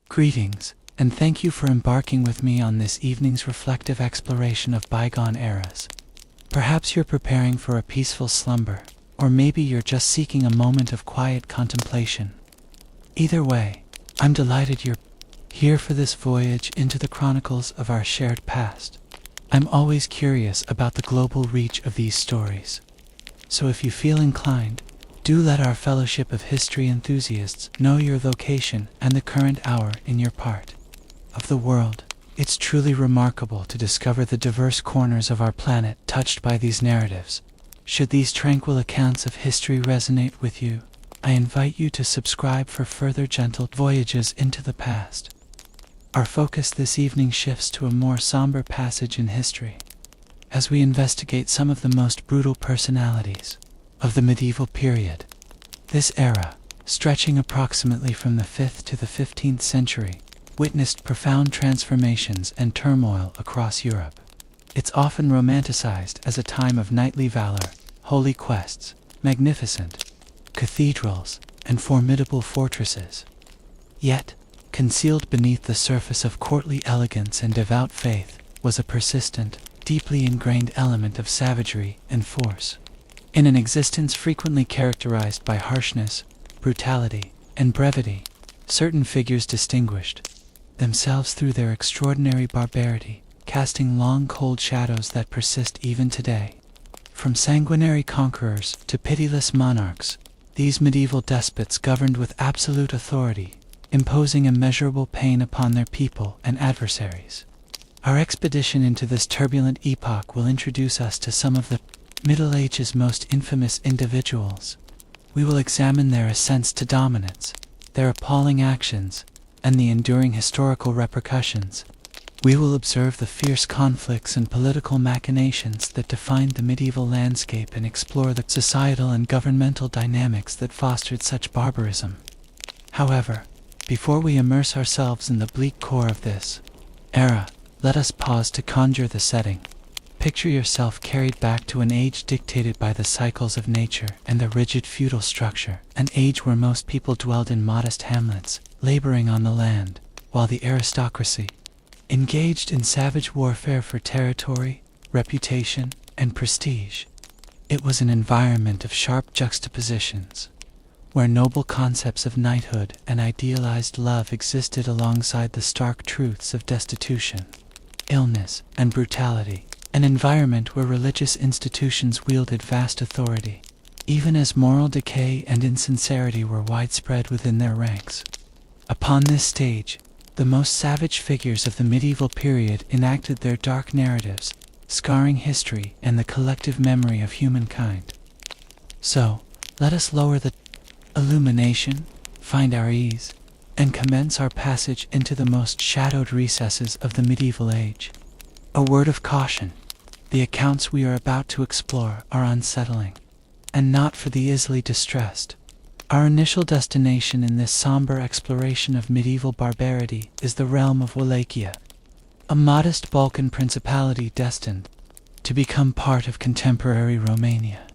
Greetings, and thank you for embarking with me on this evening's reflective exploration of bygone eras. Perhaps you're preparing for a peaceful slumber, or maybe you're just seeking a moment of quiet contemplation. Either way, I'm delighted you're here for this voyage into the chronicles of our shared past. I'm always curious about the global reach of these stories. So if you feel inclined, do let our fellowship of history enthusiasts know your location and the current hour in your part of the world. It's truly remarkable to discover the diverse corners of our planet touched by these narratives. Should these tranquil accounts of history resonate with you, I invite you to subscribe for further gentle voyages into the past. Our focus this evening shifts to a more somber passage in history, as we investigate some of the most brutal personalities of the medieval period. This era, stretching approximately from the 5th to the 15th century, witnessed profound transformations and turmoil across Europe. It's often romanticized as a time of knightly valor, holy quests, magnificent cathedrals, and formidable fortresses. Yet, concealed beneath the surface of courtly elegance and devout faith was a persistent, deeply ingrained element of savagery and force. In an existence frequently characterized by harshness, brutality, and brevity, certain figures distinguished themselves through their extraordinary barbarity, casting long cold shadows that persist even today. From sanguinary conquerors to pitiless monarchs, these medieval despots governed with absolute authority, imposing immeasurable pain upon their people and adversaries. Our expedition into this turbulent epoch will introduce us to some of the Middle Age's most infamous individuals. We will examine their ascents to dominance, their appalling actions, and the enduring historical repercussions. We will observe the fierce conflicts and political machinations that defined the medieval landscape and explore the societal and governmental dynamics that fostered such barbarism. However, before we immerse ourselves in the bleak core of this era, let us pause to conjure the setting. Picture yourself carried back to an age dictated by the cycles of nature and the rigid feudal structure, an age where most people dwelled in modest hamlets, laboring on the land, while the aristocracy engaged in savage warfare for territory, reputation, and prestige. It was an environment of sharp juxtapositions, where noble concepts of knighthood and idealized love existed alongside the stark truths of destitution, illness, and brutality. An environment where religious institutions wielded vast authority, even as moral decay and insincerity were widespread within their ranks. Upon this stage, the most savage figures of the medieval period enacted their dark narratives, scarring history and the collective memory of humankind. So, let us lower the illumination, find our ease, and commence our passage into the most shadowed recesses of the medieval age. A word of caution: the accounts we are about to explore are unsettling, and not for the easily distressed. Our initial destination in this somber exploration of medieval barbarity is the realm of Wallachia, a modest Balkan principality destined to become part of contemporary Romania.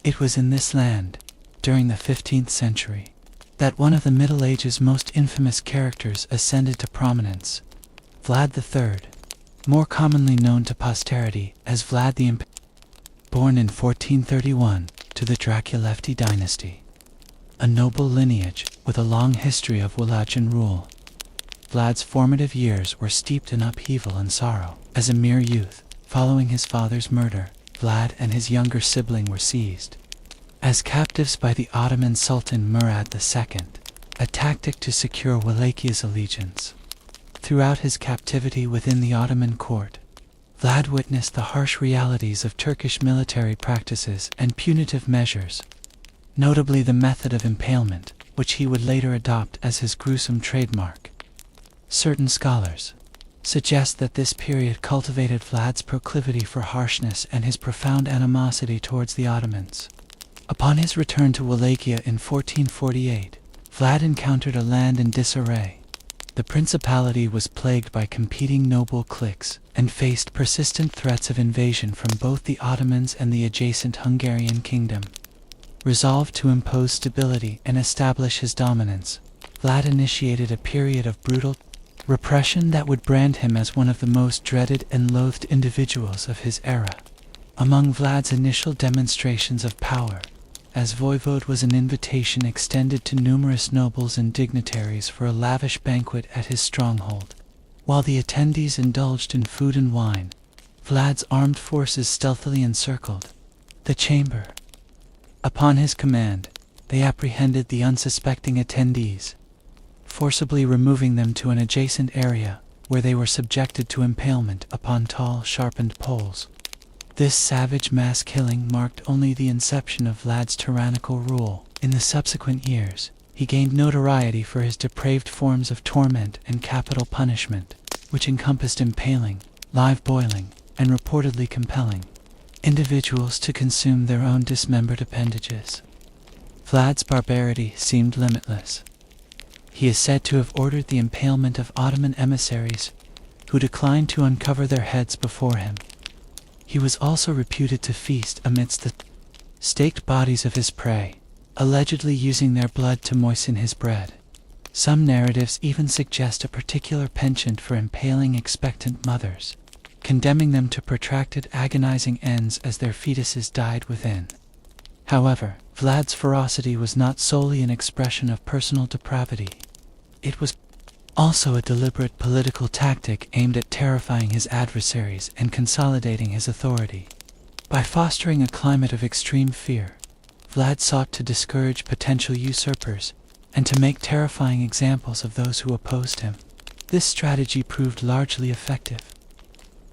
It was in this land, during the 15th century, that one of the Middle Age's most infamous characters ascended to prominence, Vlad III, more commonly known to posterity as Vlad the Impaler, born in 1431 to the Draculevti dynasty, a noble lineage with a long history of Wallachian rule. Vlad's formative years were steeped in upheaval and sorrow. As a mere youth, following his father's murder, Vlad and his younger sibling were seized as captives by the Ottoman Sultan Murad II, a tactic to secure Wallachia's allegiance. Throughout his captivity within the Ottoman court, Vlad witnessed the harsh realities of Turkish military practices and punitive measures, notably the method of impalement, which he would later adopt as his gruesome trademark. Certain scholars suggest that this period cultivated Vlad's proclivity for harshness and his profound animosity towards the Ottomans. Upon his return to Wallachia in 1448, Vlad encountered a land in disarray. The principality was plagued by competing noble cliques and faced persistent threats of invasion from both the Ottomans and the adjacent Hungarian kingdom. Resolved to impose stability and establish his dominance, Vlad initiated a period of brutal repression that would brand him as one of the most dreaded and loathed individuals of his era. Among Vlad's initial demonstrations of power, as voivode was an invitation extended to numerous nobles and dignitaries for a lavish banquet at his stronghold. While the attendees indulged in food and wine, Vlad's armed forces stealthily encircled the chamber. Upon his command, they apprehended the unsuspecting attendees, forcibly removing them to an adjacent area where they were subjected to impalement upon tall, sharpened poles. This savage mass killing marked only the inception of Vlad's tyrannical rule. In the subsequent years, he gained notoriety for his depraved forms of torment and capital punishment, which encompassed impaling, live boiling, and reportedly compelling individuals to consume their own dismembered appendages. Vlad's barbarity seemed limitless. He is said to have ordered the impalement of Ottoman emissaries who declined to uncover their heads before him. He was also reputed to feast amidst the staked bodies of his prey, allegedly using their blood to moisten his bread. Some narratives even suggest a particular penchant for impaling expectant mothers, condemning them to protracted agonizing ends as their fetuses died within. However, Vlad's ferocity was not solely an expression of personal depravity. It was also a deliberate political tactic aimed at terrifying his adversaries and consolidating his authority. By fostering a climate of extreme fear, Vlad sought to discourage potential usurpers and to make terrifying examples of those who opposed him. This strategy proved largely effective.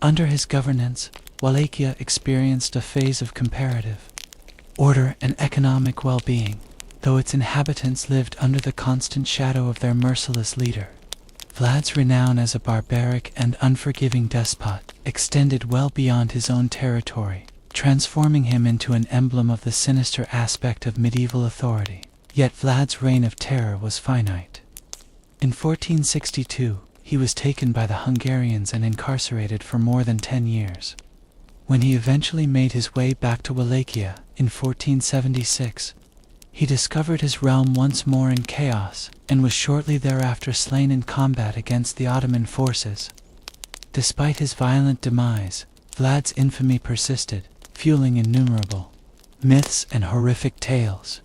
Under his governance, Wallachia experienced a phase of comparative order and economic well-being, though its inhabitants lived under the constant shadow of their merciless leader. Vlad's renown as a barbaric and unforgiving despot extended well beyond his own territory, transforming him into an emblem of the sinister aspect of medieval authority. Yet Vlad's reign of terror was finite. In 1462, he was taken by the Hungarians and incarcerated for more than 10 years. When he eventually made his way back to Wallachia in 1476, he discovered his realm once more in chaos and was shortly thereafter slain in combat against the Ottoman forces. Despite his violent demise, Vlad's infamy persisted, fueling innumerable myths and horrific tales.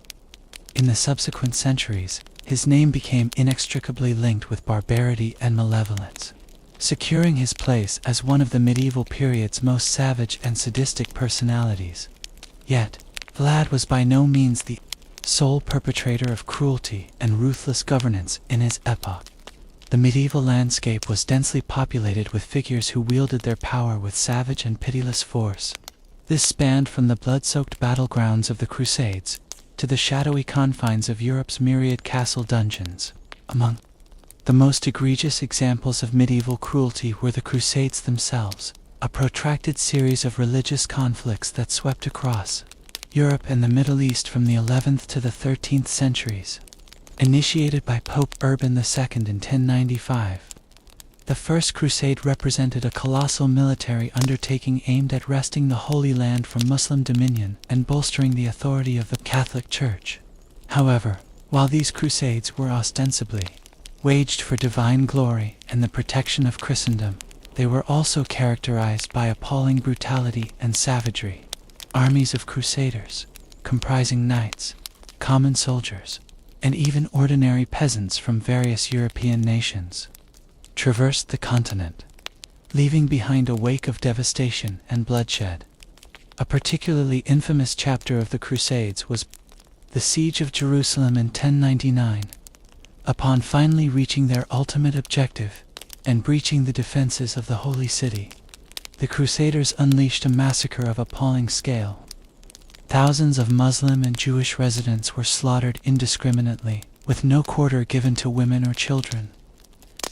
In the subsequent centuries, his name became inextricably linked with barbarity and malevolence, securing his place as one of the medieval period's most savage and sadistic personalities. Yet, Vlad was by no means the sole perpetrator of cruelty and ruthless governance in his epoch. The medieval landscape was densely populated with figures who wielded their power with savage and pitiless force. This spanned from the blood-soaked battlegrounds of the Crusades to the shadowy confines of Europe's myriad castle dungeons. Among the most egregious examples of medieval cruelty were the Crusades themselves, a protracted series of religious conflicts that swept across Europe and the Middle East from the 11th to the 13th centuries. Initiated by Pope Urban II in 1095, the First Crusade represented a colossal military undertaking aimed at wresting the Holy Land from Muslim dominion and bolstering the authority of the Catholic Church. However, while these crusades were ostensibly waged for divine glory and the protection of Christendom, they were also characterized by appalling brutality and savagery. Armies of crusaders, comprising knights, common soldiers, and even ordinary peasants from various European nations, traversed the continent, leaving behind a wake of devastation and bloodshed. A particularly infamous chapter of the Crusades was the siege of Jerusalem in 1099. Upon finally reaching their ultimate objective and breaching the defenses of the Holy City, the Crusaders unleashed a massacre of appalling scale. Thousands of Muslim and Jewish residents were slaughtered indiscriminately, with no quarter given to women or children.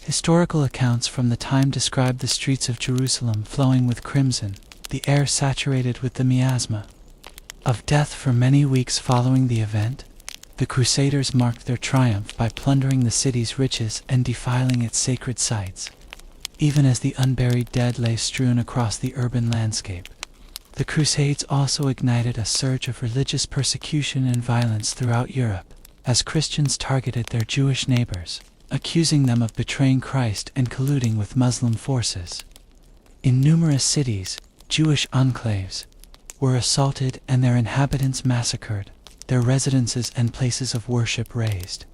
Historical accounts from the time describe the streets of Jerusalem flowing with crimson, the air saturated with the miasma of death. For many weeks following the event, the Crusaders marked their triumph by plundering the city's riches and defiling its sacred sites. Even as the unburied dead lay strewn across the urban landscape, the Crusades also ignited a surge of religious persecution and violence throughout Europe. as Christians targeted their Jewish neighbors, accusing them of betraying Christ and colluding with Muslim forces. In numerous cities, Jewish enclaves were assaulted and their inhabitants massacred, their residences and places of worship razed.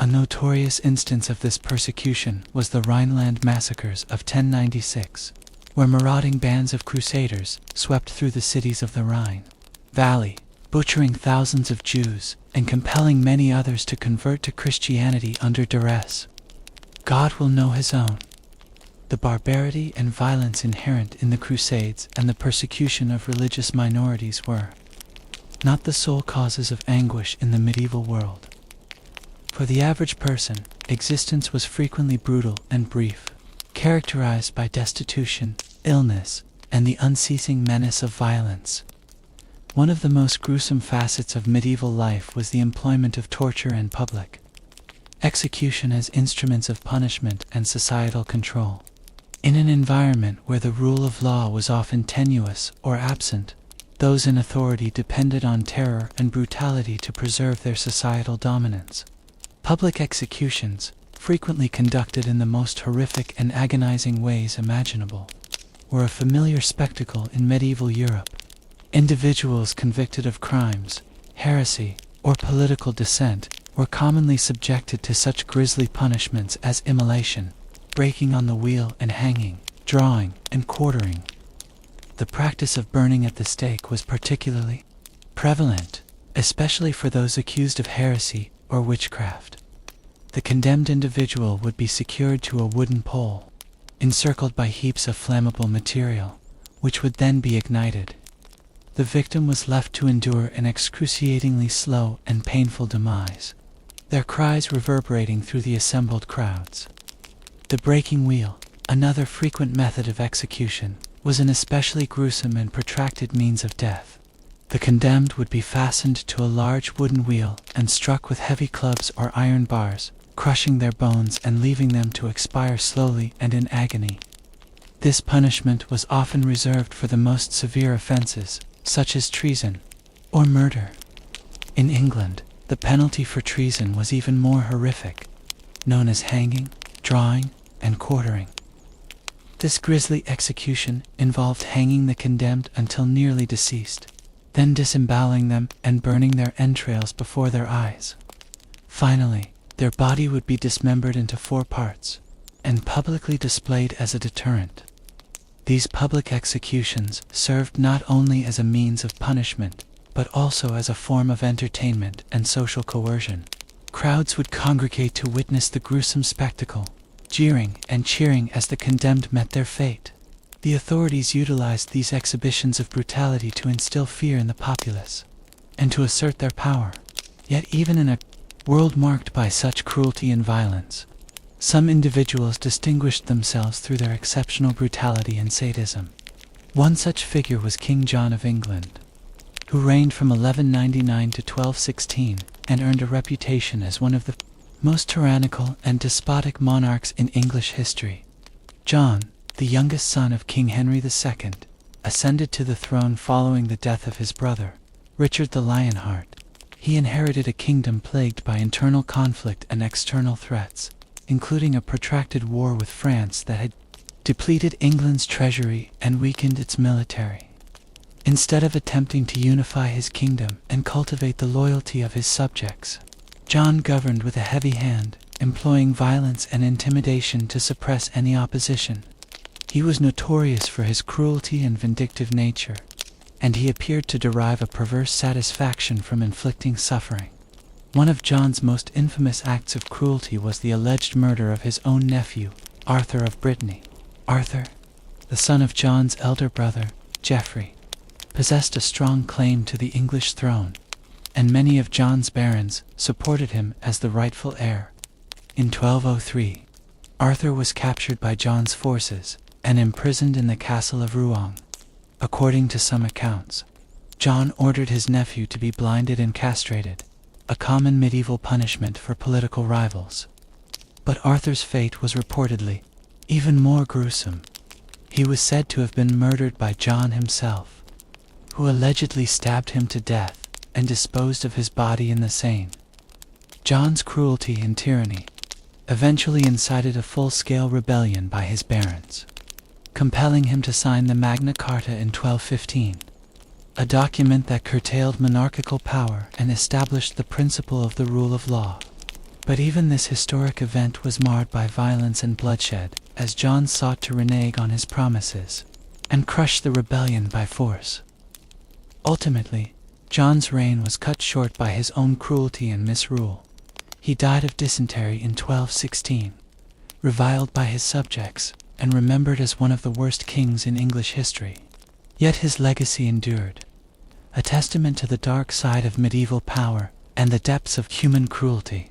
A notorious instance of this persecution was the Rhineland massacres of 1096, where marauding bands of crusaders swept through the cities of the Rhine Valley, butchering thousands of Jews and compelling many others to convert to Christianity under duress. God will know his own. The barbarity and violence inherent in the Crusades and the persecution of religious minorities were not the sole causes of anguish in the medieval world. For the average person, existence was frequently brutal and brief, characterized by destitution, illness, and the unceasing menace of violence. One of the most gruesome facets of medieval life was the employment of torture and public execution as instruments of punishment and societal control. In an environment where the rule of law was often tenuous or absent, those in authority depended on terror and brutality to preserve their societal dominance. Public executions, frequently conducted in the most horrific and agonizing ways imaginable, were a familiar spectacle in medieval Europe. Individuals convicted of crimes, heresy, or political dissent were commonly subjected to such grisly punishments as immolation, breaking on the wheel and hanging, drawing, and quartering. The practice of burning at the stake was particularly prevalent, especially for those accused of heresy or witchcraft. The condemned individual would be secured to a wooden pole, encircled by heaps of flammable material, which would then be ignited. The victim was left to endure an excruciatingly slow and painful demise, their cries reverberating through the assembled crowds. The breaking wheel, another frequent method of execution, was an especially gruesome and protracted means of death. The condemned would be fastened to a large wooden wheel and struck with heavy clubs or iron bars, crushing their bones and leaving them to expire slowly and in agony. This punishment was often reserved for the most severe offenses, such as treason or murder. In England, the penalty for treason was even more horrific, known as hanging, drawing, and quartering. This grisly execution involved hanging the condemned until nearly deceased, then disemboweling them and burning their entrails before their eyes. Finally, their body would be dismembered into 4 parts and publicly displayed as a deterrent. These public executions served not only as a means of punishment, but also as a form of entertainment and social coercion. Crowds would congregate to witness the gruesome spectacle, jeering and cheering as the condemned met their fate. The authorities utilized these exhibitions of brutality to instill fear in the populace and to assert their power. Yet even in a world marked by such cruelty and violence, some individuals distinguished themselves through their exceptional brutality and sadism. One such figure was King John of England, who reigned from 1199 to 1216 and earned a reputation as one of the most tyrannical and despotic monarchs in English history. John, the youngest son of King Henry II, ascended to the throne following the death of his brother, Richard the Lionheart. He inherited a kingdom plagued by internal conflict and external threats, including a protracted war with France that had depleted England's treasury and weakened its military. Instead of attempting to unify his kingdom and cultivate the loyalty of his subjects, John governed with a heavy hand, employing violence and intimidation to suppress any opposition. He was notorious for his cruelty and vindictive nature, and he appeared to derive a perverse satisfaction from inflicting suffering. One of John's most infamous acts of cruelty was the alleged murder of his own nephew, Arthur of Brittany. Arthur, the son of John's elder brother, Geoffrey, possessed a strong claim to the English throne, and many of John's barons supported him as the rightful heir. In 1203, Arthur was captured by John's forces and imprisoned in the castle of Rouen. According to some accounts, John ordered his nephew to be blinded and castrated, a common medieval punishment for political rivals. But Arthur's fate was reportedly even more gruesome. He was said to have been murdered by John himself, who allegedly stabbed him to death and disposed of his body in the Seine. John's cruelty and tyranny eventually incited a full-scale rebellion by his barons, compelling him to sign the Magna Carta in 1215, a document that curtailed monarchical power and established the principle of the rule of law. But even this historic event was marred by violence and bloodshed, as John sought to renege on his promises and crush the rebellion by force. Ultimately, John's reign was cut short by his own cruelty and misrule. He died of dysentery in 1216, reviled by his subjects and remembered as one of the worst kings in English history. Yet his legacy endured, a testament to the dark side of medieval power and the depths of human cruelty.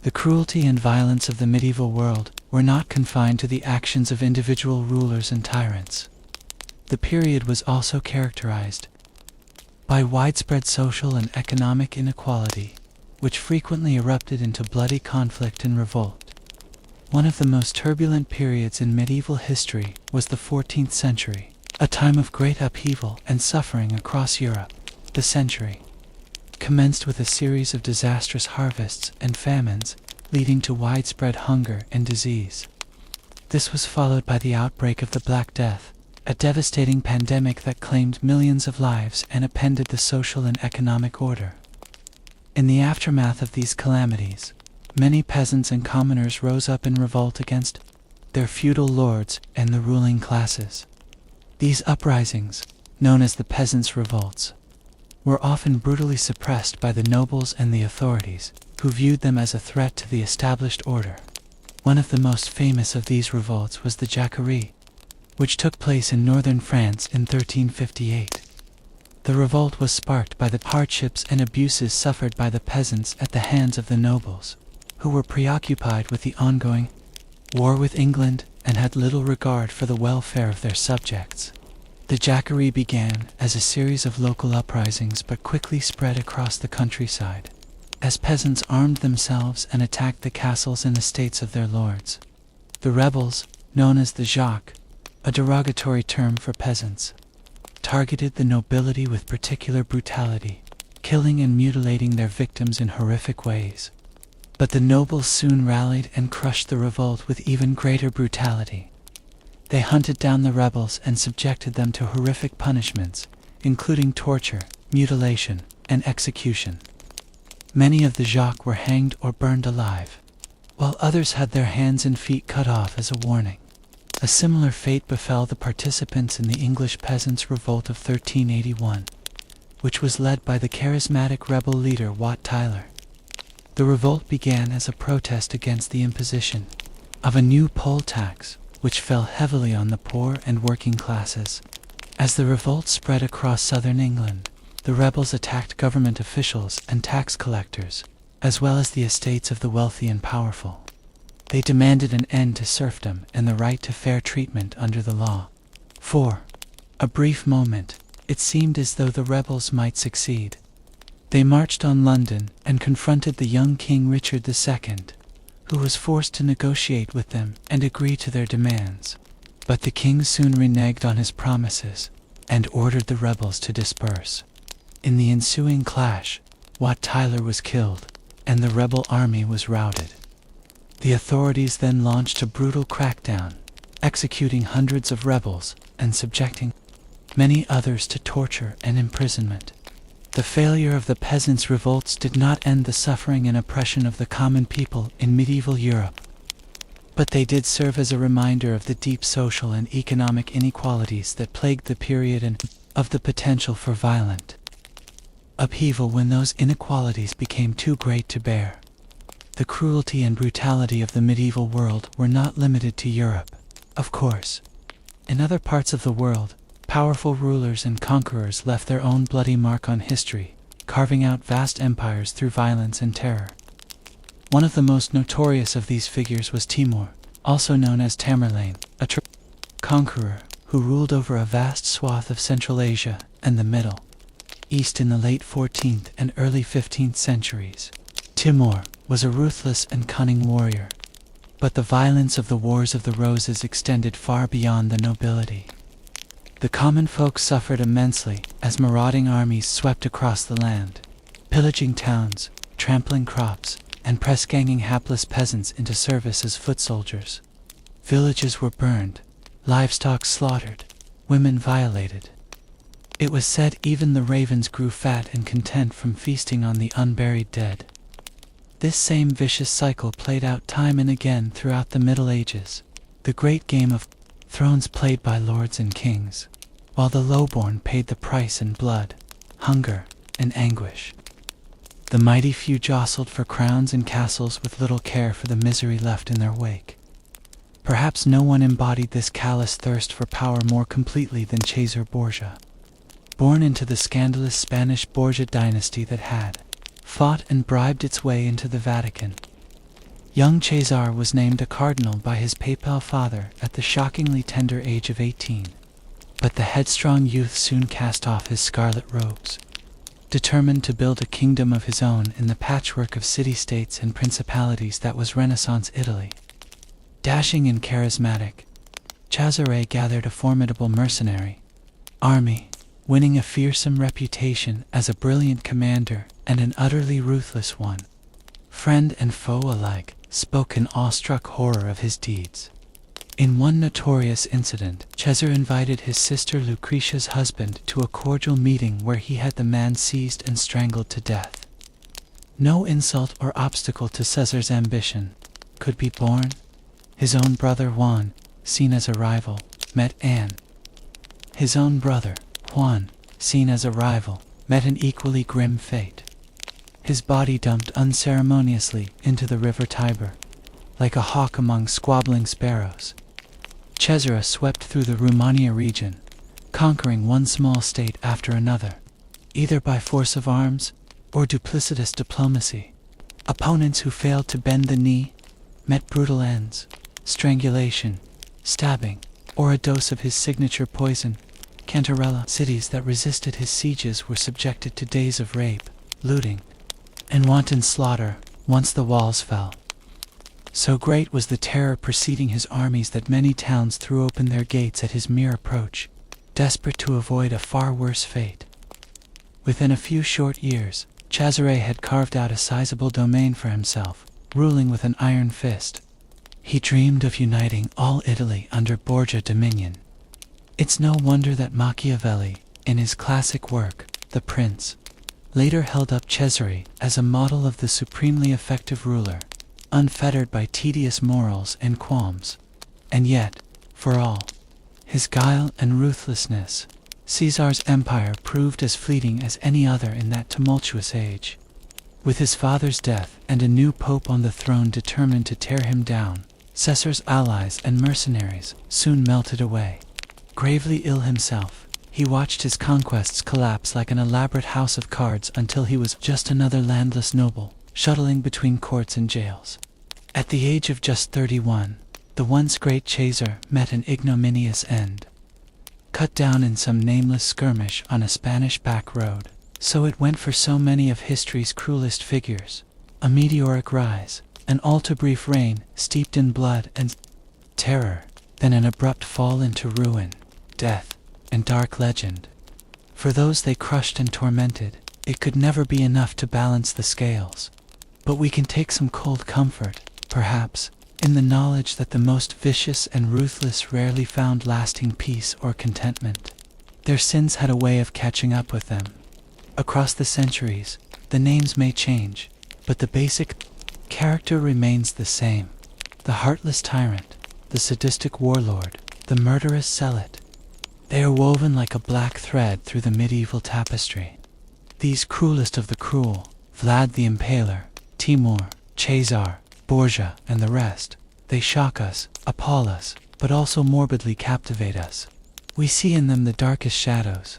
The cruelty and violence of the medieval world were not confined to the actions of individual rulers and tyrants. The period was also characterized by widespread social and economic inequality, which frequently erupted into bloody conflict and revolt. One of the most turbulent periods in medieval history was the 14th century, a time of great upheaval and suffering across Europe. The century commenced with a series of disastrous harvests and famines, leading to widespread hunger and disease. This was followed by the outbreak of the Black Death, a devastating pandemic that claimed millions of lives and upended the social and economic order. In the aftermath of these calamities, many peasants and commoners rose up in revolt against their feudal lords and the ruling classes. These uprisings, known as the peasants' revolts, were often brutally suppressed by the nobles and the authorities, who viewed them as a threat to the established order. One of the most famous of these revolts was the Jacquerie, which took place in northern France in 1358. The revolt was sparked by the hardships and abuses suffered by the peasants at the hands of the nobles, who were preoccupied with the ongoing war with England and had little regard for the welfare of their subjects. The Jacquerie began as a series of local uprisings but quickly spread across the countryside, as peasants armed themselves and attacked the castles and estates of their lords. The rebels, known as the Jacques, a derogatory term for peasants, targeted the nobility with particular brutality, killing and mutilating their victims in horrific ways. But the nobles soon rallied and crushed the revolt with even greater brutality. They hunted down the rebels and subjected them to horrific punishments, including torture, mutilation, and execution. Many of the Jacques were hanged or burned alive, while others had their hands and feet cut off as a warning. A similar fate befell the participants in the English Peasants' Revolt of 1381, which was led by the charismatic rebel leader Wat Tyler. The revolt began as a protest against the imposition of a new poll tax, which fell heavily on the poor and working classes. As the revolt spread across southern England, the rebels attacked government officials and tax collectors, as well as the estates of the wealthy and powerful. They demanded an end to serfdom and the right to fair treatment under the law. For a brief moment, it seemed as though the rebels might succeed. They marched on London and confronted the young King Richard II, who was forced to negotiate with them and agree to their demands. But the king soon reneged on his promises and ordered the rebels to disperse. In the ensuing clash, Wat Tyler was killed and the rebel army was routed. The authorities then launched a brutal crackdown, executing hundreds of rebels and subjecting many others to torture and imprisonment. The failure of the peasants' revolts did not end the suffering and oppression of the common people in medieval Europe, but they did serve as a reminder of the deep social and economic inequalities that plagued the period and of the potential for violent upheaval when those inequalities became too great to bear. The cruelty and brutality of the medieval world were not limited to Europe, of course. In other parts of the world, powerful rulers and conquerors left their own bloody mark on history, carving out vast empires through violence and terror. One of the most notorious of these figures was Timur, also known as Tamerlane, a conqueror who ruled over a vast swath of Central Asia and the Middle East in the late 14th and early 15th centuries. Timur was a ruthless and cunning warrior, but the violence of the Wars of the Roses extended far beyond the nobility. The common folk suffered immensely as marauding armies swept across the land, pillaging towns, trampling crops, and press-ganging hapless peasants into service as foot soldiers. Villages were burned, livestock slaughtered, women violated. It was said even the ravens grew fat and content from feasting on the unburied dead. This same vicious cycle played out time and again throughout the Middle Ages, the great game of thrones played by lords and kings, while the lowborn paid the price in blood, hunger, and anguish. The mighty few jostled for crowns and castles with little care for the misery left in their wake. Perhaps no one embodied this callous thirst for power more completely than Cesar Borgia. Born into the scandalous Spanish Borgia dynasty that had fought and bribed its way into the Vatican, young Cesar was named a cardinal by his papal father at the shockingly tender age of 18. But the headstrong youth soon cast off his scarlet robes, determined to build a kingdom of his own in the patchwork of city-states and principalities that was Renaissance Italy. Dashing and charismatic, Cesare gathered a formidable mercenary army, winning a fearsome reputation as a brilliant commander and an utterly ruthless one. Friend and foe alike spoke in awestruck horror of his deeds. In one notorious incident, Cesar invited his sister Lucretia's husband to a cordial meeting where he had the man seized and strangled to death. No insult or obstacle to Caesar's ambition could be borne. His own brother Juan, seen as a rival, met Anne. His own brother, Juan, seen as a rival, met an equally grim fate. His body dumped unceremoniously into the river Tiber, like a hawk among squabbling sparrows. Cesare swept through the Romagna region, conquering one small state after another, either by force of arms or duplicitous diplomacy. Opponents who failed to bend the knee met brutal ends, strangulation, stabbing, or a dose of his signature poison, Cantarella. Cities that resisted his sieges were subjected to days of rape, looting, and wanton slaughter once the walls fell. So great was the terror preceding his armies that many towns threw open their gates at his mere approach, desperate to avoid a far worse fate. Within a few short years, Cesare had carved out a sizable domain for himself, ruling with an iron fist. He dreamed of uniting all Italy under Borgia dominion. It's no wonder that Machiavelli, in his classic work, The Prince, later held up Cesare as a model of the supremely effective ruler, unfettered by tedious morals and qualms. And yet, for all his guile and ruthlessness, Caesar's empire proved as fleeting as any other in that tumultuous age. With his father's death and a new pope on the throne determined to tear him down, Caesar's allies and mercenaries soon melted away. Gravely ill himself, he watched his conquests collapse like an elaborate house of cards until he was just another landless noble, shuttling between courts and jails. At the age of just 31, the once great Caesar met an ignominious end. Cut down in some nameless skirmish on a Spanish back road. So it went for so many of history's cruelest figures. A meteoric rise, an all-too-brief reign steeped in blood and terror, then an abrupt fall into ruin, death, and dark legend. For those they crushed and tormented, it could never be enough to balance the scales. But we can take some cold comfort, perhaps, in the knowledge that the most vicious and ruthless rarely found lasting peace or contentment. Their sins had a way of catching up with them. Across the centuries, the names may change, but the basic character remains the same. The heartless tyrant, the sadistic warlord, the murderous zealot. They are woven like a black thread through the medieval tapestry. These cruelest of the cruel, Vlad the Impaler, Timur, Cesar, Borgia, and the rest, they shock us, appall us, but also morbidly captivate us. We see in them the darkest shadows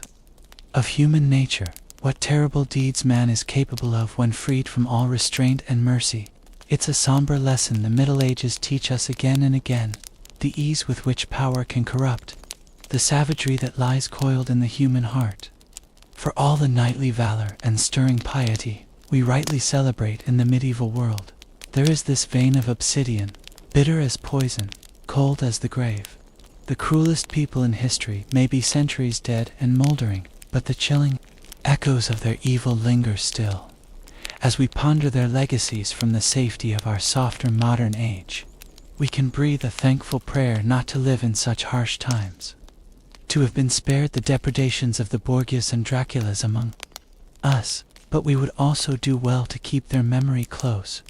of human nature, what terrible deeds man is capable of when freed from all restraint and mercy. It's a somber lesson the Middle Ages teach us again and again, the ease with which power can corrupt, the savagery that lies coiled in the human heart. For all the knightly valor and stirring piety we rightly celebrate in the medieval world, there is this vein of obsidian, bitter as poison, cold as the grave. The cruelest people in history may be centuries dead and moldering, but the chilling echoes of their evil linger still. As we ponder their legacies from the safety of our softer modern age, we can breathe a thankful prayer not to live in such harsh times, to have been spared the depredations of the Borgias and Draculas among us, but we would also do well to keep their memory close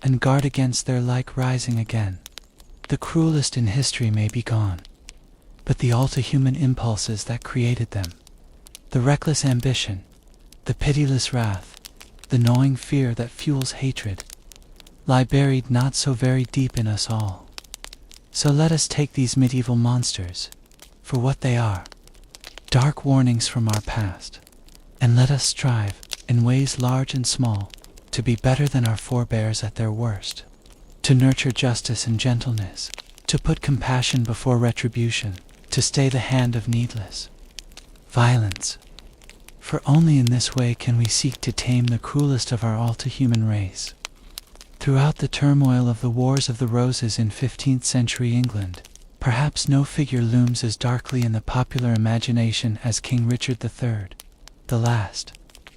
and guard against their like rising again. The cruelest in history may be gone, but the all-too-human impulses that created them, the reckless ambition, the pitiless wrath, the gnawing fear that fuels hatred, lie buried not so very deep in us all. So let us take these medieval monsters for what they are, dark warnings from our past, and let us strive, in ways large and small, to be better than our forebears at their worst, to nurture justice and gentleness, to put compassion before retribution, to stay the hand of needless violence. For only in this way can we seek to tame the cruelest of our all-too-human race. Throughout the turmoil of the Wars of the Roses in 15th century England, perhaps no figure looms as darkly in the popular imagination as King Richard III, the last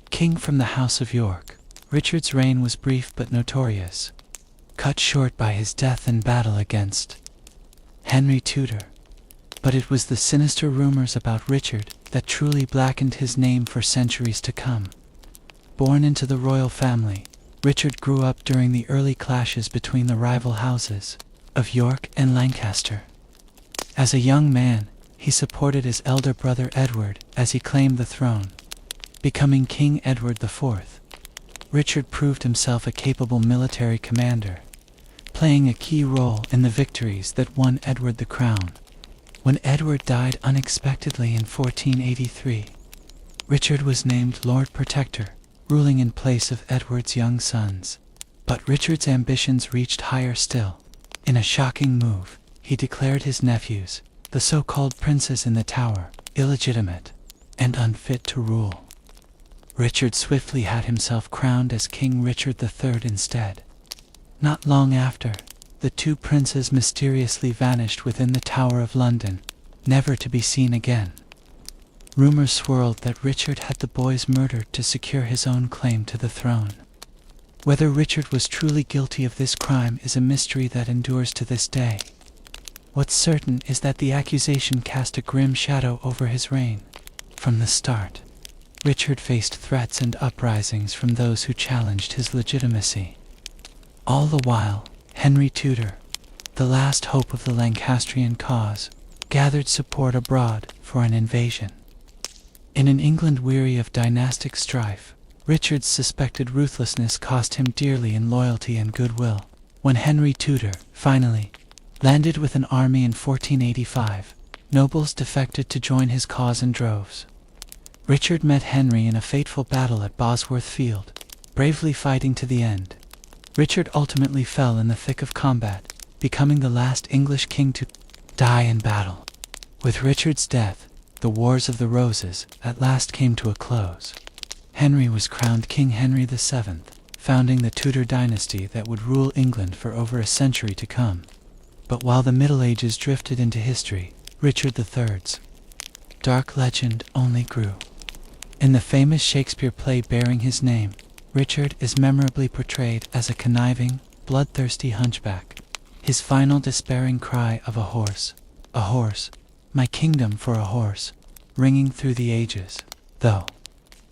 king from the House of York. Richard's reign was brief but notorious, cut short by his death in battle against Henry Tudor. But it was the sinister rumors about Richard that truly blackened his name for centuries to come. Born into the royal family, Richard grew up during the early clashes between the rival houses of York and Lancaster. As a young man, he supported his elder brother Edward as he claimed the throne, becoming King Edward IV. Richard proved himself a capable military commander, playing a key role in the victories that won Edward the crown. When Edward died unexpectedly in 1483, Richard was named Lord Protector, ruling in place of Edward's young sons. But Richard's ambitions reached higher still. In a shocking move, he declared his nephews, the so-called princes in the Tower, illegitimate and unfit to rule. Richard swiftly had himself crowned as King Richard III instead. Not long after, the two princes mysteriously vanished within the Tower of London, never to be seen again. Rumors swirled that Richard had the boys murdered to secure his own claim to the throne. Whether Richard was truly guilty of this crime is a mystery that endures to this day. What's certain is that the accusation cast a grim shadow over his reign. From the start, Richard faced threats and uprisings from those who challenged his legitimacy. All the while, Henry Tudor, the last hope of the Lancastrian cause, gathered support abroad for an invasion. In an England weary of dynastic strife, Richard's suspected ruthlessness cost him dearly in loyalty and goodwill. When Henry Tudor, finally, landed with an army in 1485, nobles defected to join his cause in droves. Richard met Henry in a fateful battle at Bosworth Field, bravely fighting to the end. Richard ultimately fell in the thick of combat, becoming the last English king to die in battle. With Richard's death, the Wars of the Roses at last came to a close. Henry was crowned King Henry VII, founding the Tudor dynasty that would rule England for over a century to come. But while the Middle Ages drifted into history, Richard III's dark legend only grew. In the famous Shakespeare play bearing his name, Richard is memorably portrayed as a conniving, bloodthirsty hunchback. His final despairing cry of a horse, my kingdom for a horse, ringing through the ages. Though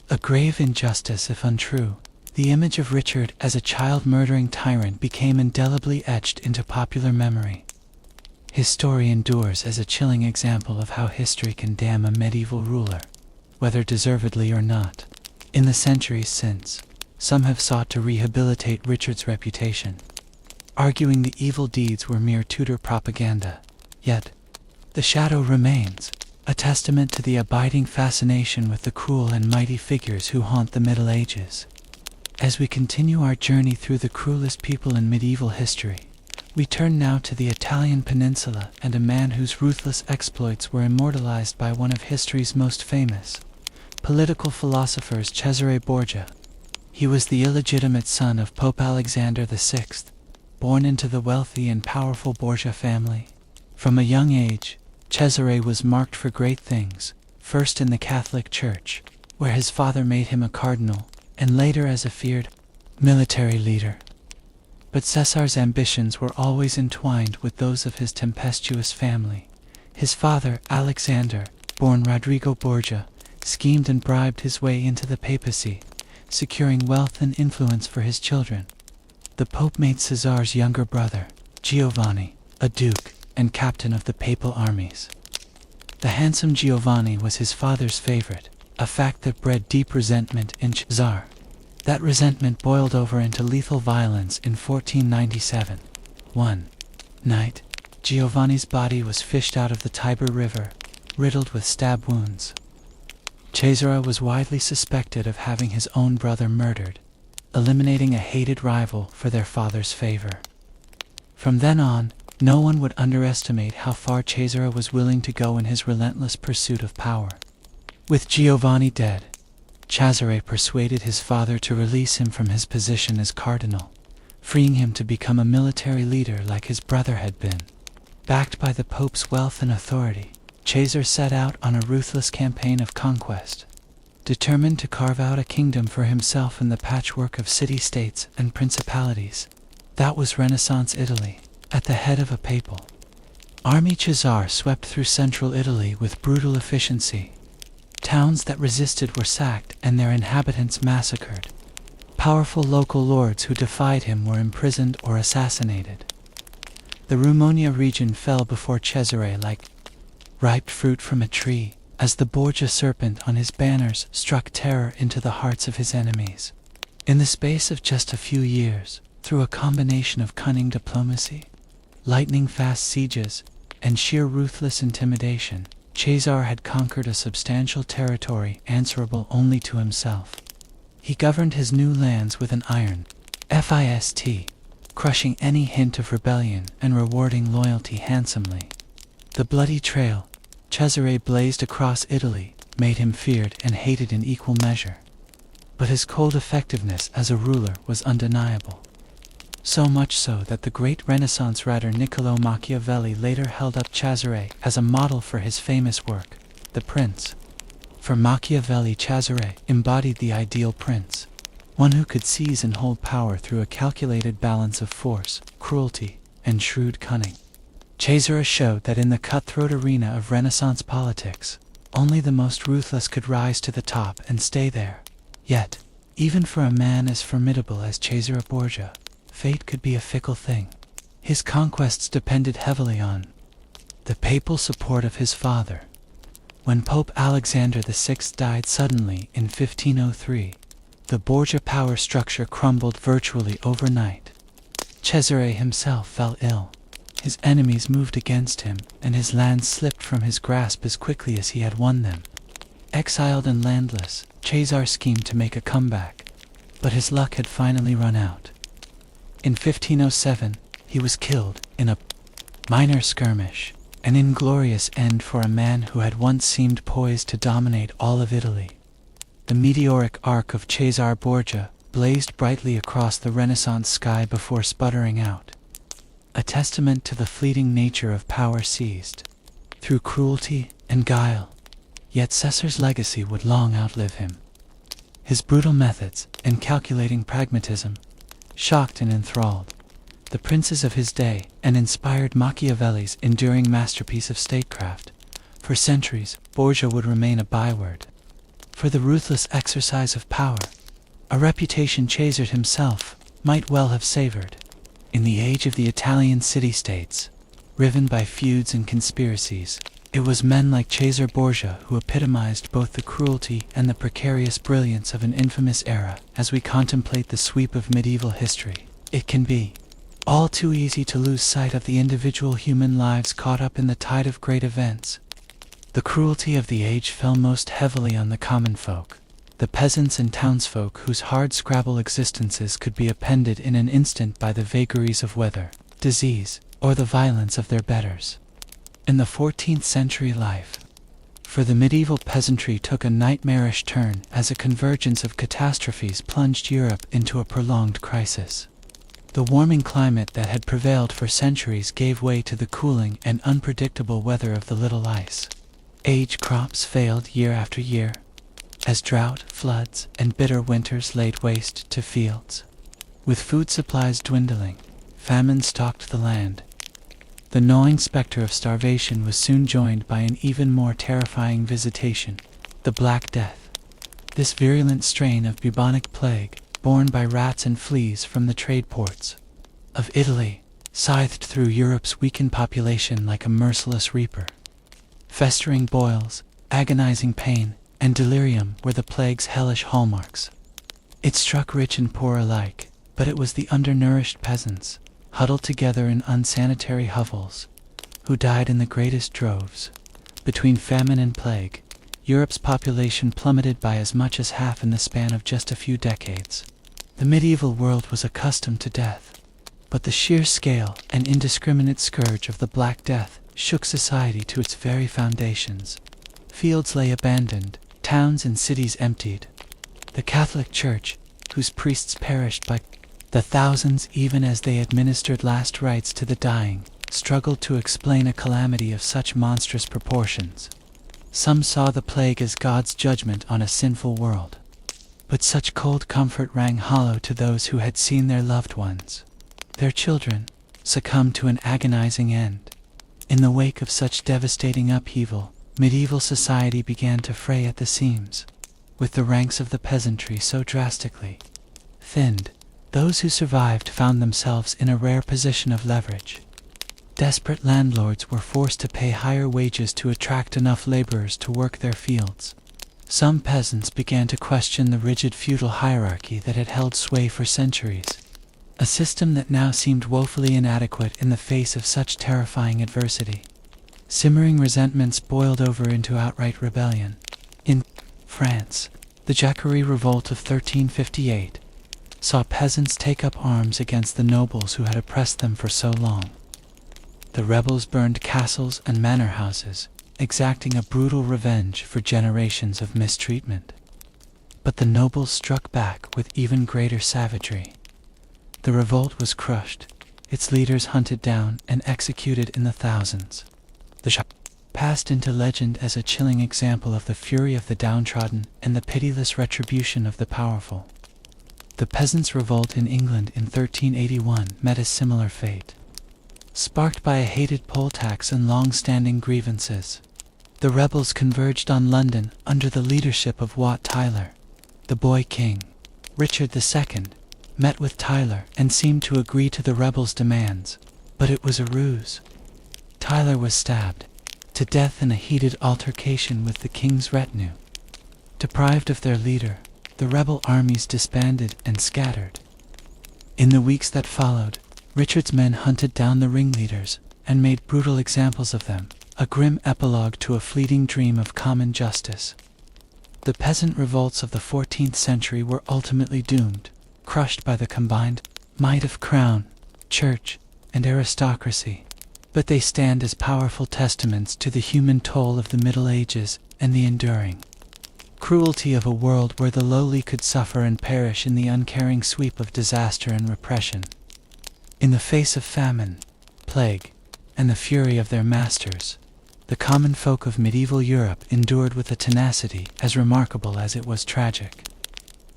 a grave injustice if untrue, the image of Richard as a child-murdering tyrant became indelibly etched into popular memory. His story endures as a chilling example of how history can damn a medieval ruler, whether deservedly or not. In the centuries since, some have sought to rehabilitate Richard's reputation, arguing the evil deeds were mere Tudor propaganda. Yet, the shadow remains, a testament to the abiding fascination with the cruel and mighty figures who haunt the Middle Ages. As we continue our journey through the cruelest people in medieval history, we turn now to the Italian peninsula and a man whose ruthless exploits were immortalized by one of history's most famous political philosophers, Cesare Borgia. He was the illegitimate son of Pope Alexander VI, born into the wealthy and powerful Borgia family. From a young age, Cesare was marked for great things, first in the Catholic Church, where his father made him a cardinal, and later as a feared military leader. But Caesar's ambitions were always entwined with those of his tempestuous family. His father, Alexander, born Rodrigo Borgia, schemed and bribed his way into the papacy, securing wealth and influence for his children. The Pope made Caesar's younger brother, Giovanni, a duke and captain of the papal armies. The handsome Giovanni was his father's favorite, a fact that bred deep resentment in Caesar. That resentment boiled over into lethal violence in 1497. One night, Giovanni's body was fished out of the Tiber River, riddled with stab wounds. Caesar was widely suspected of having his own brother murdered, eliminating a hated rival for their father's favor. From then on, no one would underestimate how far Caesar was willing to go in his relentless pursuit of power. With Giovanni dead, Cesare persuaded his father to release him from his position as cardinal, freeing him to become a military leader like his brother had been. Backed by the Pope's wealth and authority, Caesar set out on a ruthless campaign of conquest, determined to carve out a kingdom for himself in the patchwork of city-states and principalities. That was Renaissance Italy, at the head of a papal army. Caesar swept through central Italy with brutal efficiency. Towns that resisted were sacked and their inhabitants massacred. Powerful local lords who defied him were imprisoned or assassinated. The Rumonia region fell before Cesare like ripe fruit from a tree, as the Borgia serpent on his banners struck terror into the hearts of his enemies. In the space of just a few years, through a combination of cunning diplomacy, lightning-fast sieges, and sheer ruthless intimidation, Caesar had conquered a substantial territory answerable only to himself. He governed his new lands with an iron fist, crushing any hint of rebellion and rewarding loyalty handsomely. The bloody trail Cesare blazed across Italy made him feared and hated in equal measure. But his cold effectiveness as a ruler was undeniable. So much so that the great Renaissance writer Niccolò Machiavelli later held up Cesare as a model for his famous work, The Prince. For Machiavelli, Cesare embodied the ideal prince, one who could seize and hold power through a calculated balance of force, cruelty, and shrewd cunning. Cesare showed that in the cutthroat arena of Renaissance politics, only the most ruthless could rise to the top and stay there. Yet, even for a man as formidable as Cesare Borgia, fate could be a fickle thing. His conquests depended heavily on the papal support of his father. When Pope Alexander VI died suddenly in 1503, the Borgia power structure crumbled virtually overnight. Cesare himself fell ill. His enemies moved against him, and his lands slipped from his grasp as quickly as he had won them. Exiled and landless, Caesar schemed to make a comeback, but his luck had finally run out. In 1507, he was killed in a minor skirmish, an inglorious end for a man who had once seemed poised to dominate all of Italy. The meteoric arc of Cesare Borgia blazed brightly across the Renaissance sky before sputtering out, a testament to the fleeting nature of power seized through cruelty and guile. Yet Caesar's legacy would long outlive him. His brutal methods and calculating pragmatism shocked and enthralled the princes of his day and inspired Machiavelli's enduring masterpiece of statecraft. For centuries, Borgia would remain a byword for the ruthless exercise of power, a reputation Cesare himself might well have savored. In the age of the Italian city-states, riven by feuds and conspiracies, it was men like Cesare Borgia who epitomized both the cruelty and the precarious brilliance of an infamous era. As we contemplate the sweep of medieval history, it can be all too easy to lose sight of the individual human lives caught up in the tide of great events. The cruelty of the age fell most heavily on the common folk, the peasants and townsfolk whose hard-scrabble existences could be upended in an instant by the vagaries of weather, disease, or the violence of their betters. In the 14th century, life for the medieval peasantry took a nightmarish turn as a convergence of catastrophes plunged Europe into a prolonged crisis. The warming climate that had prevailed for centuries gave way to the cooling and unpredictable weather of the Little Ice. Age crops failed year after year, as drought, floods, and bitter winters laid waste to fields. With food supplies dwindling, famine stalked the land. The gnawing specter of starvation was soon joined by an even more terrifying visitation, the Black Death. This virulent strain of bubonic plague, borne by rats and fleas from the trade ports of Italy, scythed through Europe's weakened population like a merciless reaper. Festering boils, agonizing pain, and delirium were the plague's hellish hallmarks. It struck rich and poor alike, but it was the undernourished peasants, huddled together in unsanitary hovels, who died in the greatest droves. Between famine and plague, Europe's population plummeted by as much as half in the span of just a few decades. The medieval world was accustomed to death, but the sheer scale and indiscriminate scourge of the Black Death shook society to its very foundations. Fields lay abandoned, towns and cities emptied. The Catholic Church, whose priests perished by the thousands even as they administered last rites to the dying, struggled to explain a calamity of such monstrous proportions. Some saw the plague as God's judgment on a sinful world, but such cold comfort rang hollow to those who had seen their loved ones, their children, succumb to an agonizing end. In the wake of such devastating upheaval, medieval society began to fray at the seams. With the ranks of the peasantry so drastically thinned, those who survived found themselves in a rare position of leverage. Desperate landlords were forced to pay higher wages to attract enough laborers to work their fields. Some peasants began to question the rigid feudal hierarchy that had held sway for centuries, a system that now seemed woefully inadequate in the face of such terrifying adversity. Simmering resentments boiled over into outright rebellion. In France, the Jacquerie Revolt of 1358 saw peasants take up arms against the nobles who had oppressed them for so long. The rebels burned castles and manor houses, exacting a brutal revenge for generations of mistreatment. But the nobles struck back with even greater savagery. The revolt was crushed, its leaders hunted down and executed in the thousands. The shock passed into legend as a chilling example of the fury of the downtrodden and the pitiless retribution of the powerful. The peasants' revolt in England in 1381 met a similar fate. Sparked by a hated poll tax and long-standing grievances, the rebels converged on London under the leadership of Wat Tyler. The boy king, Richard II, met with Tyler and seemed to agree to the rebels' demands, but it was a ruse. Tyler was stabbed to death in a heated altercation with the king's retinue. Deprived of their leader, the rebel armies disbanded and scattered. In the weeks that followed, Richard's men hunted down the ringleaders and made brutal examples of them, a grim epilogue to a fleeting dream of common justice. The peasant revolts of the 14th century were ultimately doomed, crushed by the combined might of crown, church, and aristocracy. But they stand as powerful testaments to the human toll of the Middle Ages and the enduring cruelty of a world where the lowly could suffer and perish in the uncaring sweep of disaster and repression. In the face of famine, plague, and the fury of their masters, the common folk of medieval Europe endured with a tenacity as remarkable as it was tragic.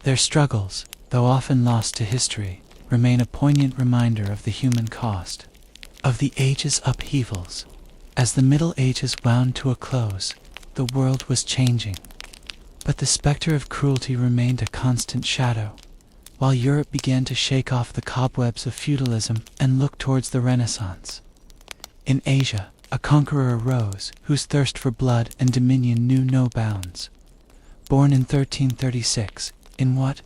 Their struggles, though often lost to history, remain a poignant reminder of the human cost of the age's upheavals. As the Middle Ages wound to a close, the world was changing, but the specter of cruelty remained a constant shadow. While Europe began to shake off the cobwebs of feudalism and look towards the Renaissance, in Asia, a conqueror arose whose thirst for blood and dominion knew no bounds. Born in 1336, in what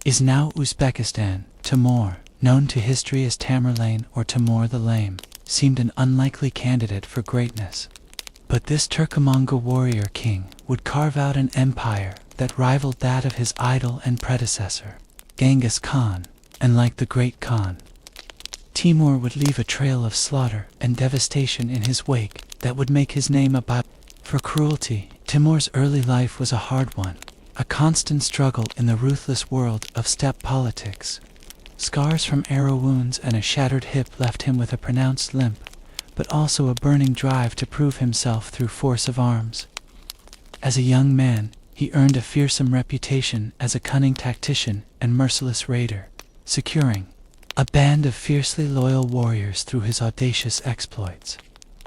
is now Uzbekistan, Timur, known to history as Tamerlane or Timur the Lame, seemed an unlikely candidate for greatness. But this Turco-Mongol warrior king would carve out an empire that rivaled that of his idol and predecessor, Genghis Khan, and like the great Khan, Timur would leave a trail of slaughter and devastation in his wake that would make his name a Bible. For cruelty, Timur's early life was a hard one, a constant struggle in the ruthless world of steppe politics. Scars from arrow wounds and a shattered hip left him with a pronounced limp, but also a burning drive to prove himself through force of arms. As a young man, he earned a fearsome reputation as a cunning tactician and merciless raider, securing a band of fiercely loyal warriors through his audacious exploits.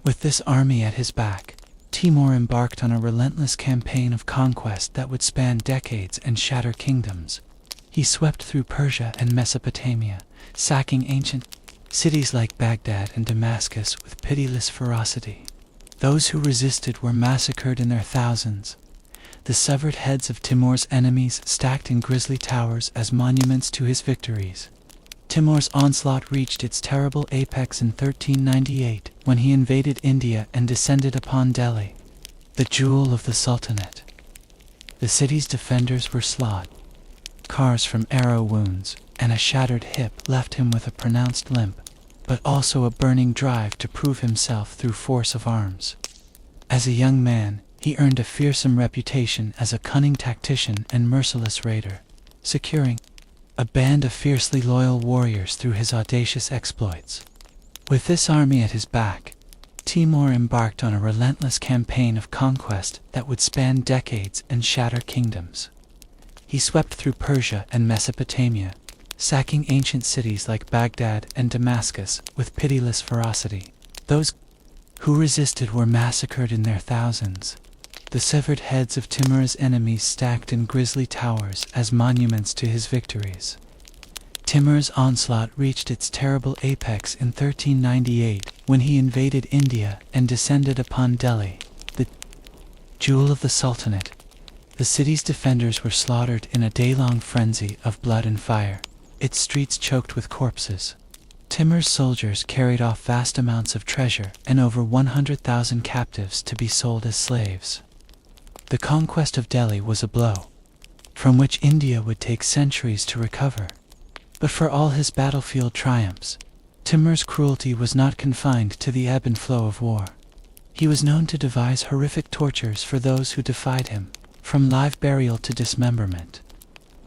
With this army at his back, Timur embarked on a relentless campaign of conquest that would span decades and shatter kingdoms. He swept through Persia and Mesopotamia, sacking ancient cities like Baghdad and Damascus with pitiless ferocity. Those who resisted were massacred in their thousands, the severed heads of Timur's enemies stacked in grisly towers as monuments to his victories. Timur's onslaught reached its terrible apex in 1398 when he invaded India and descended upon Delhi, the jewel of the Sultanate. The city's defenders were slaughtered. Scars from arrow wounds and a shattered hip left him with a pronounced limp, but also a burning drive to prove himself through force of arms. As a young man, he earned a fearsome reputation as a cunning tactician and merciless raider, securing a band of fiercely loyal warriors through his audacious exploits. With this army at his back, Timur embarked on a relentless campaign of conquest that would span decades and shatter kingdoms. He swept through Persia and Mesopotamia, sacking ancient cities like Baghdad and Damascus with pitiless ferocity. Those who resisted were massacred in their thousands, the severed heads of Timur's enemies stacked in grisly towers as monuments to his victories. Timur's onslaught reached its terrible apex in 1398 when he invaded India and descended upon Delhi, the jewel of the Sultanate. The city's defenders were slaughtered in a day-long frenzy of blood and fire, its streets choked with corpses. Timur's soldiers carried off vast amounts of treasure and over 100,000 captives to be sold as slaves. The conquest of Delhi was a blow, from which India would take centuries to recover. But for all his battlefield triumphs, Timur's cruelty was not confined to the ebb and flow of war. He was known to devise horrific tortures for those who defied him, from live burial to dismemberment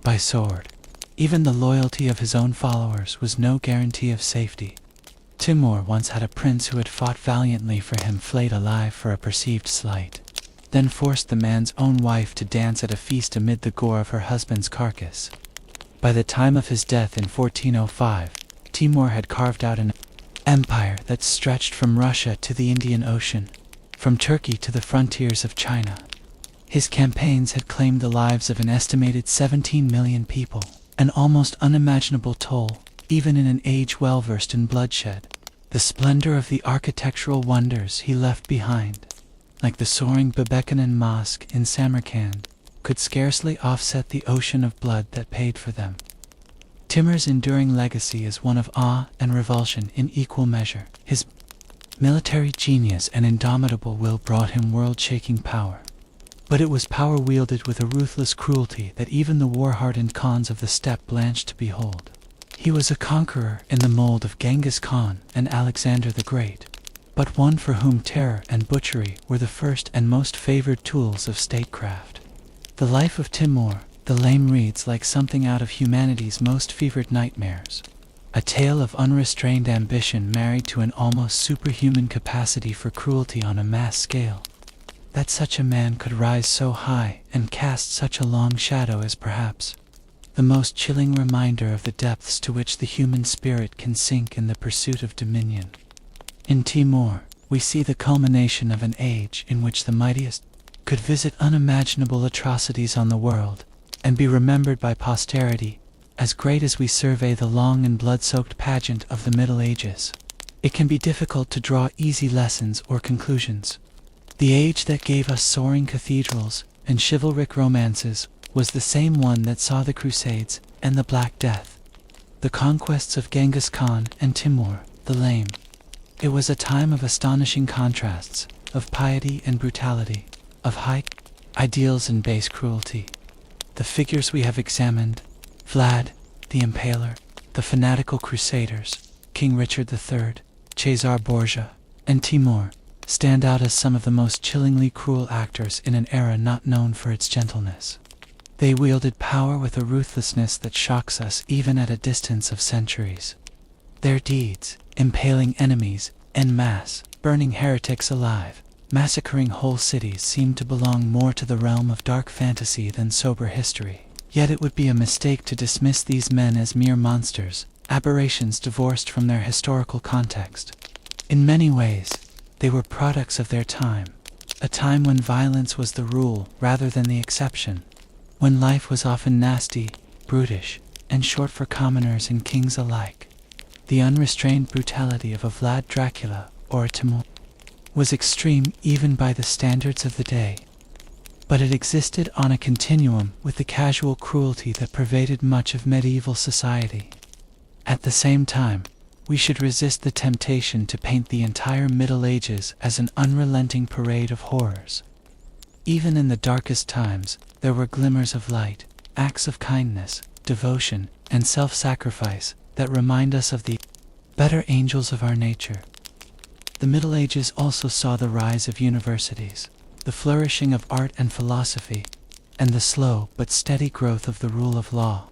by sword. Even the loyalty of his own followers was no guarantee of safety. Timur once had a prince who had fought valiantly for him flayed alive for a perceived slight, then forced the man's own wife to dance at a feast amid the gore of her husband's carcass. By the time of his death in 1405, Timur had carved out an empire that stretched from Russia to the Indian Ocean, from Turkey to the frontiers of China. His campaigns had claimed the lives of an estimated 17 million people, an almost unimaginable toll, even in an age well versed in bloodshed. The splendor of the architectural wonders he left behind, like the soaring Babekanan Mosque in Samarkand, could scarcely offset the ocean of blood that paid for them. Timur's enduring legacy is one of awe and revulsion in equal measure. His military genius and indomitable will brought him world-shaking power. But it was power wielded with a ruthless cruelty that even the war-hardened Khans of the steppe blanched to behold. He was a conqueror in the mold of Genghis Khan and Alexander the Great, but one for whom terror and butchery were the first and most favored tools of statecraft. The life of Timur, the lame, reads like something out of humanity's most fevered nightmares, a tale of unrestrained ambition married to an almost superhuman capacity for cruelty on a mass scale. That such a man could rise so high and cast such a long shadow is perhaps the most chilling reminder of the depths to which the human spirit can sink in the pursuit of dominion. In Timur, we see the culmination of an age in which the mightiest could visit unimaginable atrocities on the world and be remembered by posterity as great as we survey the long and blood-soaked pageant of the Middle Ages. It can be difficult to draw easy lessons or conclusions. The age that gave us soaring cathedrals and chivalric romances was the same one that saw the Crusades and the Black Death, the conquests of Genghis Khan and Timur the Lame. It was a time of astonishing contrasts, of piety and brutality, of high ideals and base cruelty. The figures we have examined, Vlad, the Impaler, the fanatical Crusaders, King Richard III, Cesar Borgia, and Timur, stand out as some of the most chillingly cruel actors in an era not known for its gentleness. They wielded power with a ruthlessness that shocks us even at a distance of centuries. Their deeds, impaling enemies en masse, burning heretics alive, massacring whole cities, seem to belong more to the realm of dark fantasy than sober history. Yet it would be a mistake to dismiss these men as mere monsters, aberrations divorced from their historical context. In many ways, they were products of their time, a time when violence was the rule rather than the exception, when life was often nasty, brutish, and short for commoners and kings alike. The unrestrained brutality of a Vlad Dracula or a Timur was extreme even by the standards of the day, but it existed on a continuum with the casual cruelty that pervaded much of medieval society. At the same time, we should resist the temptation to paint the entire Middle Ages as an unrelenting parade of horrors. Even in the darkest times, there were glimmers of light, acts of kindness, devotion, and self-sacrifice that remind us of the better angels of our nature. The Middle Ages also saw the rise of universities, the flourishing of art and philosophy, and the slow but steady growth of the rule of law.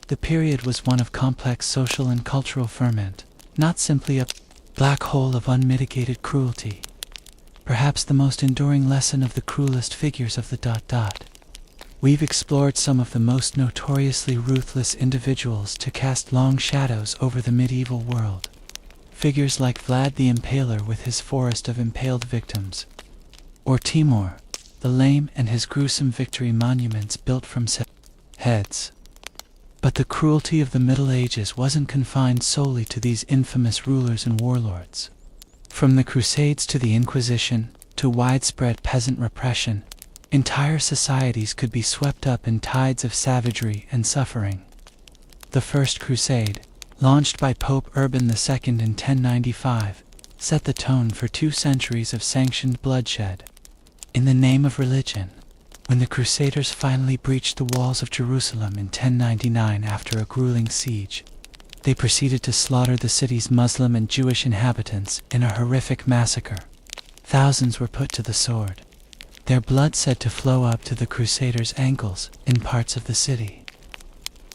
The period was one of complex social and cultural ferment, not simply a black hole of unmitigated cruelty. Perhaps the most enduring lesson of the cruelest figures of the ... We've explored some of the most notoriously ruthless individuals to cast long shadows over the medieval world. Figures like Vlad the Impaler with his forest of impaled victims, or Timur, the lame and his gruesome victory monuments built from heads. But the cruelty of the Middle Ages wasn't confined solely to these infamous rulers and warlords. From the Crusades to the Inquisition, to widespread peasant repression, entire societies could be swept up in tides of savagery and suffering. The First Crusade, launched by Pope Urban II in 1095, set the tone for 2 centuries of sanctioned bloodshed. In the name of religion, when the Crusaders finally breached the walls of Jerusalem in 1099 after a grueling siege, they proceeded to slaughter the city's Muslim and Jewish inhabitants in a horrific massacre. Thousands were put to the sword, their blood said to flow up to the Crusaders' ankles in parts of the city.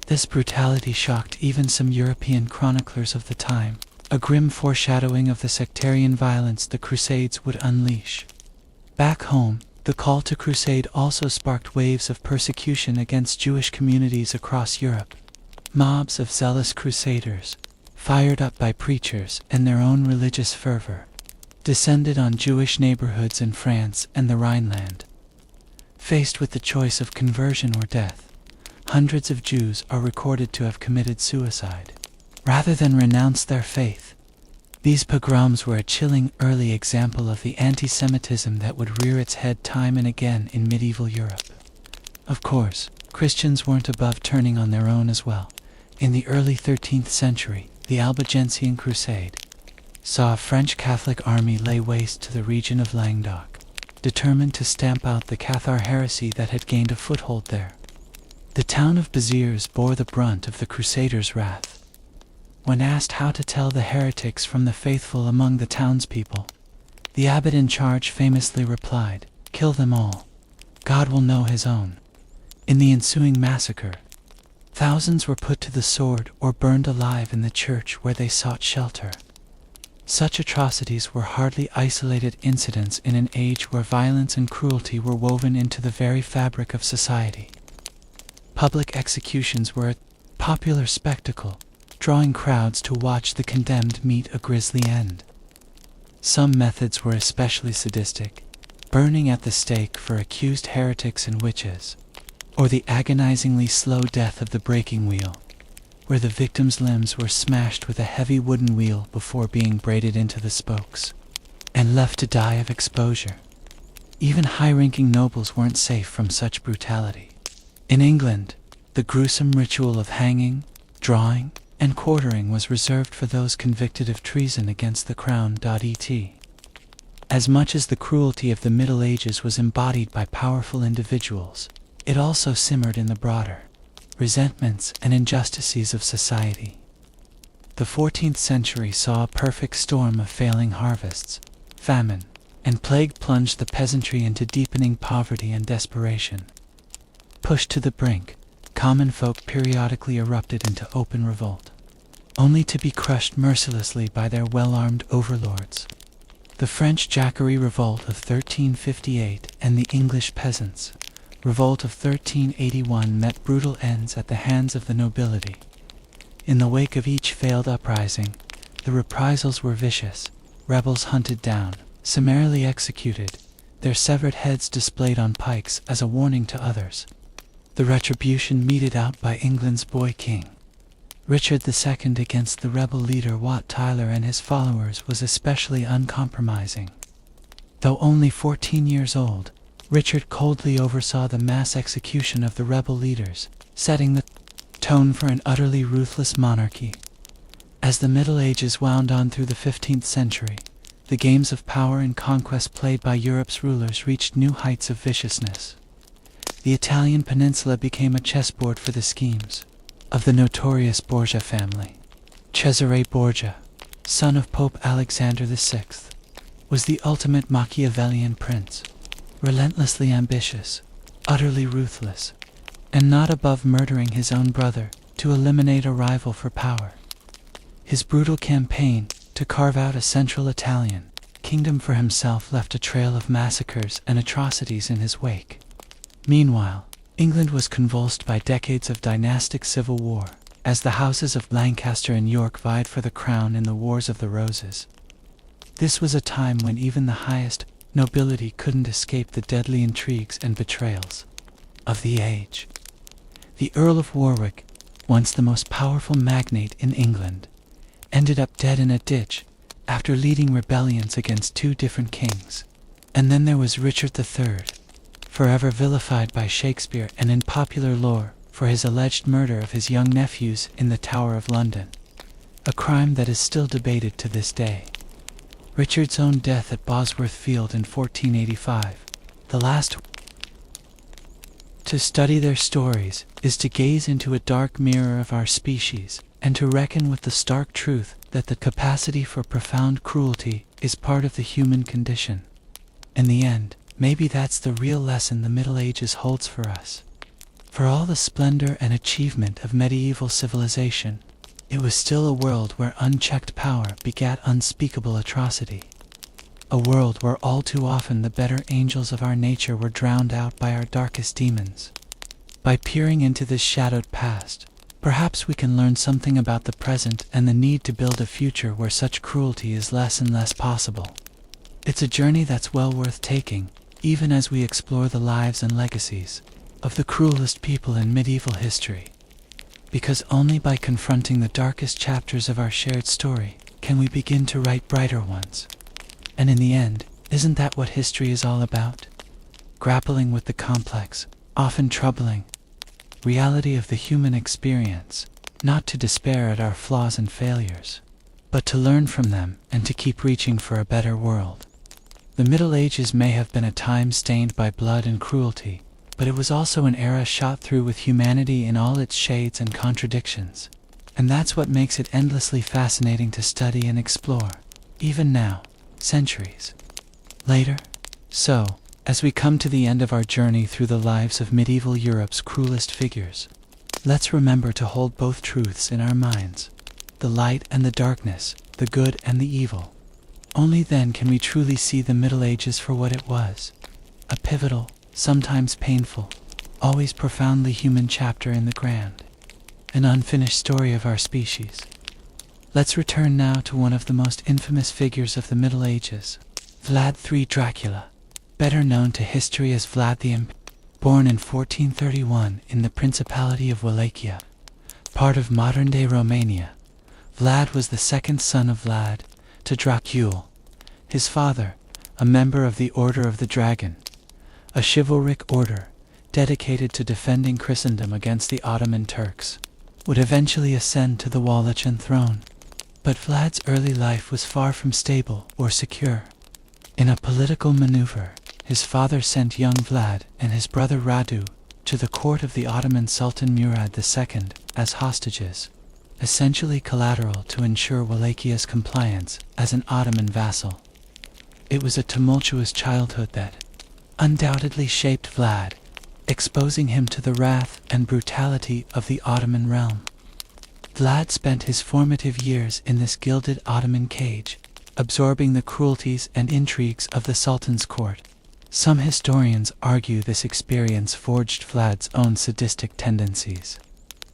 This brutality shocked even some European chroniclers of the time, a grim foreshadowing of the sectarian violence the Crusades would unleash. Back home, the call to crusade also sparked waves of persecution against Jewish communities across Europe. Mobs of zealous crusaders, fired up by preachers and their own religious fervor, descended on Jewish neighborhoods in France and the Rhineland. Faced with the choice of conversion or death, hundreds of Jews are recorded to have committed suicide, rather than renounce their faith. These pogroms were a chilling early example of the anti-Semitism that would rear its head time and again in medieval Europe. Of course, Christians weren't above turning on their own as well. In the early 13th century, the Albigensian Crusade saw a French Catholic army lay waste to the region of Languedoc, determined to stamp out the Cathar heresy that had gained a foothold there. The town of Béziers bore the brunt of the Crusaders' wrath. When asked how to tell the heretics from the faithful among the townspeople, the abbot in charge famously replied, "Kill them all. God will know his own." In the ensuing massacre, thousands were put to the sword or burned alive in the church where they sought shelter. Such atrocities were hardly isolated incidents in an age where violence and cruelty were woven into the very fabric of society. Public executions were a popular spectacle, drawing crowds to watch the condemned meet a grisly end. Some methods were especially sadistic, burning at the stake for accused heretics and witches, or the agonizingly slow death of the breaking wheel, where the victim's limbs were smashed with a heavy wooden wheel before being braided into the spokes, and left to die of exposure. Even high-ranking nobles weren't safe from such brutality. In England, the gruesome ritual of hanging, drawing, and quartering was reserved for those convicted of treason against the crown. As much as the cruelty of the Middle Ages was embodied by powerful individuals, it also simmered in the broader resentments and injustices of society. The 14th century saw a perfect storm of failing harvests, famine, and plague plunged the peasantry into deepening poverty and desperation. Pushed to the brink, common folk periodically erupted into open revolt, only to be crushed mercilessly by their well-armed overlords. The French Jacquerie Revolt of 1358 and the English peasants' revolt of 1381 met brutal ends at the hands of the nobility. In the wake of each failed uprising, the reprisals were vicious. Rebels hunted down, summarily executed, their severed heads displayed on pikes as a warning to others. The retribution meted out by England's boy king, Richard II, against the rebel leader Wat Tyler and his followers was especially uncompromising. Though only 14 years old, Richard coldly oversaw the mass execution of the rebel leaders, setting the tone for an utterly ruthless monarchy. As the Middle Ages wound on through the 15th century, the games of power and conquest played by Europe's rulers reached new heights of viciousness. The Italian peninsula became a chessboard for the schemes of the notorious Borgia family. Cesare Borgia, son of Pope Alexander VI, was the ultimate Machiavellian prince, relentlessly ambitious, utterly ruthless, and not above murdering his own brother to eliminate a rival for power. His brutal campaign to carve out a central Italian kingdom for himself left a trail of massacres and atrocities in his wake. Meanwhile, England was convulsed by decades of dynastic civil war, as the houses of Lancaster and York vied for the crown in the Wars of the Roses. This was a time when even the highest nobility couldn't escape the deadly intrigues and betrayals of the age. The Earl of Warwick, once the most powerful magnate in England, ended up dead in a ditch after leading rebellions against two different kings. And then there was Richard III, forever vilified by Shakespeare and in popular lore for his alleged murder of his young nephews in the Tower of London, a crime that is still debated to this day. Richard's own death at Bosworth Field in 1485, the last. To study their stories is to gaze into a dark mirror of our species and to reckon with the stark truth that the capacity for profound cruelty is part of the human condition. In the end, maybe that's the real lesson the Middle Ages holds for us. For all the splendor and achievement of medieval civilization, it was still a world where unchecked power begat unspeakable atrocity. A world where all too often the better angels of our nature were drowned out by our darkest demons. By peering into this shadowed past, perhaps we can learn something about the present and the need to build a future where such cruelty is less and less possible. It's a journey that's well worth taking, even as we explore the lives and legacies of the cruelest people in medieval history. Because only by confronting the darkest chapters of our shared story can we begin to write brighter ones. And in the end, isn't that what history is all about? Grappling with the complex, often troubling, reality of the human experience, not to despair at our flaws and failures, but to learn from them and to keep reaching for a better world. The Middle Ages may have been a time stained by blood and cruelty, but it was also an era shot through with humanity in all its shades and contradictions. And that's what makes it endlessly fascinating to study and explore, even now, centuries later. So, as we come to the end of our journey through the lives of medieval Europe's cruelest figures, let's remember to hold both truths in our minds, the light and the darkness, the good and the evil. Only then can we truly see the Middle Ages for what it was, a pivotal, sometimes painful, always profoundly human chapter in the grand, an unfinished story of our species. Let's return now to one of the most infamous figures of the Middle Ages, Vlad III Dracula, better known to history as Vlad the Impaler. Born in 1431 in the Principality of Wallachia, part of modern-day Romania, Vlad was the second son of Vlad to Dracul, his father, a member of the Order of the Dragon, a chivalric order dedicated to defending Christendom against the Ottoman Turks, would eventually ascend to the Wallachian throne. But Vlad's early life was far from stable or secure. In a political maneuver, his father sent young Vlad and his brother Radu to the court of the Ottoman Sultan Murad II as hostages, essentially collateral to ensure Wallachia's compliance as an Ottoman vassal. It was a tumultuous childhood that undoubtedly shaped Vlad, exposing him to the wrath and brutality of the Ottoman realm. Vlad spent his formative years in this gilded Ottoman cage, absorbing the cruelties and intrigues of the Sultan's court. Some historians argue this experience forged Vlad's own sadistic tendencies,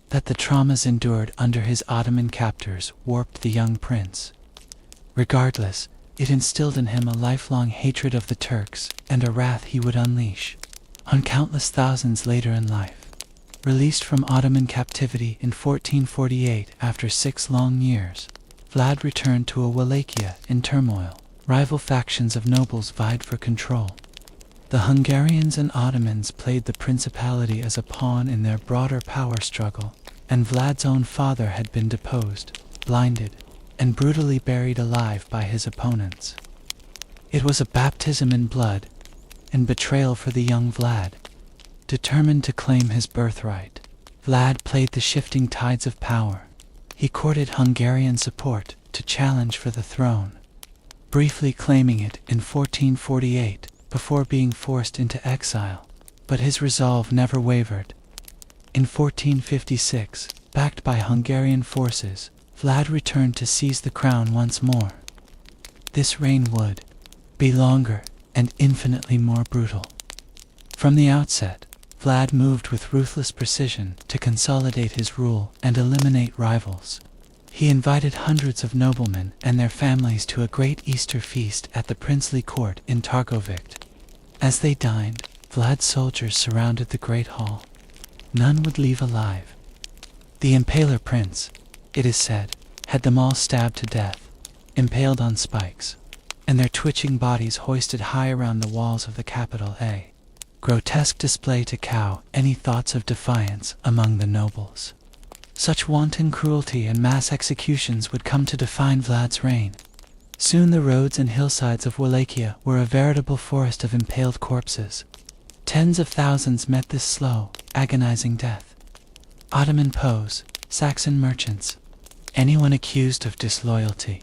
that the traumas endured under his Ottoman captors warped the young prince. Regardless, it instilled in him a lifelong hatred of the Turks and a wrath he would unleash on countless thousands later in life. Released from Ottoman captivity in 1448 after 6 long years, Vlad returned to a Wallachia in turmoil. Rival factions of nobles vied for control. The Hungarians and Ottomans played the principality as a pawn in their broader power struggle, and Vlad's own father had been deposed, blinded, and brutally buried alive by his opponents. It was a baptism in blood and betrayal for the young Vlad. Determined to claim his birthright, Vlad played the shifting tides of power. He courted Hungarian support to challenge for the throne, briefly claiming it in 1448 before being forced into exile, but his resolve never wavered. In 1456, backed by Hungarian forces, Vlad returned to seize the crown once more. This reign would be longer and infinitely more brutal. From the outset, Vlad moved with ruthless precision to consolidate his rule and eliminate rivals. He invited hundreds of noblemen and their families to a great Easter feast at the princely court in Targovict. As they dined, Vlad's soldiers surrounded the great hall. None would leave alive. The impaler prince, it is said, had them all stabbed to death, impaled on spikes, and their twitching bodies hoisted high around the walls of the capital. A grotesque display to cow any thoughts of defiance among the nobles. Such wanton cruelty and mass executions would come to define Vlad's reign. Soon the roads and hillsides of Wallachia were a veritable forest of impaled corpses. Tens of thousands met this slow, agonizing death. Ottoman Poles, Saxon merchants, anyone accused of disloyalty,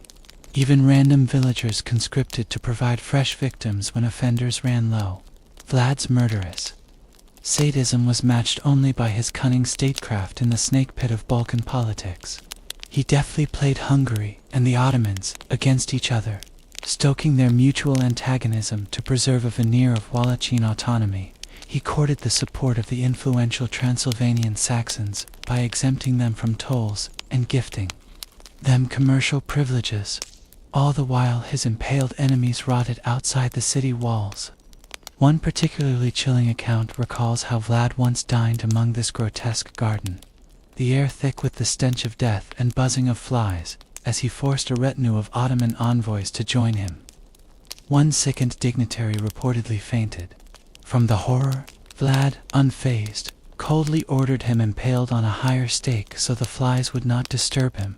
even random villagers conscripted to provide fresh victims when offenders ran low. Vlad's murderous sadism was matched only by his cunning statecraft in the snake pit of Balkan politics. He deftly played Hungary and the Ottomans against each other, stoking their mutual antagonism to preserve a veneer of Wallachian autonomy. He courted the support of the influential Transylvanian Saxons by exempting them from tolls and gifting them commercial privileges. All the while his impaled enemies rotted outside the city walls. One particularly chilling account recalls how Vlad once dined among this grotesque garden, the air thick with the stench of death and buzzing of flies, as he forced a retinue of Ottoman envoys to join him. One sickened dignitary reportedly fainted. From the horror, Vlad, unfazed, coldly ordered him impaled on a higher stake so the flies would not disturb him.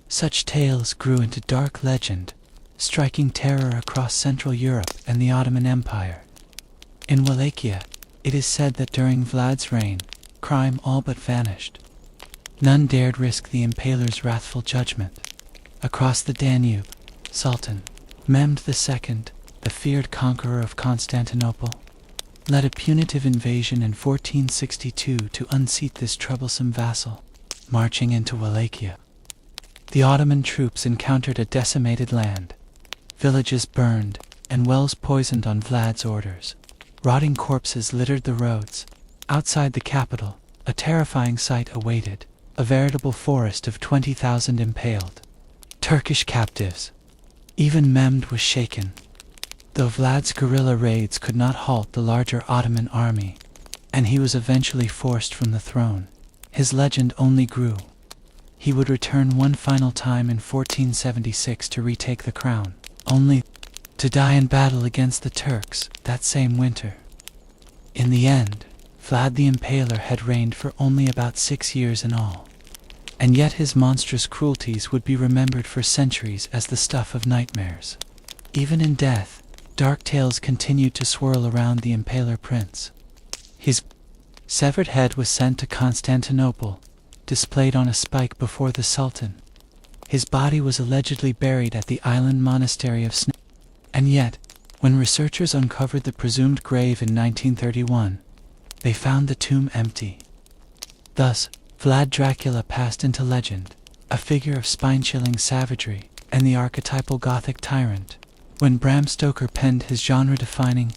Such tales grew into dark legend, striking terror across Central Europe and the Ottoman Empire. In Wallachia, it is said that during Vlad's reign, crime all but vanished. None dared risk the impaler's wrathful judgment. Across the Danube, Sultan Mehmed II, the feared conqueror of Constantinople, led a punitive invasion in 1462 to unseat this troublesome vassal. Marching into Wallachia, the Ottoman troops encountered a decimated land, villages burned, and wells poisoned on Vlad's orders. Rotting corpses littered the roads. Outside the capital, a terrifying sight awaited, a veritable forest of 20,000 impaled Turkish captives. Even Mehmed was shaken. Though Vlad's guerrilla raids could not halt the larger Ottoman army, and he was eventually forced from the throne, his legend only grew. He would return one final time in 1476 to retake the crown, only to die in battle against the Turks that same winter. In the end, Vlad the Impaler had reigned for only about 6 years in all, and yet his monstrous cruelties would be remembered for centuries as the stuff of nightmares. Even in death, dark tales continued to swirl around the Impaler prince. His severed head was sent to Constantinople, displayed on a spike before the Sultan. His body was allegedly buried at the island monastery of Snake. And yet, when researchers uncovered the presumed grave in 1931, they found the tomb empty. Thus, Vlad Dracula passed into legend, a figure of spine-chilling savagery and the archetypal Gothic tyrant. When Bram Stoker penned his genre-defining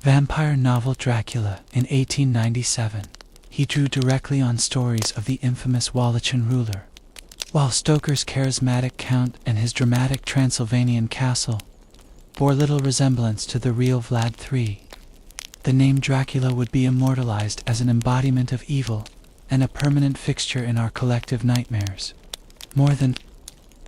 vampire novel Dracula in 1897. He drew directly on stories of the infamous Wallachian ruler, while Stoker's charismatic count and his dramatic Transylvanian castle bore little resemblance to the real Vlad III. The name Dracula would be immortalized as an embodiment of evil and a permanent fixture in our collective nightmares. More than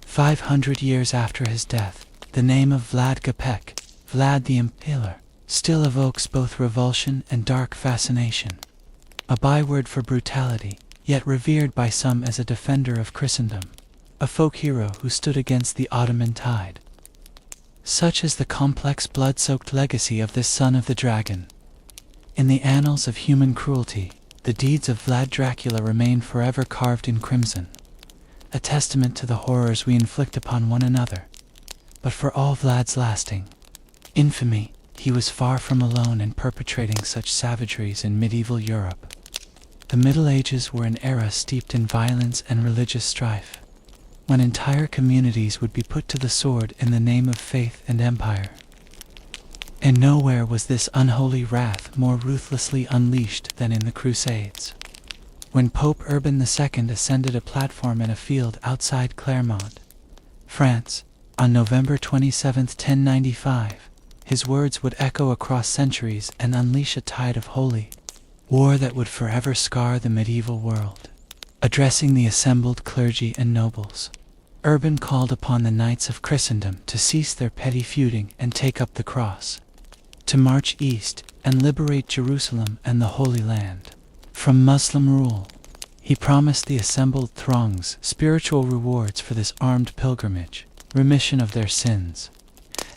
500 years after his death, the name of Vlad Gapek, Vlad the Impaler, still evokes both revulsion and dark fascination. A byword for brutality, yet revered by some as a defender of Christendom, a folk hero who stood against the Ottoman tide. Such is the complex blood-soaked legacy of this son of the dragon. In the annals of human cruelty, the deeds of Vlad Dracula remain forever carved in crimson, a testament to the horrors we inflict upon one another. But for all Vlad's lasting infamy, he was far from alone in perpetrating such savageries in medieval Europe. The Middle Ages were an era steeped in violence and religious strife, when entire communities would be put to the sword in the name of faith and empire. And nowhere was this unholy wrath more ruthlessly unleashed than in the Crusades. When Pope Urban II ascended a platform in a field outside Clermont, France, on November 27, 1095, his words would echo across centuries and unleash a tide of holy war that would forever scar the medieval world. Addressing the assembled clergy and nobles, Urban called upon the knights of Christendom to cease their petty feuding and take up the cross, to march east and liberate Jerusalem and the Holy Land from Muslim rule. He promised the assembled throngs spiritual rewards for this armed pilgrimage, remission of their sins.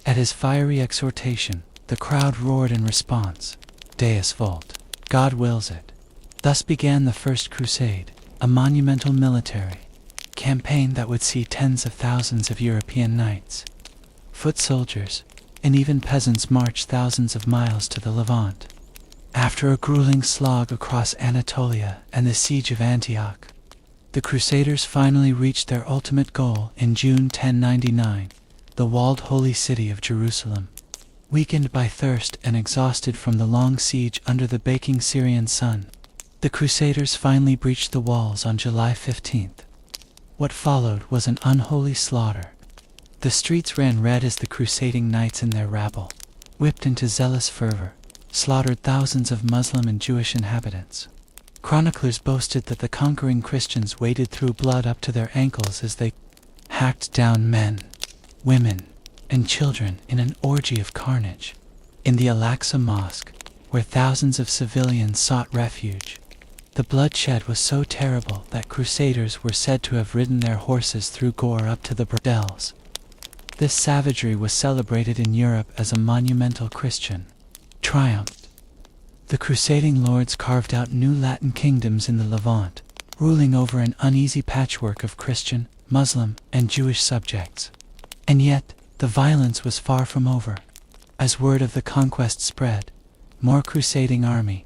At his fiery exhortation, the crowd roared in response, Deus vult, God wills it. Thus began the First Crusade, a monumental military campaign that would see tens of thousands of European knights, foot soldiers, and even peasants march thousands of miles to the Levant. After a grueling slog across Anatolia and the siege of Antioch, the Crusaders finally reached their ultimate goal in June 1099, the walled holy city of Jerusalem. Weakened by thirst and exhausted from the long siege under the baking Syrian sun, the Crusaders finally breached the walls on July 15th. What followed was an unholy slaughter. The streets ran red as the crusading knights and their rabble, whipped into zealous fervor, slaughtered thousands of Muslim and Jewish inhabitants. Chroniclers boasted that the conquering Christians waded through blood up to their ankles as they hacked down men, women, and children in an orgy of carnage. In the Al-Aqsa Mosque, where thousands of civilians sought refuge, the bloodshed was so terrible that crusaders were said to have ridden their horses through gore up to the bordels. This savagery was celebrated in Europe as a monumental Christian triumph. The crusading lords carved out new Latin kingdoms in the Levant, ruling over an uneasy patchwork of Christian, Muslim, and Jewish subjects. And yet, the violence was far from over. As word of the conquest spread, more crusading army.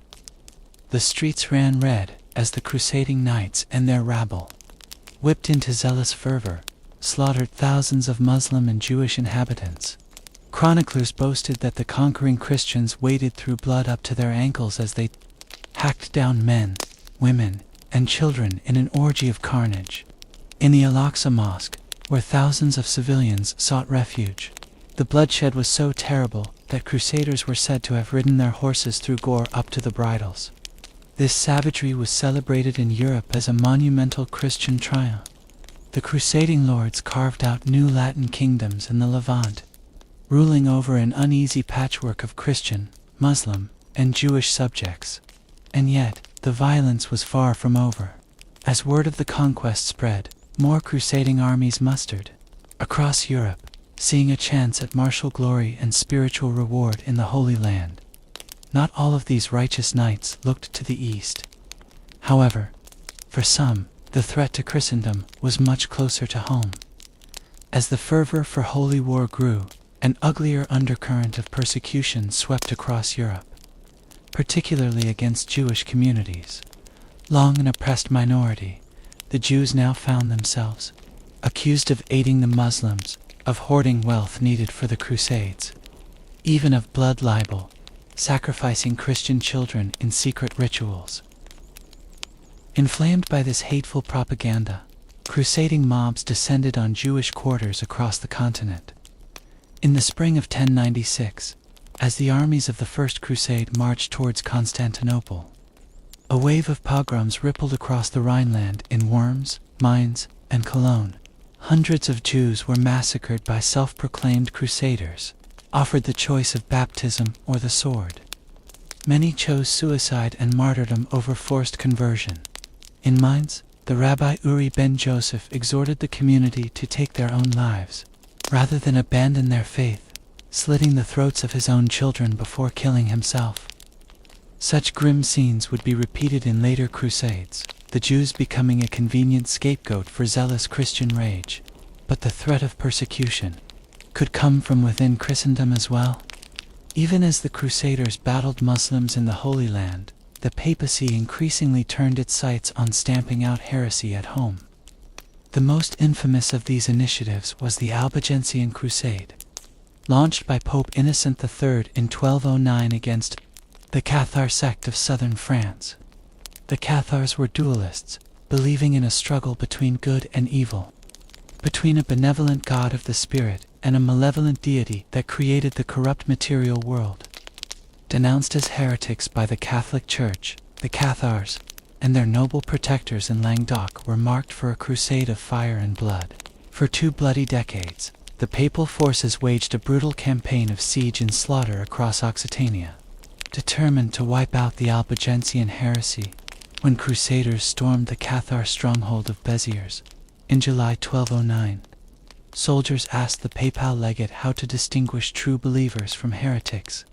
The streets ran red as the crusading knights and their rabble, whipped into zealous fervor, slaughtered thousands of Muslim and Jewish inhabitants. Chroniclers boasted that the conquering Christians waded through blood up to their ankles as they hacked down men, women, and children in an orgy of carnage. In the Al-Aqsa Mosque, where thousands of civilians sought refuge, the bloodshed was so terrible that crusaders were said to have ridden their horses through gore up to the bridles. This savagery was celebrated in Europe as a monumental Christian triumph. The crusading lords carved out new Latin kingdoms in the Levant, ruling over an uneasy patchwork of Christian, Muslim, and Jewish subjects. And yet, the violence was far from over. As word of the conquest spread, more crusading armies mustered across Europe, seeing a chance at martial glory and spiritual reward in the Holy Land. Not all of these righteous knights looked to the east. However, for some, the threat to Christendom was much closer to home. As the fervor for holy war grew, an uglier undercurrent of persecution swept across Europe, particularly against Jewish communities. Long an oppressed minority, the Jews now found themselves accused of aiding the Muslims, of hoarding wealth needed for the Crusades, even of blood libel, sacrificing Christian children in secret rituals. Inflamed by this hateful propaganda, crusading mobs descended on Jewish quarters across the continent. In the spring of 1096, as the armies of the First Crusade marched towards Constantinople, a wave of pogroms rippled across the Rhineland in Worms, Mainz, and Cologne. Hundreds of Jews were massacred by self-proclaimed crusaders, offered the choice of baptism or the sword. Many chose suicide and martyrdom over forced conversion. In Mainz, the Rabbi Uri ben Joseph exhorted the community to take their own lives, rather than abandon their faith, slitting the throats of his own children before killing himself. Such grim scenes would be repeated in later crusades, the Jews becoming a convenient scapegoat for zealous Christian rage. But the threat of persecution could come from within Christendom as well. Even as the Crusaders battled Muslims in the Holy Land, the papacy increasingly turned its sights on stamping out heresy at home. The most infamous of these initiatives was the Albigensian Crusade, launched by Pope Innocent III in 1209 against the Cathar sect of southern France. The Cathars were dualists, believing in a struggle between good and evil, between a benevolent God of the spirit and a malevolent deity that created the corrupt material world. Denounced as heretics by the Catholic Church, the Cathars and their noble protectors in Languedoc were marked for a crusade of fire and blood. For 2 bloody decades, the papal forces waged a brutal campaign of siege and slaughter across Occitania, determined to wipe out the Albigensian heresy. When crusaders stormed the Cathar stronghold of Béziers in July 1209, soldiers asked the papal legate how to distinguish true believers from heretics.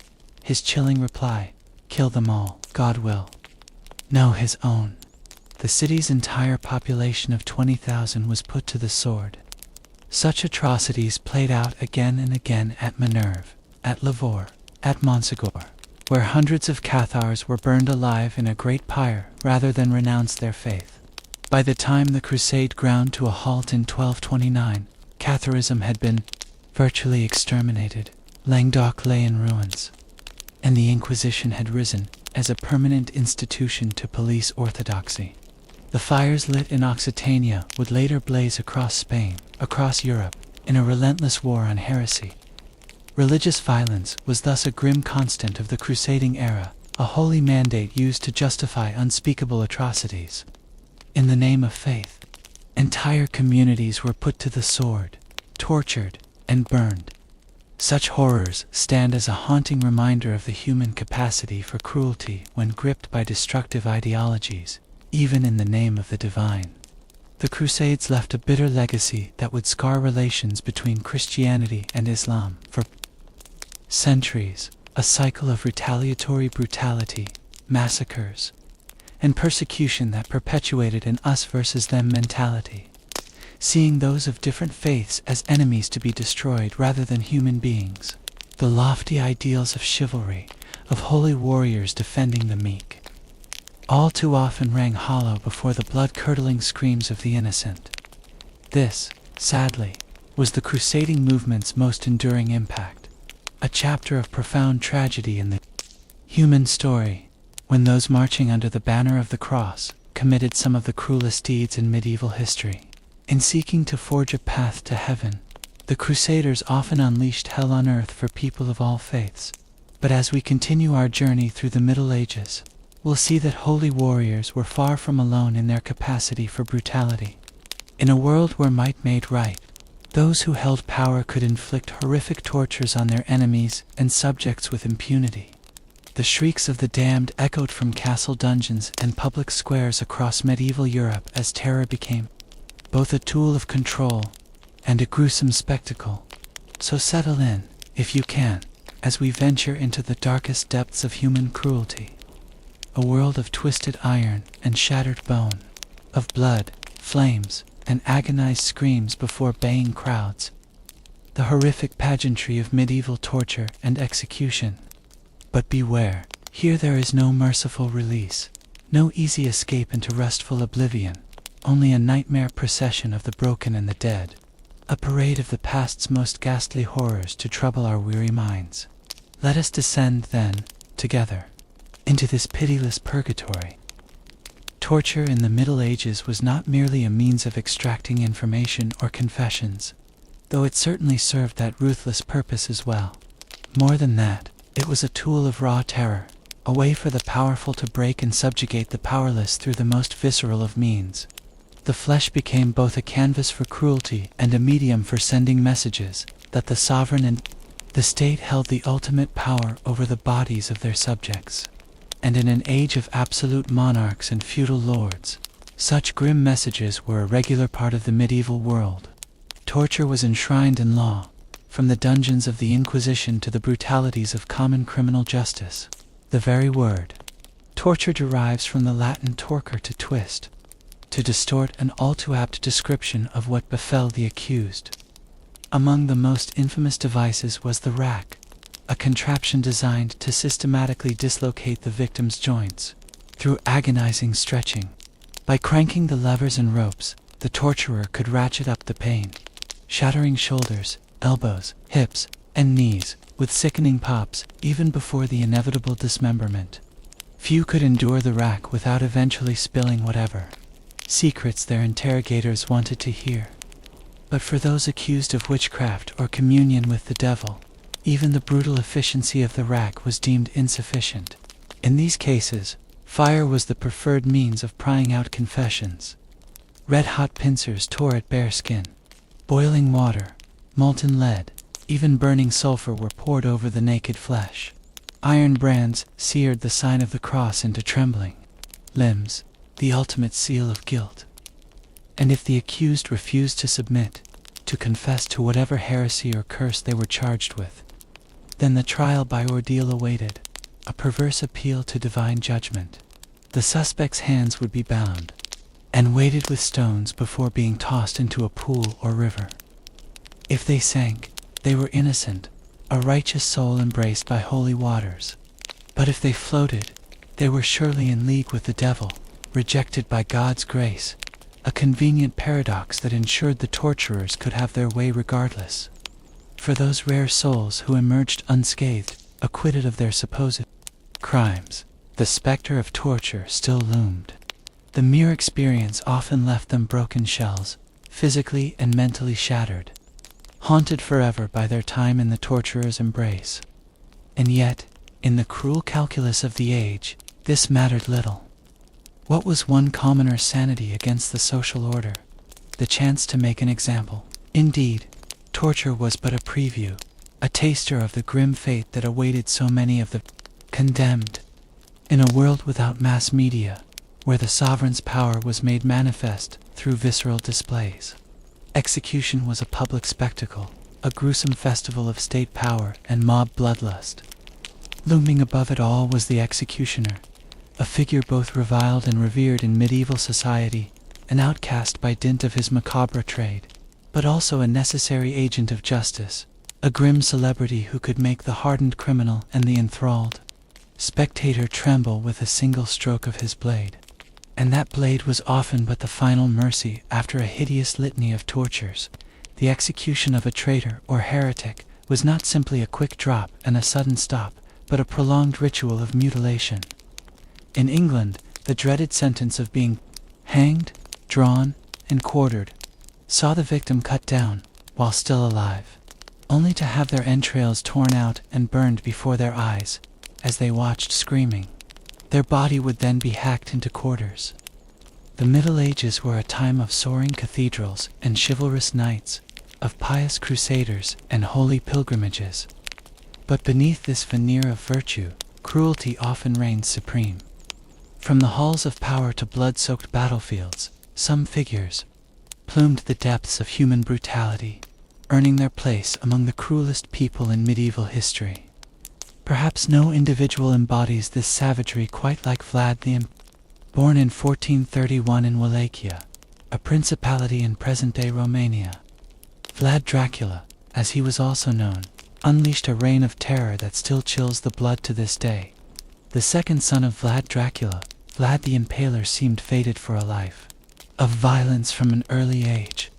His chilling reply, "Kill them all, God will." No, his own. The city's entire population of 20,000 was put to the sword. Such atrocities played out again and again at Minerve, at Lavore, at Montségur, where hundreds of Cathars were burned alive in a great pyre rather than renounce their faith. By the time the crusade ground to a halt in 1229, Catharism had been virtually exterminated. Languedoc lay in ruins, and the Inquisition had risen as a permanent institution to police orthodoxy. The fires lit in Occitania would later blaze across Spain, across Europe, in a relentless war on heresy. Religious violence was thus a grim constant of the crusading era, a holy mandate used to justify unspeakable atrocities. In the name of faith, entire communities were put to the sword, tortured, and burned. Such horrors stand as a haunting reminder of the human capacity for cruelty when gripped by destructive ideologies, even in the name of the divine. The Crusades left a bitter legacy that would scar relations between Christianity and Islam for centuries, a cycle of retaliatory brutality, massacres, and persecution that perpetuated an us versus them mentality, seeing those of different faiths as enemies to be destroyed rather than human beings. The lofty ideals of chivalry, of holy warriors defending the meek, all too often rang hollow before the blood-curdling screams of the innocent. This, sadly, was the crusading movement's most enduring impact, a chapter of profound tragedy in the human story, when those marching under the banner of the cross committed some of the cruelest deeds in medieval history. In seeking to forge a path to heaven, the Crusaders often unleashed hell on earth for people of all faiths. But as we continue our journey through the Middle Ages, we'll see that holy warriors were far from alone in their capacity for brutality. In a world where might made right, those who held power could inflict horrific tortures on their enemies and subjects with impunity. The shrieks of the damned echoed from castle dungeons and public squares across medieval Europe as terror became both a tool of control and a gruesome spectacle. So settle in, if you can, as we venture into the darkest depths of human cruelty. A world of twisted iron and shattered bone, of blood, flames, and agonized screams before baying crowds. The horrific pageantry of medieval torture and execution. But beware, here there is no merciful release, no easy escape into restful oblivion, only a nightmare procession of the broken and the dead, a parade of the past's most ghastly horrors to trouble our weary minds. Let us descend, then, together, into this pitiless purgatory. Torture in the Middle Ages was not merely a means of extracting information or confessions, though it certainly served that ruthless purpose as well. More than that, it was a tool of raw terror, a way for the powerful to break and subjugate the powerless through the most visceral of means. The flesh became both a canvas for cruelty and a medium for sending messages that the sovereign and the state held the ultimate power over the bodies of their subjects. And in an age of absolute monarchs and feudal lords, such grim messages were a regular part of the medieval world. Torture was enshrined in law, from the dungeons of the Inquisition to the brutalities of common criminal justice. The very word torture derives from the Latin torcere, to twist, to distort, an all too apt description of what befell the accused. Among the most infamous devices was the rack, a contraption designed to systematically dislocate the victim's joints through agonizing stretching. By cranking the levers and ropes, the torturer could ratchet up the pain, shattering shoulders, elbows, hips, and knees with sickening pops even before the inevitable dismemberment. Few could endure the rack without eventually spilling whatever secrets their interrogators wanted to hear. But for those accused of witchcraft or communion with the devil, even the brutal efficiency of the rack was deemed insufficient. In these cases, fire was the preferred means of prying out confessions. Red-hot pincers tore at bare skin. Boiling water, molten lead, even burning sulfur were poured over the naked flesh. Iron brands seared the sign of the cross into trembling limbs, the ultimate seal of guilt. And if the accused refused to submit, to confess to whatever heresy or curse they were charged with, then the trial by ordeal awaited, a perverse appeal to divine judgment. The suspect's hands would be bound and weighted with stones before being tossed into a pool or river. If they sank, they were innocent, a righteous soul embraced by holy waters. But if they floated, they were surely in league with the devil, rejected by God's grace, a convenient paradox that ensured the torturers could have their way regardless. For those rare souls who emerged unscathed, acquitted of their supposed crimes, the specter of torture still loomed. The mere experience often left them broken shells, physically and mentally shattered, haunted forever by their time in the torturer's embrace. And yet, in the cruel calculus of the age, this mattered little. What was one commoner's sanity against the social order? The chance to make an example. Indeed, torture was but a preview, a taster of the grim fate that awaited so many of the condemned. In a world without mass media, where the sovereign's power was made manifest through visceral displays, execution was a public spectacle, a gruesome festival of state power and mob bloodlust. Looming above it all was the executioner, a figure both reviled and revered in medieval society, an outcast by dint of his macabre trade, but also a necessary agent of justice, a grim celebrity who could make the hardened criminal and the enthralled spectator tremble with a single stroke of his blade. And that blade was often but the final mercy after a hideous litany of tortures. The execution of a traitor or heretic was not simply a quick drop and a sudden stop, but a prolonged ritual of mutilation. In England, the dreaded sentence of being hanged, drawn, and quartered saw the victim cut down while still alive, only to have their entrails torn out and burned before their eyes as they watched screaming. Their body would then be hacked into quarters. The Middle Ages were a time of soaring cathedrals and chivalrous knights, of pious crusaders and holy pilgrimages. But beneath this veneer of virtue, cruelty often reigned supreme. From the halls of power to blood-soaked battlefields, some figures plumbed the depths of human brutality, earning their place among the cruelest people in medieval history. Perhaps no individual embodies this savagery quite like Vlad the Impaler. Born in 1431 in Wallachia, a principality in present-day Romania, Vlad Dracula, as he was also known, unleashed a reign of terror that still chills the blood to this day. The second son of Vlad Dracula, Vlad the Impaler, seemed fated for a life of violence from an early age.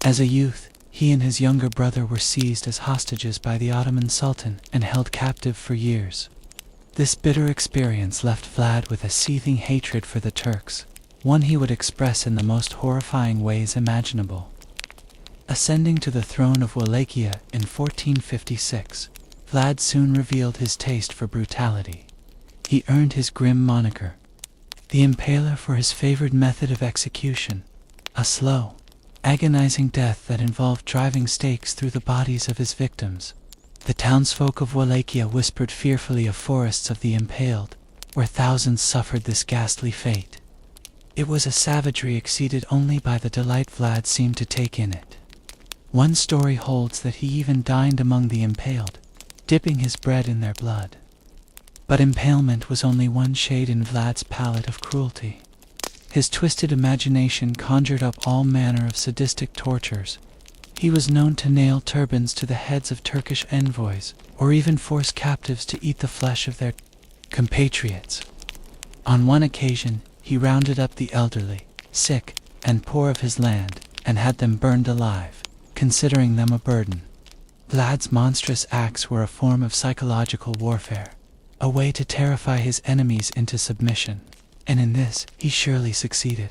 As a youth, he and his younger brother were seized as hostages by the Ottoman Sultan and held captive for years. This bitter experience left Vlad with a seething hatred for the Turks, one he would express in the most horrifying ways imaginable. Ascending to the throne of Wallachia in 1456, Vlad soon revealed his taste for brutality. He earned his grim moniker, the Impaler, for his favored method of execution, a slow, agonizing death that involved driving stakes through the bodies of his victims. The townsfolk of Wallachia whispered fearfully of forests of the impaled, where thousands suffered this ghastly fate. It was a savagery exceeded only by the delight Vlad seemed to take in it. One story holds that he even dined among the impaled, dipping his bread in their blood. But impalement was only one shade in Vlad's palette of cruelty. His twisted imagination conjured up all manner of sadistic tortures. He was known to nail turbans to the heads of Turkish envoys, or even force captives to eat the flesh of their compatriots. On one occasion, he rounded up the elderly, sick, and poor of his land, and had them burned alive, considering them a burden. Vlad's monstrous acts were a form of psychological warfare, a way to terrify his enemies into submission, and in this he surely succeeded.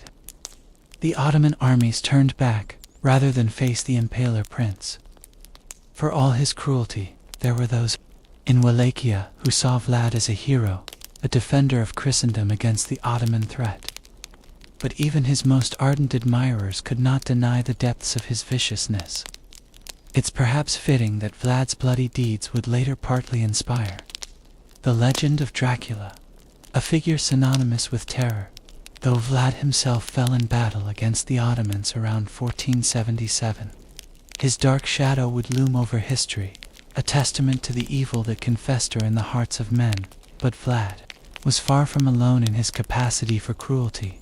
The Ottoman armies turned back, rather than face the Impaler prince. For all his cruelty, there were those in Wallachia who saw Vlad as a hero, a defender of Christendom against the Ottoman threat. But even his most ardent admirers could not deny the depths of his viciousness. It's perhaps fitting that Vlad's bloody deeds would later partly inspire the legend of Dracula, a figure synonymous with terror, though Vlad himself fell in battle against the Ottomans around 1477. His dark shadow would loom over history, a testament to the evil that can fester in the hearts of men. But Vlad was far from alone in his capacity for cruelty.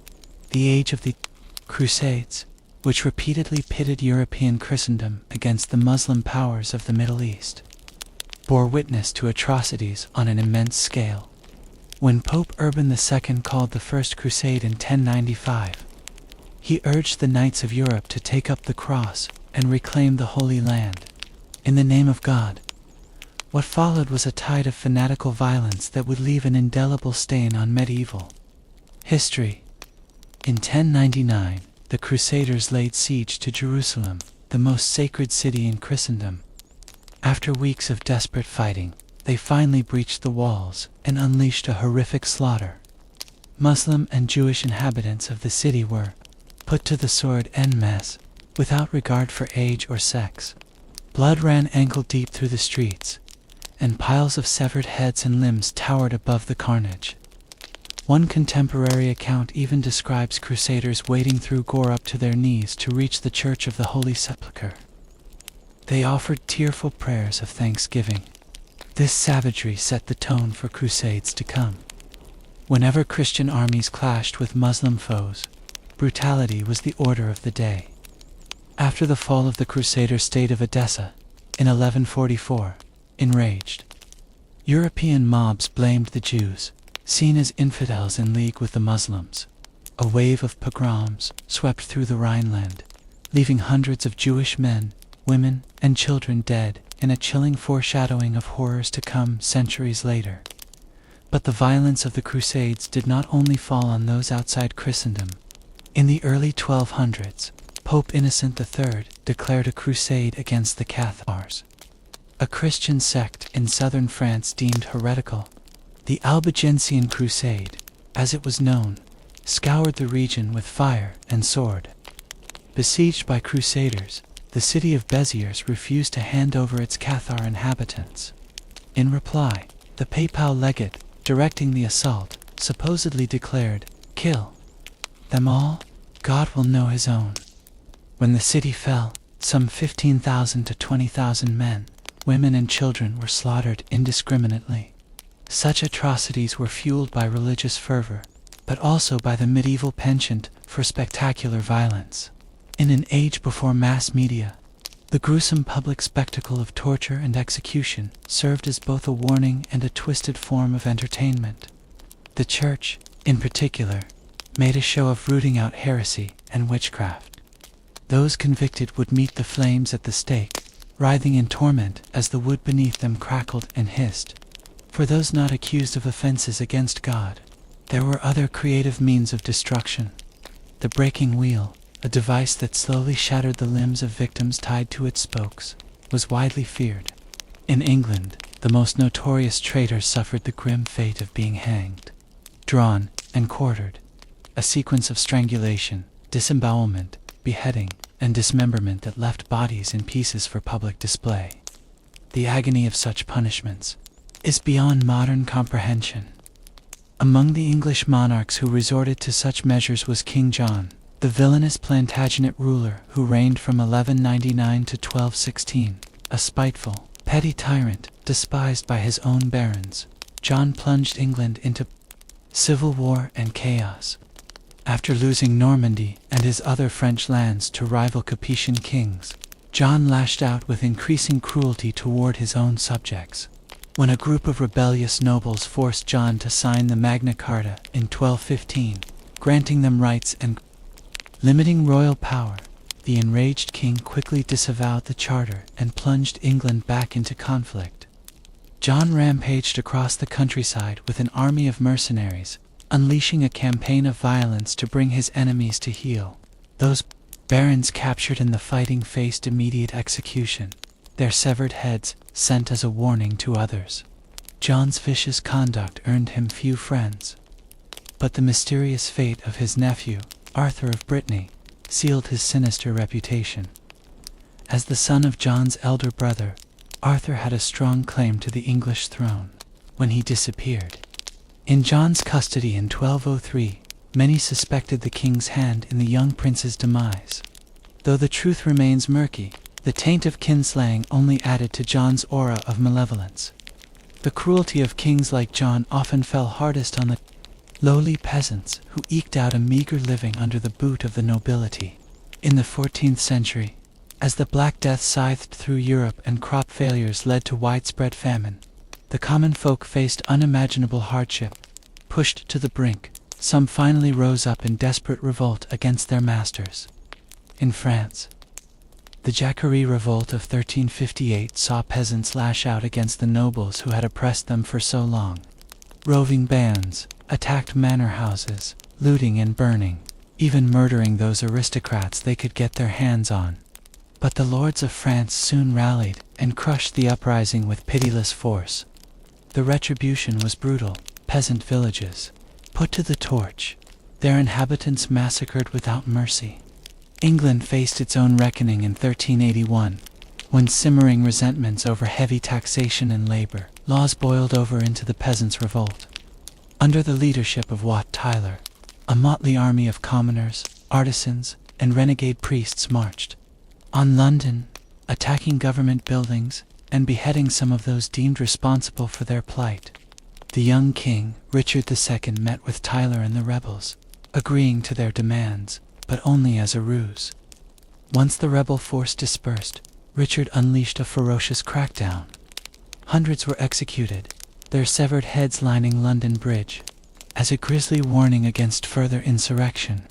The age of the Crusades, which repeatedly pitted European Christendom against the Muslim powers of the Middle East, bore witness to atrocities on an immense scale. When Pope Urban II called the First Crusade in 1095, he urged the knights of Europe to take up the cross and reclaim the Holy Land, in the name of God. What followed was a tide of fanatical violence that would leave an indelible stain on medieval history. In 1099, the Crusaders laid siege to Jerusalem, the most sacred city in Christendom. After weeks of desperate fighting, they finally breached the walls and unleashed a horrific slaughter. Muslim and Jewish inhabitants of the city were put to the sword en masse, without regard for age or sex. Blood ran ankle-deep through the streets, and piles of severed heads and limbs towered above the carnage. One contemporary account even describes crusaders wading through gore up to their knees to reach the Church of the Holy Sepulchre. They offered tearful prayers of thanksgiving. This savagery set the tone for crusades to come. Whenever Christian armies clashed with Muslim foes, brutality was the order of the day. After the fall of the Crusader state of Edessa, in 1144, enraged European mobs blamed the Jews, seen as infidels in league with the Muslims. A wave of pogroms swept through the Rhineland, leaving hundreds of Jewish men, women, and children dead, in a chilling foreshadowing of horrors to come centuries later. But the violence of the Crusades did not only fall on those outside Christendom. In the early 1200s, Pope Innocent III declared a crusade against the Cathars, a Christian sect in southern France deemed heretical. The Albigensian Crusade, as it was known, scoured the region with fire and sword. Besieged by crusaders, the city of Béziers refused to hand over its Cathar inhabitants. In reply, the papal legate, directing the assault, supposedly declared, "Kill them all, God will know his own." When the city fell, some 15,000 to 20,000 men, women and children were slaughtered indiscriminately. Such atrocities were fueled by religious fervor, but also by the medieval penchant for spectacular violence. In an age before mass media, the gruesome public spectacle of torture and execution served as both a warning and a twisted form of entertainment. The Church, in particular, made a show of rooting out heresy and witchcraft. Those convicted would meet the flames at the stake, writhing in torment as the wood beneath them crackled and hissed. For those not accused of offenses against God, there were other creative means of destruction. The breaking wheel, a device that slowly shattered the limbs of victims tied to its spokes, was widely feared. In England, the most notorious traitors suffered the grim fate of being hanged, drawn, and quartered, a sequence of strangulation, disembowelment, beheading, and dismemberment that left bodies in pieces for public display. The agony of such punishments is beyond modern comprehension. Among the English monarchs who resorted to such measures was King John, the villainous Plantagenet ruler who reigned from 1199 to 1216, a spiteful, petty tyrant despised by his own barons. John plunged England into civil war and chaos. After losing Normandy and his other French lands to rival Capetian kings, John lashed out with increasing cruelty toward his own subjects. When a group of rebellious nobles forced John to sign the Magna Carta in 1215, granting them rights and limiting royal power, the enraged king quickly disavowed the charter and plunged England back into conflict. John rampaged across the countryside with an army of mercenaries, unleashing a campaign of violence to bring his enemies to heel. Those barons captured in the fighting faced immediate execution, their severed heads sent as a warning to others. John's vicious conduct earned him few friends, but the mysterious fate of his nephew, Arthur of Brittany, sealed his sinister reputation. As the son of John's elder brother, Arthur had a strong claim to the English throne. When he disappeared in John's custody in 1203, many suspected the king's hand in the young prince's demise. Though the truth remains murky, the taint of kinslaying only added to John's aura of malevolence. The cruelty of kings like John often fell hardest on the lowly peasants who eked out a meager living under the boot of the nobility. In the 14th century, as the Black Death scythed through Europe and crop failures led to widespread famine, the common folk faced unimaginable hardship. Pushed to the brink, some finally rose up in desperate revolt against their masters. In France, the Jacquerie Revolt of 1358 saw peasants lash out against the nobles who had oppressed them for so long. Roving bands attacked manor houses, looting and burning, even murdering those aristocrats they could get their hands on. But the lords of France soon rallied and crushed the uprising with pitiless force. The retribution was brutal. Peasant villages put to the torch, their inhabitants massacred without mercy. England faced its own reckoning in 1381, when simmering resentments over heavy taxation and labor laws boiled over into the peasants' revolt. Under the leadership of Wat Tyler, a motley army of commoners, artisans, and renegade priests marched on London, attacking government buildings and beheading some of those deemed responsible for their plight. The young king, Richard II, met with Tyler and the rebels, agreeing to their demands, but only as a ruse. Once the rebel force dispersed, Richard unleashed a ferocious crackdown. Hundreds were executed, their severed heads lining London Bridge, as a grisly warning against further insurrection.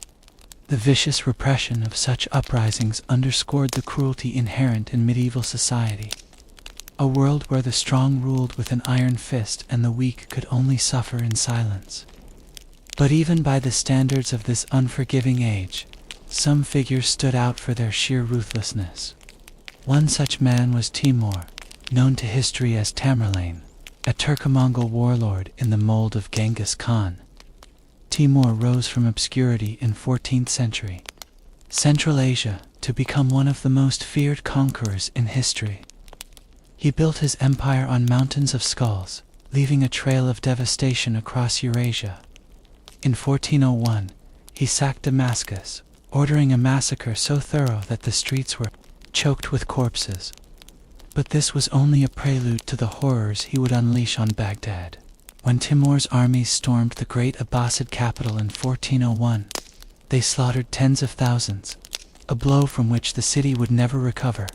The vicious repression of such uprisings underscored the cruelty inherent in medieval society, a world where the strong ruled with an iron fist and the weak could only suffer in silence. But even by the standards of this unforgiving age, some figures stood out for their sheer ruthlessness. One such man was Timur, known to history as Tamerlane, a Turco-Mongol warlord in the mold of Genghis Khan. Timur rose from obscurity in 14th century Central Asia to become one of the most feared conquerors in history. He built his empire on mountains of skulls, leaving a trail of devastation across Eurasia. In 1401, he sacked Damascus, ordering a massacre so thorough that the streets were choked with corpses. But this was only a prelude to the horrors he would unleash on Baghdad. When Timur's armies stormed the great Abbasid capital in 1401, they slaughtered tens of thousands, a blow from which the city would never recover.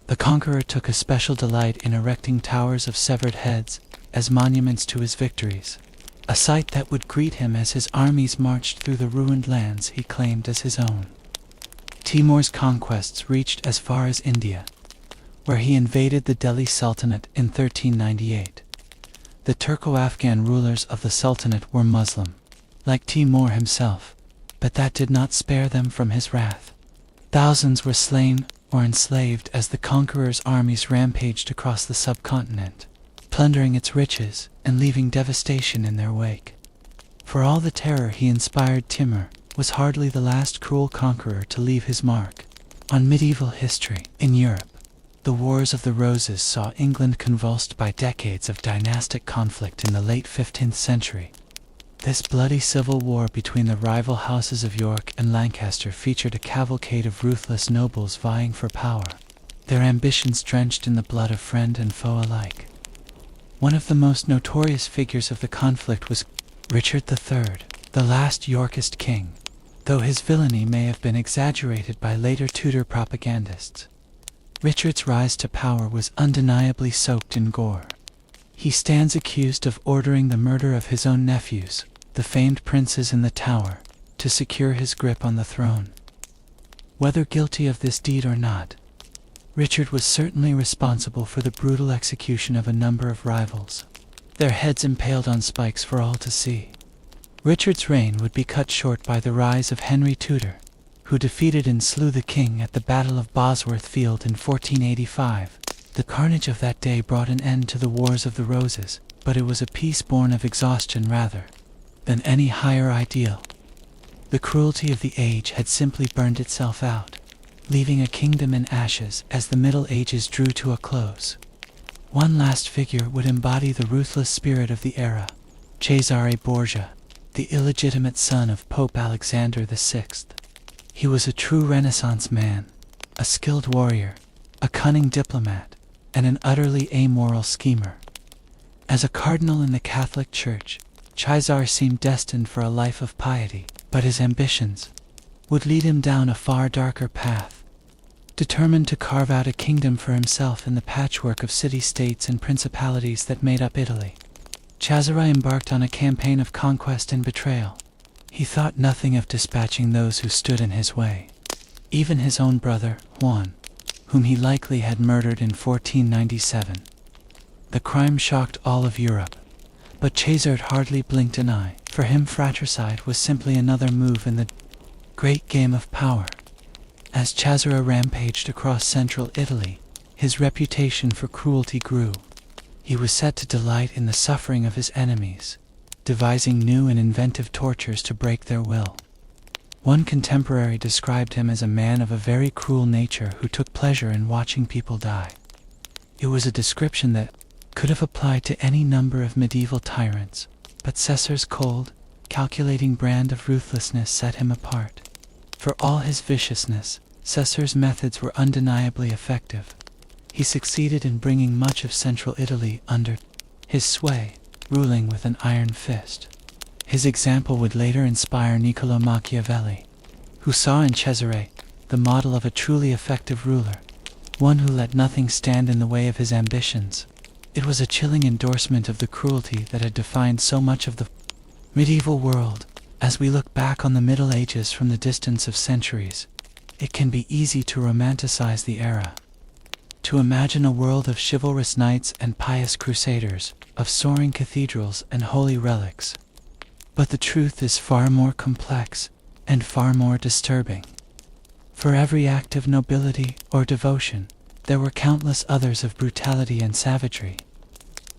The conqueror took a special delight in erecting towers of severed heads as monuments to his victories, a sight that would greet him as his armies marched through the ruined lands he claimed as his own. Timur's conquests reached as far as India, where he invaded the Delhi Sultanate in 1398. The Turco-Afghan rulers of the Sultanate were Muslim, like Timur himself, but that did not spare them from his wrath. Thousands were slain or enslaved as the conqueror's armies rampaged across the subcontinent, plundering its riches and leaving devastation in their wake. For all the terror he inspired, Timur was hardly the last cruel conqueror to leave his mark on medieval history. In Europe, the Wars of the Roses saw England convulsed by decades of dynastic conflict in the late 15th century. This bloody civil war between the rival houses of York and Lancaster featured a cavalcade of ruthless nobles vying for power, their ambitions drenched in the blood of friend and foe alike. One of the most notorious figures of the conflict was Richard III, the last Yorkist king, though his villainy may have been exaggerated by later Tudor propagandists. Richard's rise to power was undeniably soaked in gore. He stands accused of ordering the murder of his own nephews, the famed princes in the Tower, to secure his grip on the throne. Whether guilty of this deed or not, Richard was certainly responsible for the brutal execution of a number of rivals, their heads impaled on spikes for all to see. Richard's reign would be cut short by the rise of Henry Tudor, who defeated and slew the king at the Battle of Bosworth Field in 1485. The carnage of that day brought an end to the Wars of the Roses, but it was a peace born of exhaustion rather than any higher ideal. The cruelty of the age had simply burned itself out, leaving a kingdom in ashes as the Middle Ages drew to a close. One last figure would embody the ruthless spirit of the era: Cesare Borgia, the illegitimate son of Pope Alexander VI. He was a true Renaissance man, a skilled warrior, a cunning diplomat, and an utterly amoral schemer. As a cardinal in the Catholic Church, Cesare seemed destined for a life of piety, but his ambitions would lead him down a far darker path. Determined to carve out a kingdom for himself in the patchwork of city-states and principalities that made up Italy, Cesare embarked on a campaign of conquest and betrayal. He thought nothing of dispatching those who stood in his way, even his own brother, Juan, whom he likely had murdered in 1497. The crime shocked all of Europe, but Cesare hardly blinked an eye. For him, fratricide was simply another move in the great game of power. As Cesare rampaged across central Italy, his reputation for cruelty grew. He was said to delight in the suffering of his enemies, devising new and inventive tortures to break their will. One contemporary described him as a man of a very cruel nature who took pleasure in watching people die. It was a description that could have applied to any number of medieval tyrants, but Cesare's cold, calculating brand of ruthlessness set him apart. For all his viciousness, Cesare's methods were undeniably effective. He succeeded in bringing much of central Italy under his sway, ruling with an iron fist. His example would later inspire Niccolò Machiavelli, who saw in Cesare the model of a truly effective ruler, one who let nothing stand in the way of his ambitions. It was a chilling endorsement of the cruelty that had defined so much of the medieval world. As we look back on the Middle Ages from the distance of centuries, it can be easy to romanticize the era, to imagine a world of chivalrous knights and pious crusaders, of soaring cathedrals and holy relics. But the truth is far more complex and far more disturbing. For every act of nobility or devotion, there were countless others of brutality and savagery.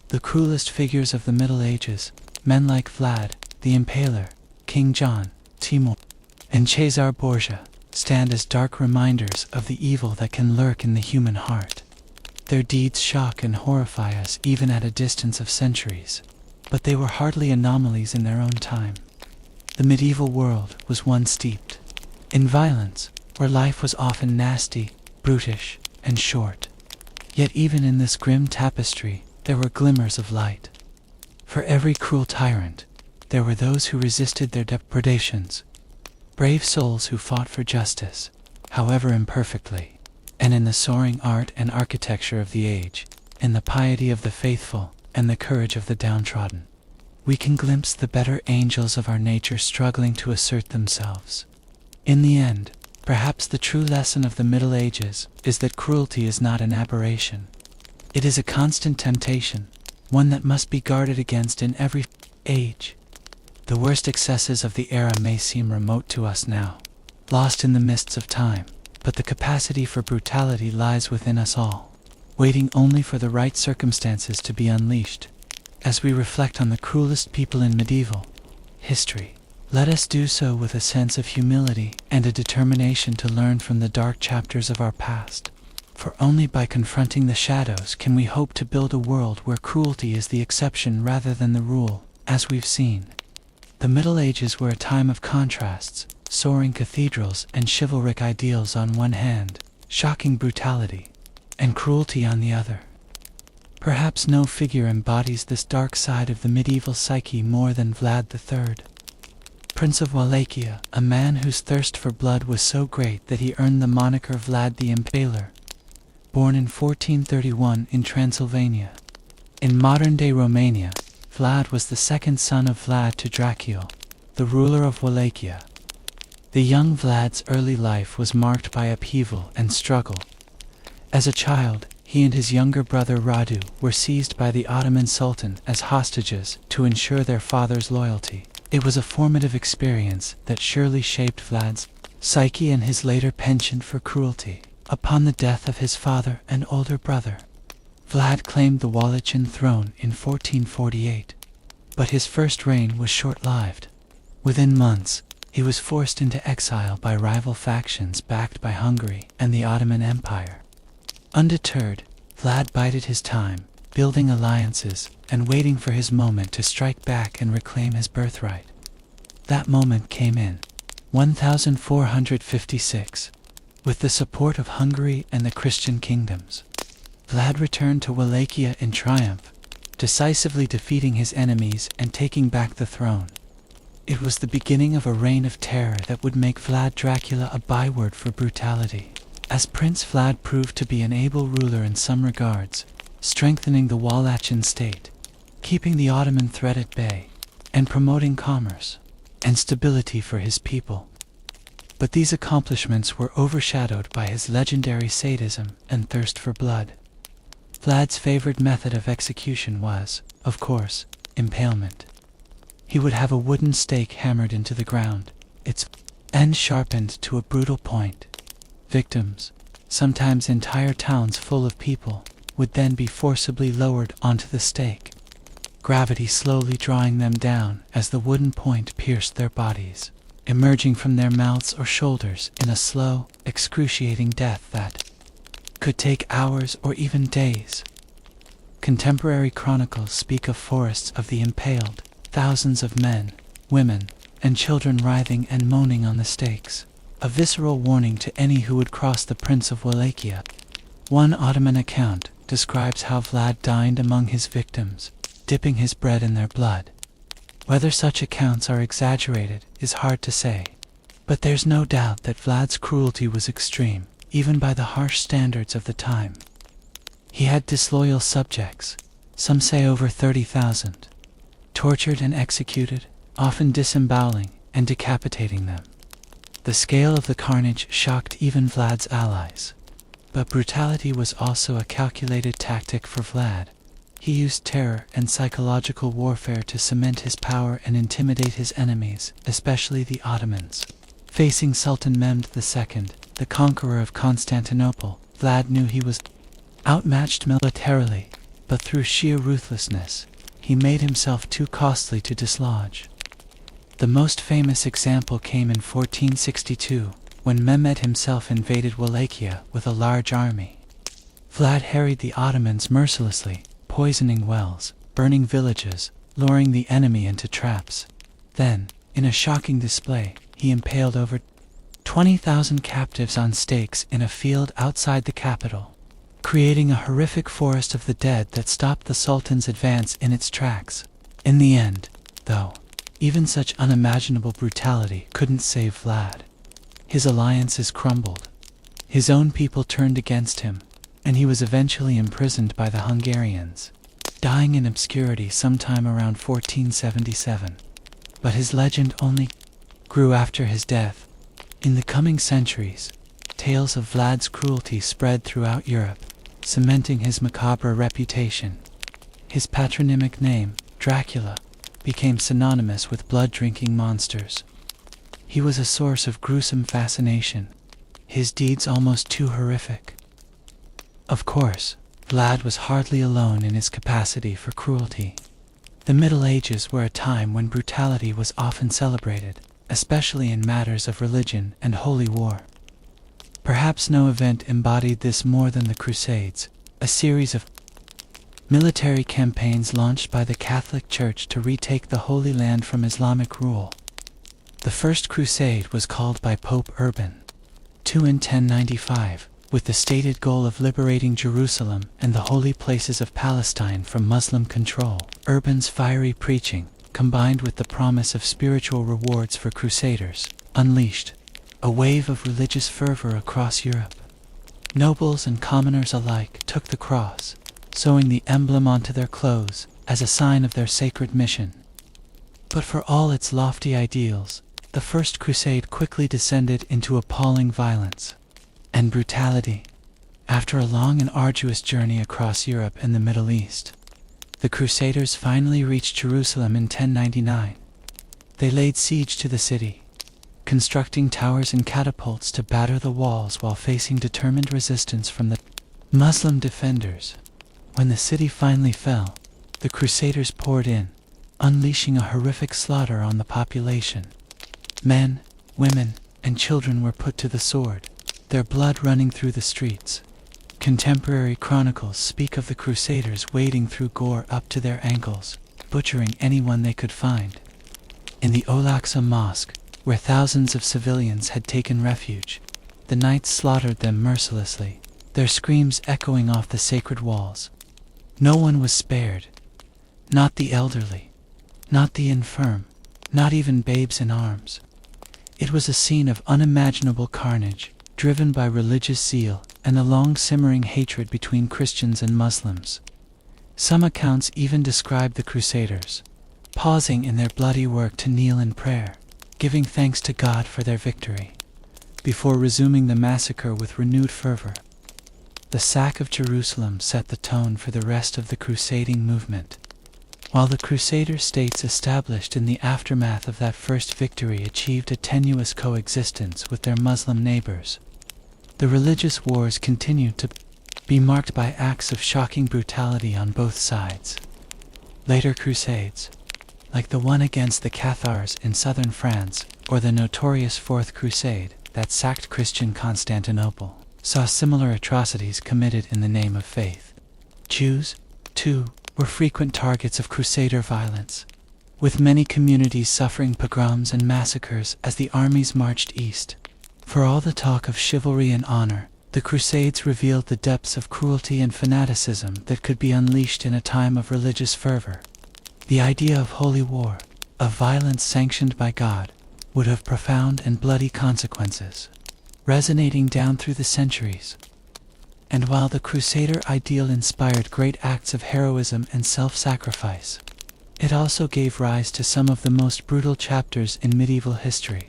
The cruelest figures of the Middle Ages, men like Vlad, the Impaler, King John, Timur, and Cesare Borgia, stand as dark reminders of the evil that can lurk in the human heart. Their deeds shock and horrify us even at a distance of centuries, but they were hardly anomalies in their own time. The medieval world was one steeped in violence, where life was often nasty, brutish, and short. Yet even in this grim tapestry, there were glimmers of light. For every cruel tyrant, there were those who resisted their depredations, brave souls who fought for justice, however imperfectly. And in the soaring art and architecture of the age, in the piety of the faithful and the courage of the downtrodden, we can glimpse the better angels of our nature struggling to assert themselves. In the end, perhaps the true lesson of the Middle Ages is that cruelty is not an aberration. It is a constant temptation, one that must be guarded against in every age. The worst excesses of the era may seem remote to us now, lost in the mists of time, but the capacity for brutality lies within us all, waiting only for the right circumstances to be unleashed. As we reflect on the cruelest people in medieval history, let us do so with a sense of humility and a determination to learn from the dark chapters of our past. For only by confronting the shadows can we hope to build a world where cruelty is the exception rather than the rule, as we've seen. The Middle Ages were a time of contrasts, soaring cathedrals and chivalric ideals on one hand, shocking brutality and cruelty on the other. Perhaps no figure embodies this dark side of the medieval psyche more than Vlad III, Prince of Wallachia, a man whose thirst for blood was so great that he earned the moniker Vlad the Impaler. Born in 1431 in Transylvania, in modern-day Romania, Vlad was the second son of Vlad to Dracul, the ruler of Wallachia. The young Vlad's early life was marked by upheaval and struggle. As a child, he and his younger brother Radu were seized by the Ottoman Sultan as hostages to ensure their father's loyalty. It was a formative experience that surely shaped Vlad's psyche and his later penchant for cruelty. Upon the death of his father and older brother, Vlad claimed the Wallachian throne in 1448, but his first reign was short-lived. Within months, he was forced into exile by rival factions backed by Hungary and the Ottoman Empire. Undeterred, Vlad bided his time, building alliances and waiting for his moment to strike back and reclaim his birthright. That moment came in 1456. With the support of Hungary and the Christian kingdoms, Vlad returned to Wallachia in triumph, decisively defeating his enemies and taking back the throne. It was the beginning of a reign of terror that would make Vlad Dracula a byword for brutality, as Prince Vlad proved to be an able ruler in some regards, strengthening the Wallachian state, keeping the Ottoman threat at bay, and promoting commerce and stability for his people. But these accomplishments were overshadowed by his legendary sadism and thirst for blood. Vlad's favorite method of execution was, of course, impalement. He would have a wooden stake hammered into the ground, its end sharpened to a brutal point. Victims, sometimes entire towns full of people, would then be forcibly lowered onto the stake, gravity slowly drawing them down as the wooden point pierced their bodies, emerging from their mouths or shoulders in a slow, excruciating death that could take hours or even days. Contemporary chronicles speak of forests of the impaled, thousands of men, women, and children writhing and moaning on the stakes, a visceral warning to any who would cross the Prince of Wallachia. One Ottoman account describes how Vlad dined among his victims, dipping his bread in their blood. Whether such accounts are exaggerated is hard to say, but there's no doubt that Vlad's cruelty was extreme, even by the harsh standards of the time. He had disloyal subjects, some say over 30,000, tortured and executed, often disemboweling and decapitating them. The scale of the carnage shocked even Vlad's allies. But brutality was also a calculated tactic for Vlad. He used terror and psychological warfare to cement his power and intimidate his enemies, especially the Ottomans. Facing Sultan Mehmed II, the conqueror of Constantinople, Vlad knew he was outmatched militarily, but through sheer ruthlessness, he made himself too costly to dislodge. The most famous example came in 1462, when Mehmed himself invaded Wallachia with a large army. Vlad harried the Ottomans mercilessly, poisoning wells, burning villages, luring the enemy into traps. Then, in a shocking display, he impaled over 20,000 captives on stakes in a field outside the capital, creating a horrific forest of the dead that stopped the Sultan's advance in its tracks. In the end, though, even such unimaginable brutality couldn't save Vlad. His alliances crumbled. His own people turned against him, and he was eventually imprisoned by the Hungarians, dying in obscurity sometime around 1477. But his legend only grew after his death. In the coming centuries, tales of Vlad's cruelty spread throughout Europe, cementing his macabre reputation. His patronymic name, Dracula, became synonymous with blood-drinking monsters. He was a source of gruesome fascination, his deeds almost too horrific. Of course, Vlad was hardly alone in his capacity for cruelty. The Middle Ages were a time when brutality was often celebrated, especially in matters of religion and holy war. Perhaps no event embodied this more than the Crusades, a series of military campaigns launched by the Catholic Church to retake the Holy Land from Islamic rule. The First Crusade was called by Pope Urban II in 1095, with the stated goal of liberating Jerusalem and the holy places of Palestine from Muslim control. Urban's fiery preaching, combined with the promise of spiritual rewards for crusaders, unleashed a wave of religious fervor across Europe. Nobles and commoners alike took the cross, sewing the emblem onto their clothes as a sign of their sacred mission. But for all its lofty ideals, the First Crusade quickly descended into appalling violence and brutality. After a long and arduous journey across Europe and the Middle East, the Crusaders finally reached Jerusalem in 1099. They laid siege to the city, constructing towers and catapults to batter the walls while facing determined resistance from the Muslim defenders. When the city finally fell, the Crusaders poured in, unleashing a horrific slaughter on the population. Men, women, and children were put to the sword, their blood running through the streets. Contemporary chronicles speak of the Crusaders wading through gore up to their ankles, butchering anyone they could find. In the Al-Aqsa Mosque, where thousands of civilians had taken refuge, the knights slaughtered them mercilessly, their screams echoing off the sacred walls. No one was spared. Not the elderly, not the infirm, not even babes in arms. It was a scene of unimaginable carnage, driven by religious zeal and a long-simmering hatred between Christians and Muslims. Some accounts even describe the Crusaders pausing in their bloody work to kneel in prayer, giving thanks to God for their victory, before resuming the massacre with renewed fervor. The sack of Jerusalem set the tone for the rest of the crusading movement. While the Crusader states established in the aftermath of that first victory achieved a tenuous coexistence with their Muslim neighbors, the religious wars continued to be marked by acts of shocking brutality on both sides. Later crusades, like the one against the Cathars in southern France or the notorious Fourth Crusade that sacked Christian Constantinople, saw similar atrocities committed in the name of faith. Jews, too, were frequent targets of crusader violence, with many communities suffering pogroms and massacres as the armies marched east. For all the talk of chivalry and honor, the Crusades revealed the depths of cruelty and fanaticism that could be unleashed in a time of religious fervor. The idea of holy war, of violence sanctioned by God, would have profound and bloody consequences, resonating down through the centuries. And while the Crusader ideal inspired great acts of heroism and self-sacrifice, it also gave rise to some of the most brutal chapters in medieval history.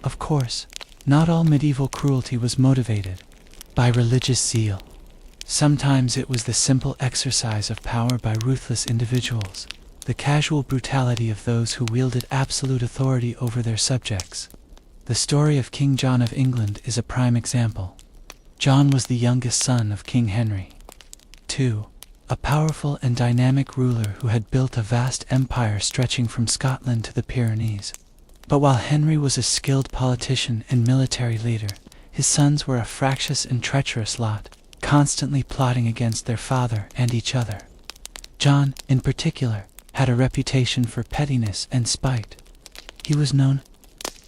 Of course, not all medieval cruelty was motivated by religious zeal. Sometimes it was the simple exercise of power by ruthless individuals, the casual brutality of those who wielded absolute authority over their subjects. The story of King John of England is a prime example. John was the youngest son of King Henry II, a powerful and dynamic ruler who had built a vast empire stretching from Scotland to the Pyrenees. But while Henry was a skilled politician and military leader, his sons were a fractious and treacherous lot, constantly plotting against their father and each other. John, in particular, had a reputation for pettiness and spite. He was known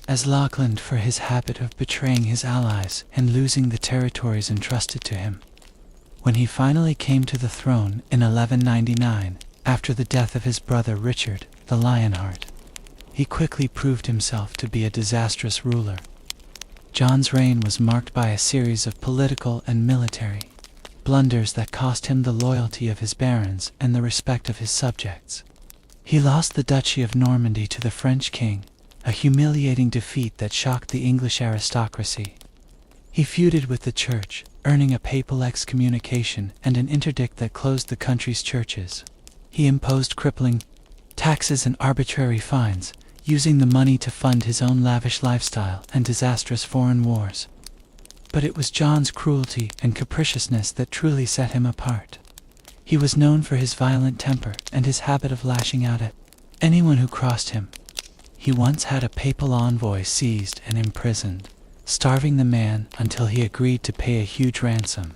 as Lachlan for his habit of betraying his allies and losing the territories entrusted to him. When he finally came to the throne in 1199, after the death of his brother Richard, the Lionheart, he quickly proved himself to be a disastrous ruler. John's reign was marked by a series of political and military blunders that cost him the loyalty of his barons and the respect of his subjects. He lost the Duchy of Normandy to the French king, a humiliating defeat that shocked the English aristocracy. He feuded with the church, earning a papal excommunication and an interdict that closed the country's churches. He imposed crippling taxes and arbitrary fines, using the money to fund his own lavish lifestyle and disastrous foreign wars. But it was John's cruelty and capriciousness that truly set him apart. He was known for his violent temper and his habit of lashing out at anyone who crossed him. He once had a papal envoy seized and imprisoned, starving the man until he agreed to pay a huge ransom.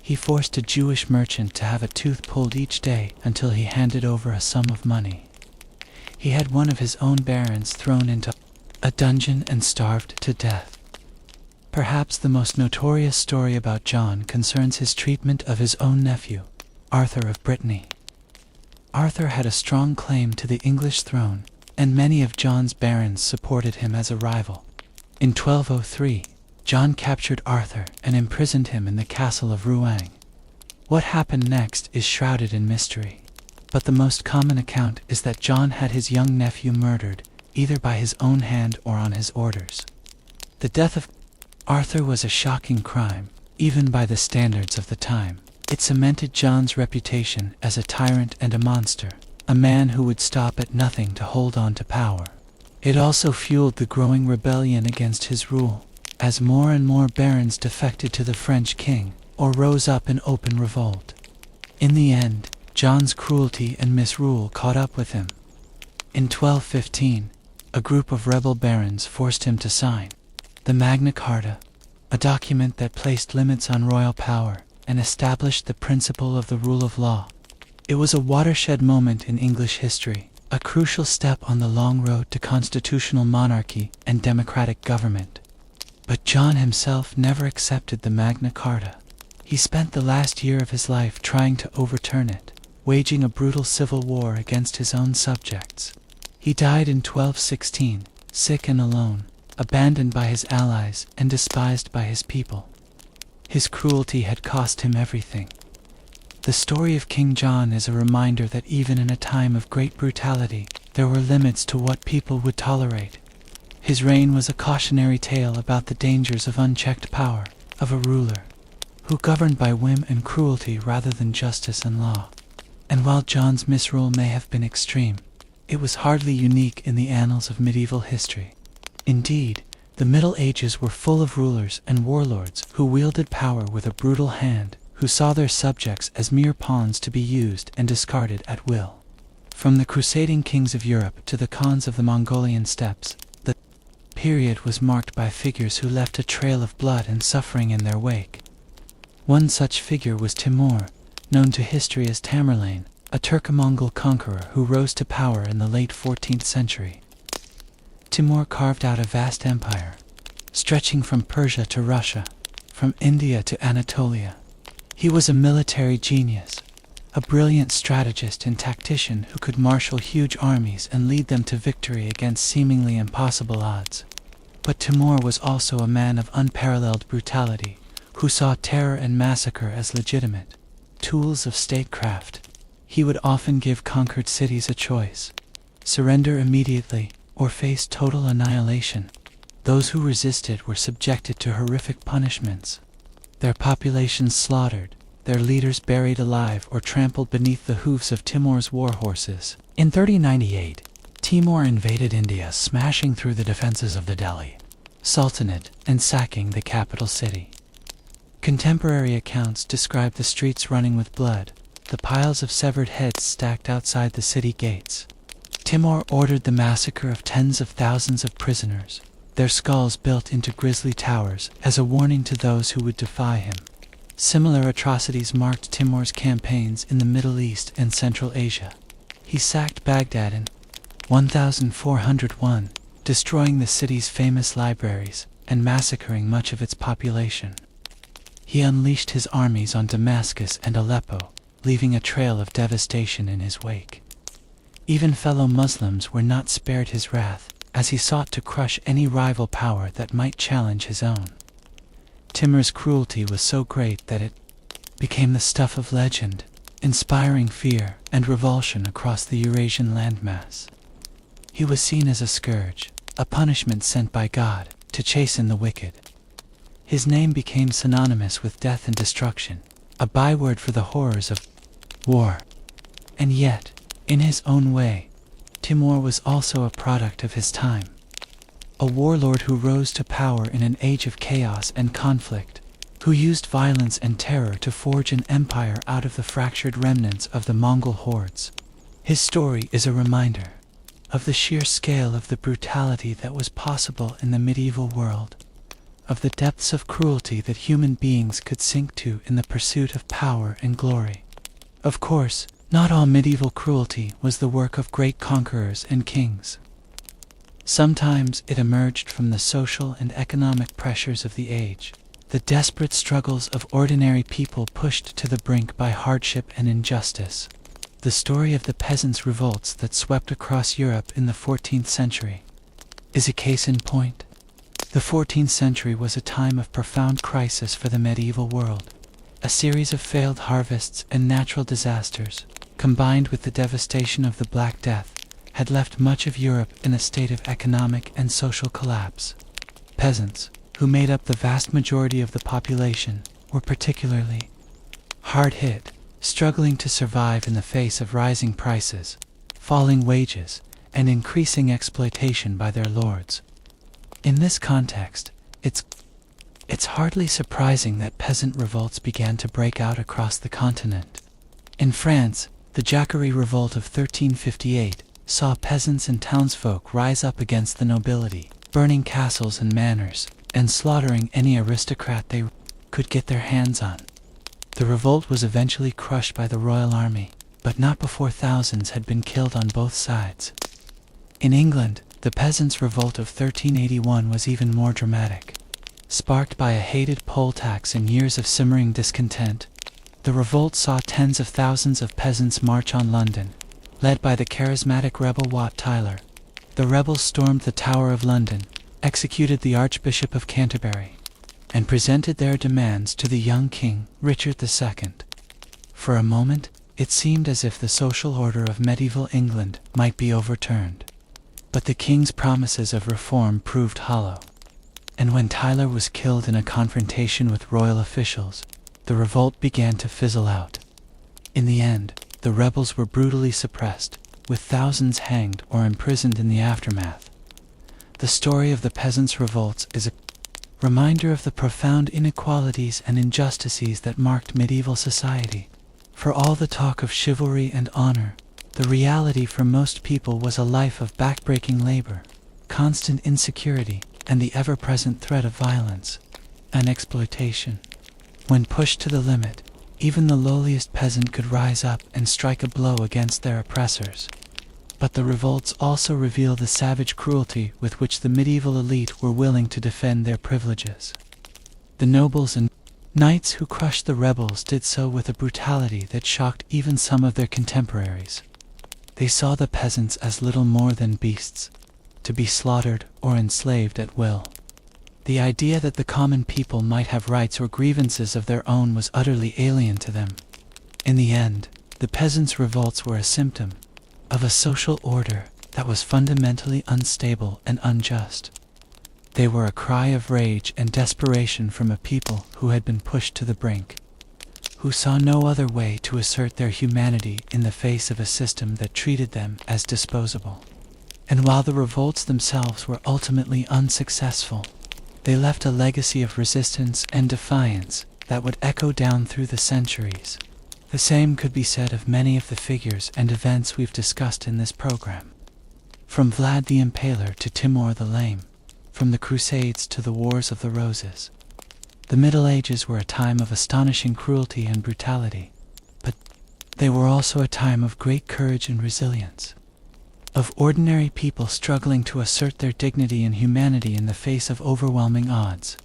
He forced a Jewish merchant to have a tooth pulled each day until he handed over a sum of money. He had one of his own barons thrown into a dungeon and starved to death. Perhaps the most notorious story about John concerns his treatment of his own nephew, Arthur of Brittany. Arthur had a strong claim to the English throne, and many of John's barons supported him as a rival. In 1203, John captured Arthur and imprisoned him in the castle of Rouen. What happened next is shrouded in mystery, but the most common account is that John had his young nephew murdered, either by his own hand or on his orders. The death of Arthur was a shocking crime, even by the standards of the time. It cemented John's reputation as a tyrant and a monster, a man who would stop at nothing to hold on to power. It also fueled the growing rebellion against his rule, as more and more barons defected to the French king or rose up in open revolt. In the end, John's cruelty and misrule caught up with him. In 1215, a group of rebel barons forced him to sign the Magna Carta, a document that placed limits on royal power and established the principle of the rule of law. It was a watershed moment in English history, a crucial step on the long road to constitutional monarchy and democratic government. But John himself never accepted the Magna Carta. He spent the last year of his life trying to overturn it, waging a brutal civil war against his own subjects. He died in 1216, sick and alone, abandoned by his allies and despised by his people. His cruelty had cost him everything. The story of King John is a reminder that even in a time of great brutality, there were limits to what people would tolerate. His reign was a cautionary tale about the dangers of unchecked power, of a ruler who governed by whim and cruelty rather than justice and law. And while John's misrule may have been extreme, it was hardly unique in the annals of medieval history. Indeed, the Middle Ages were full of rulers and warlords who wielded power with a brutal hand, who saw their subjects as mere pawns to be used and discarded at will. From the crusading kings of Europe to the Khans of the Mongolian steppes, the period was marked by figures who left a trail of blood and suffering in their wake. One such figure was Timur, known to history as Tamerlane, a Turco-Mongol conqueror who rose to power in the late 14th century. Timur carved out a vast empire, stretching from Persia to Russia, from India to Anatolia. He was a military genius, a brilliant strategist and tactician who could marshal huge armies and lead them to victory against seemingly impossible odds. But Timur was also a man of unparalleled brutality, who saw terror and massacre as legitimate tools of statecraft. He would often give conquered cities a choice: surrender immediately or face total annihilation. Those who resisted were subjected to horrific punishments, their populations slaughtered, their leaders buried alive or trampled beneath the hoofs of Timur's war horses. In 3098, Timur invaded India, smashing through the defenses of the Delhi Sultanate and sacking the capital city. Contemporary accounts describe the streets running with blood, the piles of severed heads stacked outside the city gates. Timur ordered the massacre of tens of thousands of prisoners, their skulls built into grisly towers as a warning to those who would defy him. Similar atrocities marked Timur's campaigns in the Middle East and Central Asia. He sacked Baghdad in 1401, destroying the city's famous libraries and massacring much of its population. He unleashed his armies on Damascus and Aleppo, leaving a trail of devastation in his wake. Even fellow Muslims were not spared his wrath, as he sought to crush any rival power that might challenge his own. Timur's cruelty was so great that it became the stuff of legend, inspiring fear and revulsion across the Eurasian landmass. He was seen as a scourge, a punishment sent by God to chasten the wicked. His name became synonymous with death and destruction, a byword for the horrors of war And yet, in his own way, Timur was also a product of his time. A warlord who rose to power in an age of chaos and conflict, who used violence and terror to forge an empire out of the fractured remnants of the Mongol hordes. His story is a reminder of the sheer scale of the brutality that was possible in the medieval world, of the depths of cruelty that human beings could sink to in the pursuit of power and glory. Of course, not all medieval cruelty was the work of great conquerors and kings. Sometimes it emerged from the social and economic pressures of the age, the desperate struggles of ordinary people pushed to the brink by hardship and injustice. The story of the peasants' revolts that swept across Europe in the 14th century is a case in point. The 14th century was a time of profound crisis for the medieval world. A series of failed harvests and natural disasters, combined with the devastation of the Black Death, had left much of Europe in a state of economic and social collapse. Peasants, who made up the vast majority of the population, were particularly hard hit, struggling to survive in the face of rising prices, falling wages, and increasing exploitation by their lords. In this context, it's hardly surprising that peasant revolts began to break out across the continent. In France, the Jacquerie Revolt of 1358 saw peasants and townsfolk rise up against the nobility, burning castles and manors, and slaughtering any aristocrat they could get their hands on. The revolt was eventually crushed by the royal army, but not before thousands had been killed on both sides. In England, the Peasants' Revolt of 1381 was even more dramatic. Sparked by a hated poll tax and years of simmering discontent, the revolt saw tens of thousands of peasants march on London, led by the charismatic rebel Wat Tyler. The rebels stormed the Tower of London, executed the Archbishop of Canterbury, and presented their demands to the young king, Richard II. For a moment, it seemed as if the social order of medieval England might be overturned. But the king's promises of reform proved hollow. And when Tyler was killed in a confrontation with royal officials, the revolt began to fizzle out. In the end, the rebels were brutally suppressed, with thousands hanged or imprisoned in the aftermath. The story of the peasants' revolts is a reminder of the profound inequalities and injustices that marked medieval society. For all the talk of chivalry and honor, the reality for most people was a life of backbreaking labor, constant insecurity, and the ever-present threat of violence and exploitation. When pushed to the limit, even the lowliest peasant could rise up and strike a blow against their oppressors. But the revolts also reveal the savage cruelty with which the medieval elite were willing to defend their privileges. The nobles and knights who crushed the rebels did so with a brutality that shocked even some of their contemporaries. They saw the peasants as little more than beasts, to be slaughtered or enslaved at will. The idea that the common people might have rights or grievances of their own was utterly alien to them. In the end, the peasants' revolts were a symptom of a social order that was fundamentally unstable and unjust. They were a cry of rage and desperation from a people who had been pushed to the brink, who saw no other way to assert their humanity in the face of a system that treated them as disposable. And while the revolts themselves were ultimately unsuccessful, they left a legacy of resistance and defiance that would echo down through the centuries. The same could be said of many of the figures and events we've discussed in this program. From Vlad the Impaler to Timur the Lame, from the Crusades to the Wars of the Roses. The Middle Ages were a time of astonishing cruelty and brutality, but they were also a time of great courage and resilience, of ordinary people struggling to assert their dignity and humanity in the face of overwhelming odds.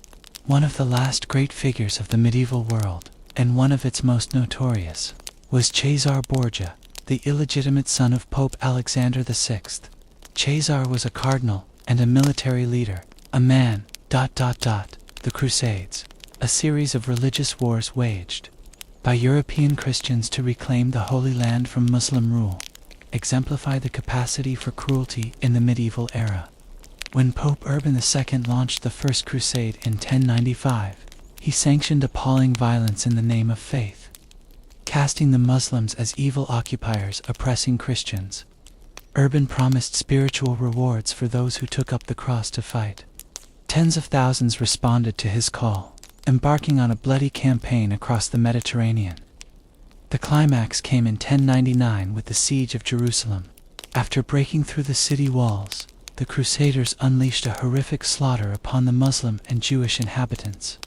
One of the last great figures of the medieval world, and one of its most notorious, was Cesare Borgia, the illegitimate son of Pope Alexander VI. Cesare was a cardinal and a military leader, a man, the Crusades, a series of religious wars waged by European Christians to reclaim the Holy Land from Muslim rule, exemplify the capacity for cruelty in the medieval era. When Pope Urban II launched the First Crusade in 1095, he sanctioned appalling violence in the name of faith. casting the Muslims as evil occupiers oppressing Christians. Urban promised spiritual rewards for those who took up the cross to fight. Tens of thousands responded to his call, embarking on a bloody campaign across the Mediterranean. The climax came in 1099 with the siege of Jerusalem. After breaking through the city walls, the Crusaders unleashed a horrific slaughter upon the Muslim and Jewish inhabitants.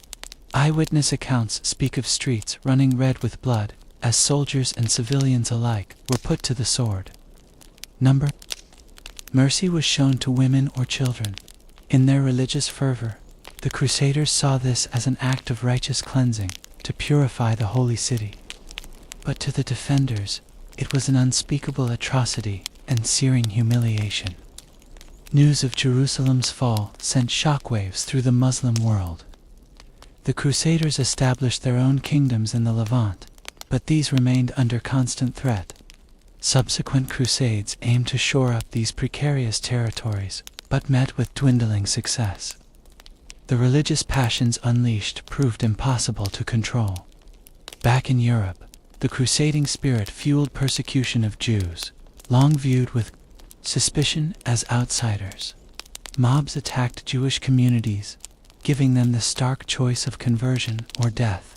Eyewitness accounts speak of streets running red with blood, as soldiers and civilians alike were put to the sword. Mercy was shown to women or children. In their religious fervor, the Crusaders saw this as an act of righteous cleansing to purify the holy city. But to the defenders, it was an unspeakable atrocity and searing humiliation. News of Jerusalem's fall sent shockwaves through the Muslim world. The Crusaders established their own kingdoms in the Levant, but these remained under constant threat. Subsequent crusades aimed to shore up these precarious territories, but met with dwindling success. The religious passions unleashed proved impossible to control. Back in Europe, the crusading spirit fueled persecution of Jews, long viewed with suspicion as outsiders. Mobs attacked Jewish communities, giving them the stark choice of conversion or death.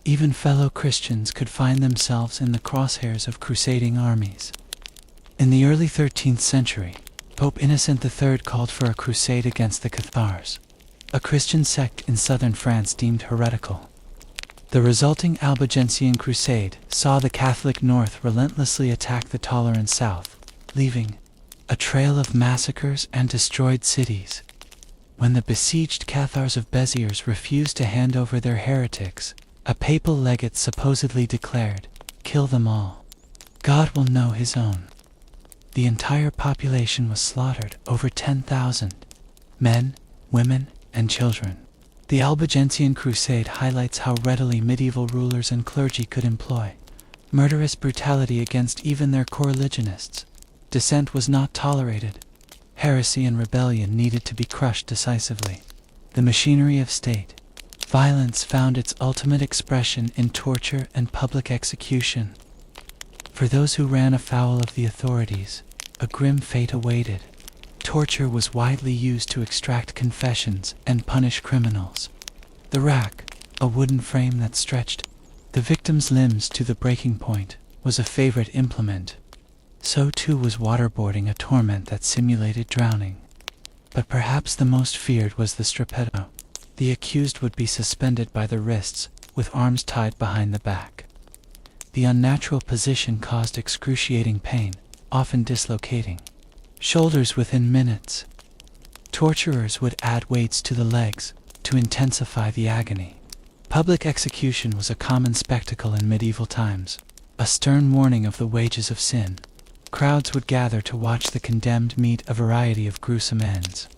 Even fellow Christians could find themselves in the crosshairs of crusading armies. In the early 13th century, Pope Innocent III called for a crusade against the Cathars, a Christian sect in southern France deemed heretical. The resulting Albigensian crusade saw the Catholic North relentlessly attack the tolerant South, leaving a trail of massacres and destroyed cities. When the besieged Cathars of Béziers refused to hand over their heretics, a papal legate supposedly declared, "Kill them all. God will know his own." The entire population was slaughtered, over 10,000, men, women, and children. The Albigensian Crusade highlights how readily medieval rulers and clergy could employ murderous brutality against even their coreligionists. Dissent was not tolerated. Heresy and rebellion needed to be crushed decisively. The machinery of state violence found its ultimate expression in torture and public execution. For those who ran afoul of the authorities, a grim fate awaited. Torture was widely used to extract confessions and punish criminals. The rack, a wooden frame that stretched the victim's limbs to the breaking point, was a favorite implement. So too was waterboarding, a torment that simulated drowning. But perhaps the most feared was the strappetto. The accused would be suspended by the wrists, with arms tied behind the back. The unnatural position caused excruciating pain, often dislocating shoulders within minutes. Torturers would add weights to the legs to intensify the agony. Public execution was a common spectacle in medieval times, a stern warning of the wages of sin. Crowds would gather to watch the condemned meet a variety of gruesome ends.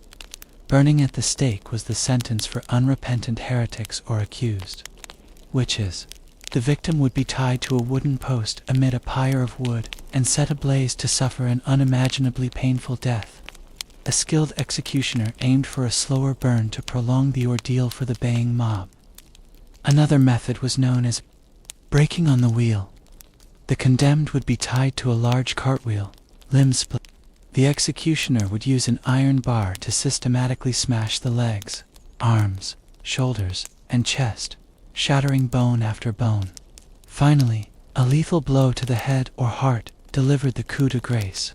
Burning at the stake was the sentence for unrepentant heretics or accused. Witches. The victim would be tied to a wooden post amid a pyre of wood and set ablaze to suffer an unimaginably painful death. A skilled executioner aimed for a slower burn to prolong the ordeal for the baying mob. Another method was known as breaking on the wheel. The condemned would be tied to a large cartwheel, limbs split. The executioner would use an iron bar to systematically smash the legs, arms, shoulders, and chest, shattering bone after bone. Finally, a lethal blow to the head or heart delivered the coup de grace.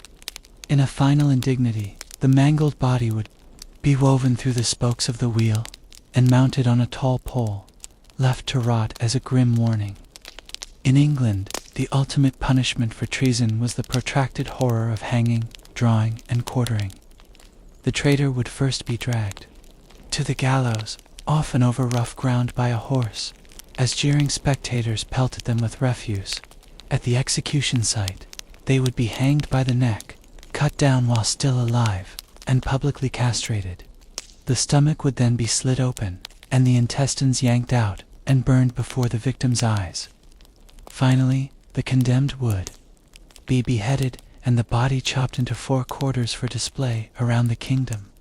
In a final indignity, the mangled body would be woven through the spokes of the wheel and mounted on a tall pole, left to rot as a grim warning. In England, the ultimate punishment for treason was the protracted horror of hanging, drawing, and quartering. The traitor would first be dragged to the gallows, often over rough ground by a horse, as jeering spectators pelted them with refuse. At the execution site, they would be hanged by the neck, cut down while still alive, and publicly castrated. The stomach would then be slit open, and the intestines yanked out and burned before the victim's eyes. Finally, the condemned would be beheaded and the body chopped into 4 quarters for display around the kingdom.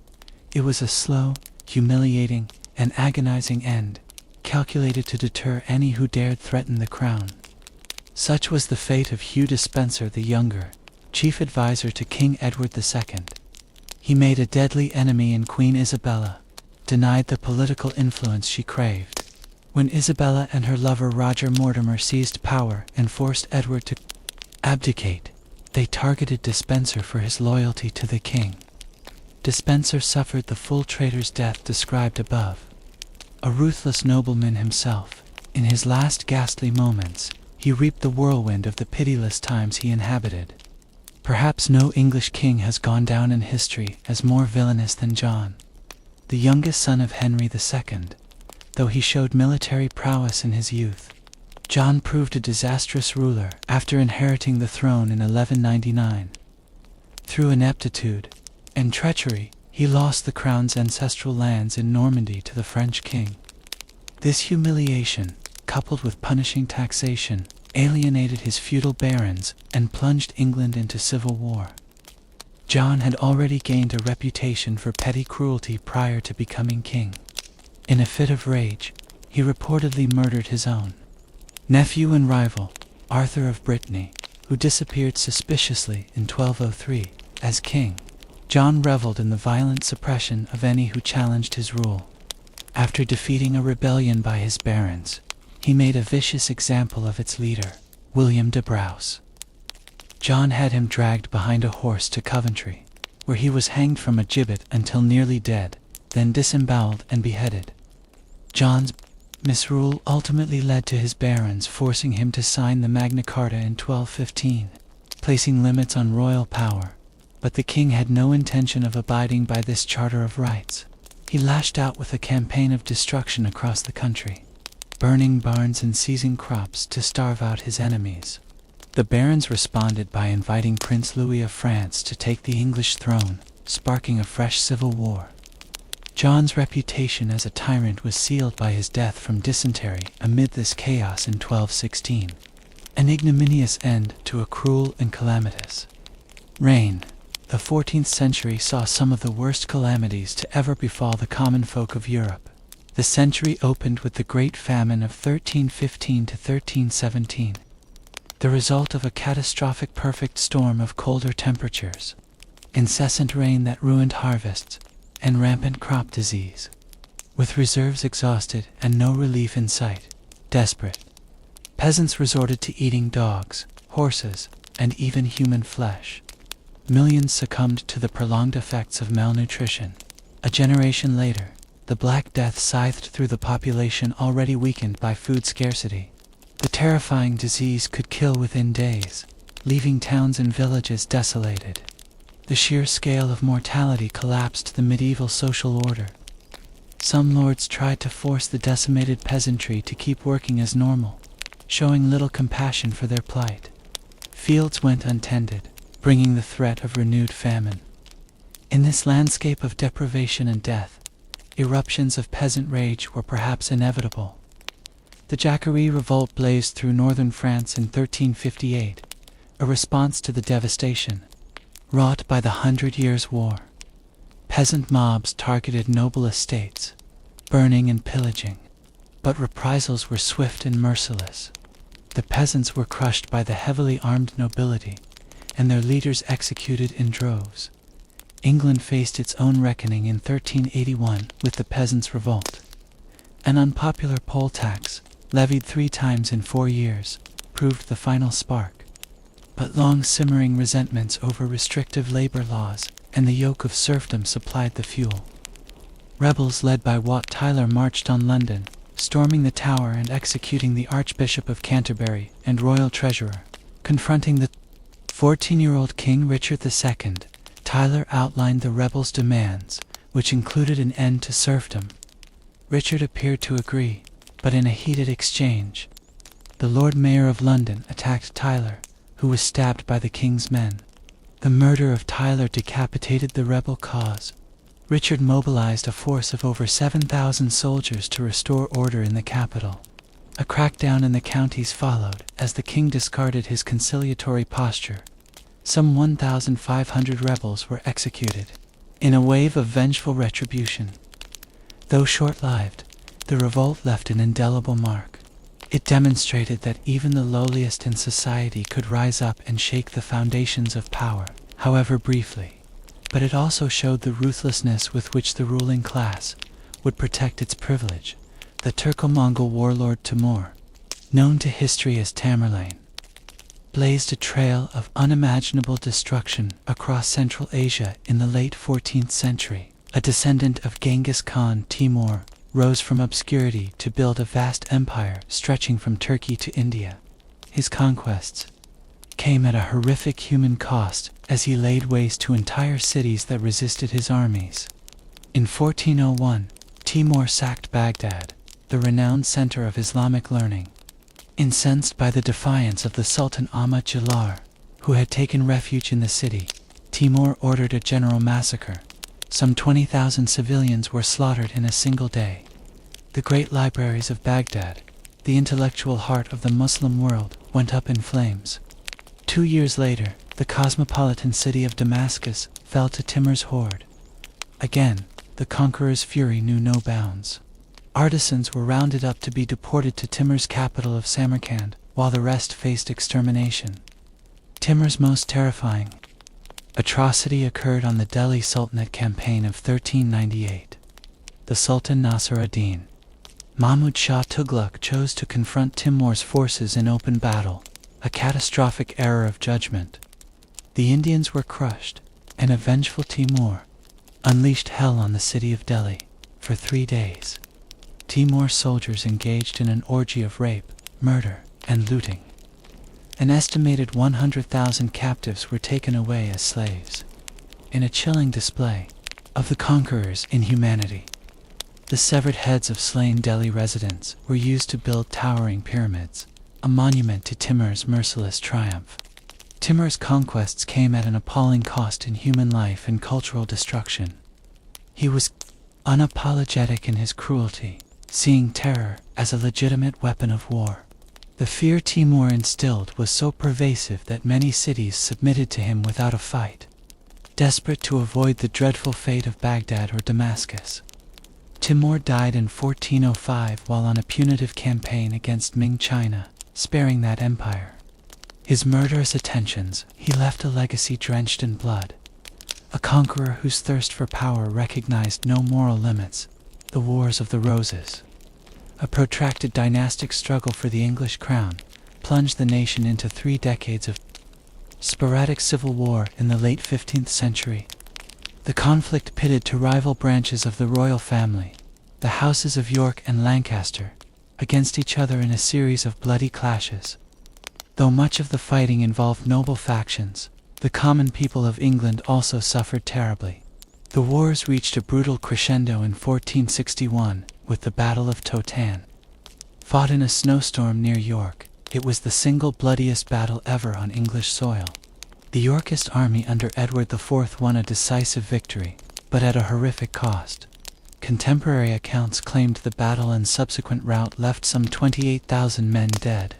It was a slow, humiliating, and agonizing end, calculated to deter any who dared threaten the crown. Such was the fate of Hugh Despenser the Younger, chief advisor to King Edward II. He made a deadly enemy in Queen Isabella, denied the political influence she craved. When Isabella and her lover Roger Mortimer seized power and forced Edward to abdicate, they targeted Despenser for his loyalty to the king. Despenser suffered the full traitor's death described above. A ruthless nobleman himself, in his last ghastly moments, he reaped the whirlwind of the pitiless times he inhabited. Perhaps no English king has gone down in history as more villainous than John, the youngest son of Henry II. Though he showed military prowess in his youth, John proved a disastrous ruler after inheriting the throne in 1199. Through ineptitude and treachery, he lost the crown's ancestral lands in Normandy to the French king. This humiliation, coupled with punishing taxation, alienated his feudal barons and plunged England into civil war. John had already gained a reputation for petty cruelty prior to becoming king. In a fit of rage, he reportedly murdered his own nephew and rival, Arthur of Brittany, who disappeared suspiciously in 1203. As king, John reveled in the violent suppression of any who challenged his rule. After defeating a rebellion by his barons, he made a vicious example of its leader, William de Braose. John had him dragged behind a horse to Coventry, where he was hanged from a gibbet until nearly dead, then disemboweled and beheaded. John's misrule ultimately led to his barons forcing him to sign the Magna Carta in 1215, placing limits on royal power. But the king had no intention of abiding by this charter of rights. He lashed out with a campaign of destruction across the country, burning barns and seizing crops to starve out his enemies. The barons responded by inviting Prince Louis of France to take the English throne, sparking a fresh civil war. John's reputation as a tyrant was sealed by his death from dysentery amid this chaos in 1216, an ignominious end to a cruel and calamitous reign. The 14th century saw some of the worst calamities to ever befall the common folk of Europe. The century opened with the Great Famine of 1315 to 1317, the result of a catastrophic perfect storm of colder temperatures, incessant rain that ruined harvests, and rampant crop disease. With reserves exhausted and no relief in sight, desperate, peasants resorted to eating dogs, horses, and even human flesh. Millions succumbed to the prolonged effects of malnutrition. A generation later, the Black Death scythed through the population already weakened by food scarcity. The terrifying disease could kill within days, leaving towns and villages desolated. The sheer scale of mortality collapsed the medieval social order. Some lords tried to force the decimated peasantry to keep working as normal, showing little compassion for their plight. Fields went untended, bringing the threat of renewed famine. In this landscape of deprivation and death, eruptions of peasant rage were perhaps inevitable. The Jacquerie Revolt blazed through northern France in 1358, a response to the devastation wrought by the 100 Years' War. Peasant mobs targeted noble estates, burning and pillaging, but reprisals were swift and merciless. The peasants were crushed by the heavily armed nobility, and their leaders executed in droves. England faced its own reckoning in 1381 with the Peasants' Revolt. An unpopular poll tax, levied 3 times in 4 years, proved the final spark. But long-simmering resentments over restrictive labor laws and the yoke of serfdom supplied the fuel. Rebels led by Wat Tyler marched on London, storming the Tower and executing the Archbishop of Canterbury and royal treasurer. Confronting the 14-year-old King Richard II, Tyler outlined the rebels' demands, which included an end to serfdom. Richard appeared to agree, but in a heated exchange, the Lord Mayor of London attacked Tyler, who was stabbed by the king's men. The murder of Tyler decapitated the rebel cause. Richard mobilized a force of over 7,000 soldiers to restore order in the capital. A crackdown in the counties followed as the king discarded his conciliatory posture. Some 1,500 rebels were executed in a wave of vengeful retribution. Though short-lived, the revolt left an indelible mark. It demonstrated that even the lowliest in society could rise up and shake the foundations of power, however briefly. But it also showed the ruthlessness with which the ruling class would protect its privilege. The Turco-Mongol warlord Timur, known to history as Tamerlane, blazed a trail of unimaginable destruction across Central Asia in the late 14th century. A descendant of Genghis Khan, Timur rose from obscurity to build a vast empire stretching from Turkey to India. His conquests came at a horrific human cost as he laid waste to entire cities that resisted his armies. In 1401, Timur sacked Baghdad, the renowned center of Islamic learning. Incensed by the defiance of the Sultan Ahmad Jalal, who had taken refuge in the city, Timur ordered a general massacre. Some 20,000 civilians were slaughtered in a single day. The great libraries of Baghdad, the intellectual heart of the Muslim world, went up in flames. 2 years later, the cosmopolitan city of Damascus fell to Timur's horde. Again, the conqueror's fury knew no bounds. Artisans were rounded up to be deported to Timur's capital of Samarkand, while the rest faced extermination. Timur's most terrifying atrocity occurred on the Delhi Sultanate campaign of 1398. The Sultan Nasir ad-Din Mahmud Shah Tughlaq chose to confront Timur's forces in open battle, a catastrophic error of judgment. The Indians were crushed, and a vengeful Timur unleashed hell on the city of Delhi for 3 days. Timur's soldiers engaged in an orgy of rape, murder, and looting. An estimated 100,000 captives were taken away as slaves. In a chilling display of the conqueror's inhumanity, the severed heads of slain Delhi residents were used to build towering pyramids, a monument to Timur's merciless triumph. Timur's conquests came at an appalling cost in human life and cultural destruction. He was unapologetic in his cruelty, seeing terror as a legitimate weapon of war. The fear Timur instilled was so pervasive that many cities submitted to him without a fight, desperate to avoid the dreadful fate of Baghdad or Damascus. Timur died in 1405 while on a punitive campaign against Ming China, sparing that empire. His murderous attentions, he left a legacy drenched in blood. A conqueror whose thirst for power recognized no moral limits. The Wars of the Roses, a protracted dynastic struggle for the English crown, plunged the nation into 3 decades of sporadic civil war in the late 15th century. The conflict pitted two rival branches of the royal family, the houses of York and Lancaster, against each other in a series of bloody clashes. Though much of the fighting involved noble factions, the common people of England also suffered terribly. The wars reached a brutal crescendo in 1461 with the Battle of Totan. Fought in a snowstorm near York, it was the single bloodiest battle ever on English soil. The Yorkist army under Edward IV won a decisive victory, but at a horrific cost. Contemporary accounts claimed the battle and subsequent rout left some 28,000 men dead.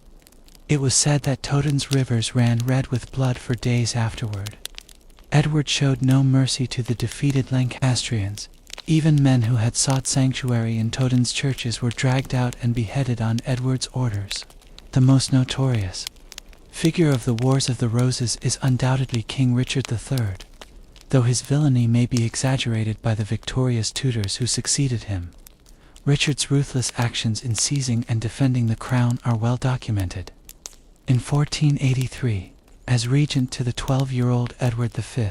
It was said that Toten's rivers ran red with blood for days afterward. Edward showed no mercy to the defeated Lancastrians. Even men who had sought sanctuary in Toten's churches were dragged out and beheaded on Edward's orders. The most notorious figure of the Wars of the Roses is undoubtedly King Richard III, though his villainy may be exaggerated by the victorious Tudors who succeeded him. Richard's ruthless actions in seizing and defending the crown are well documented. In 1483, as regent to the 12-year-old Edward V,